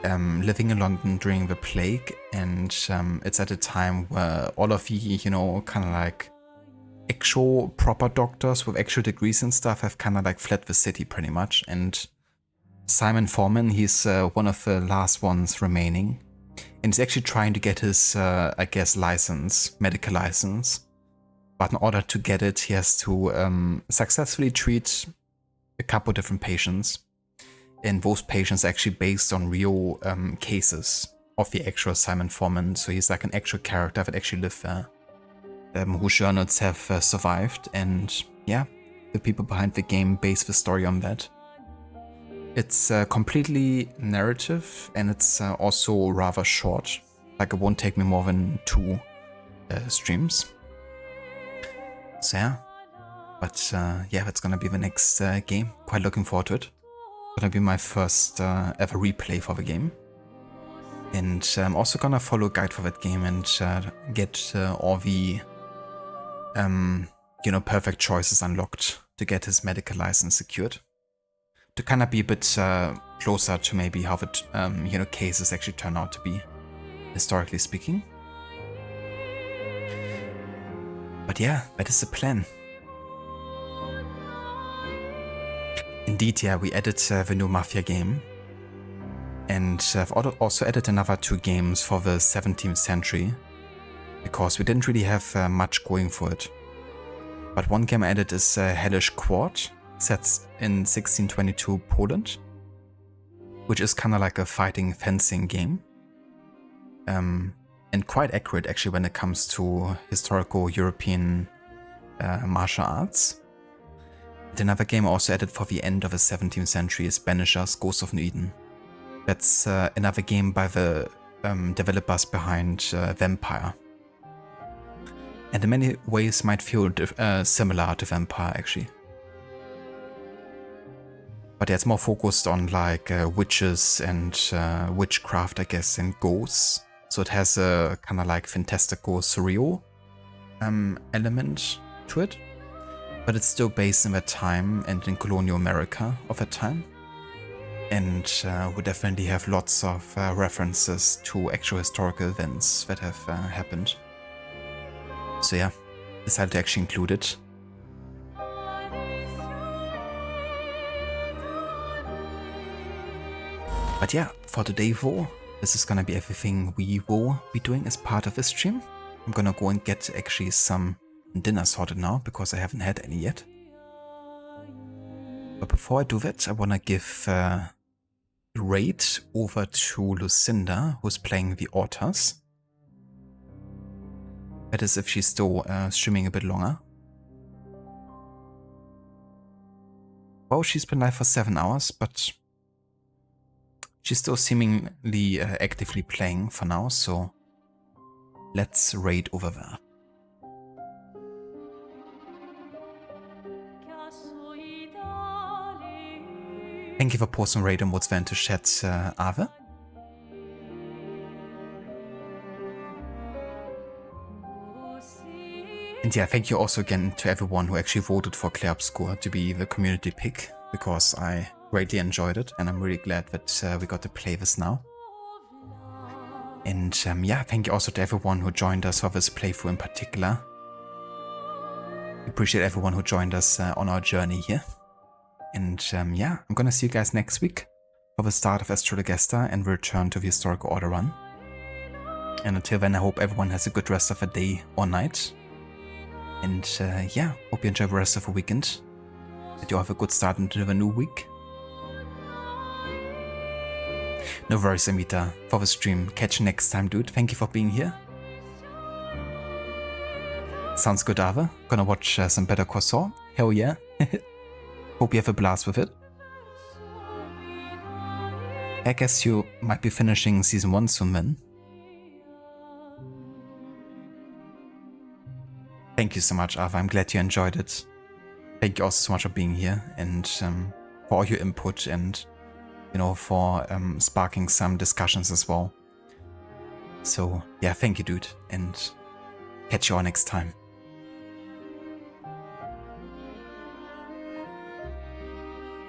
Living in London during the plague, and it's at a time where all of the, you know, kind of like actual proper doctors with actual degrees and stuff have kind of like fled the city pretty much, and Simon Foreman, he's one of the last ones remaining, and he's actually trying to get his, I guess, medical license, but in order to get it, he has to successfully treat a couple different patients, and those patients are actually based on real cases of the actual Simon Foreman, so he's like an actual character that actually lived there. Whose journals have survived, and yeah, the people behind the game base the story on that. It's completely narrative, and it's also rather short. Like, it won't take me more than 2 streams. So yeah, but yeah, that's gonna be the next game. Quite looking forward to it. Gonna be my first ever replay for the game. And I'm also gonna follow a guide for that game and get all the you know, perfect choices unlocked to get his medical license secured. To kind of be a bit closer to maybe how the you know, cases actually turn out to be, historically speaking. But yeah, that is the plan. Indeed, yeah, we added the new Mafia game. And I've also added another 2 games for the 17th century, because we didn't really have much going for it. But one game I added is Hellish Court, set in 1622 Poland, which is kind of like a fighting fencing game. And quite accurate actually when it comes to historical European martial arts. And another game I also added for the end of the 17th century is Banisher's Ghost of New Eden. That's another game by the developers behind Vampire. And in many ways might feel similar to Vampire actually. But yeah, it's more focused on like witches and witchcraft, I guess, and ghosts. So it has a kind of like fantastical, surreal element to it. But it's still based in that time and in colonial America of that time. And we definitely have lots of references to actual historical events that have happened. So yeah, decided to actually include it. But yeah, for today though, this is gonna be everything we will be doing as part of this stream. I'm gonna go and get actually some dinner sorted now, because I haven't had any yet. But before I do that, I wanna give the raid over to Lucinda, who's playing the Authors. That is if she's still streaming a bit longer. Well, she's been live for 7 hours, but she's still seemingly actively playing for now, so let's raid over there. Thank you for posting raid and what's then to chat, Ave. And yeah, thank you also again to everyone who actually voted for Clair Obscur to be the community pick, because I greatly enjoyed it and I'm really glad that we got to play this now. And yeah, thank you also to everyone who joined us for this playthrough in particular. We appreciate everyone who joined us on our journey here. And yeah, I'm gonna see you guys next week for the start of Astrologesta and return to the Historical Order run. And until then, I hope everyone has a good rest of the day or night. And yeah, hope you enjoy the rest of the weekend. That you have a good start into the new week. No worries, Amita, for the stream. Catch you next time, dude. Thank you for being here. Sounds good, Ava. Gonna watch some Better Call Saul. Hell yeah. Hope you have a blast with it. I guess you might be finishing season 1 soon then. Thank you so much, Ava. I'm glad you enjoyed it. Thank you also so much for being here and for all your input and, you know, for sparking some discussions as well. So yeah, thank you, dude, and catch you all next time.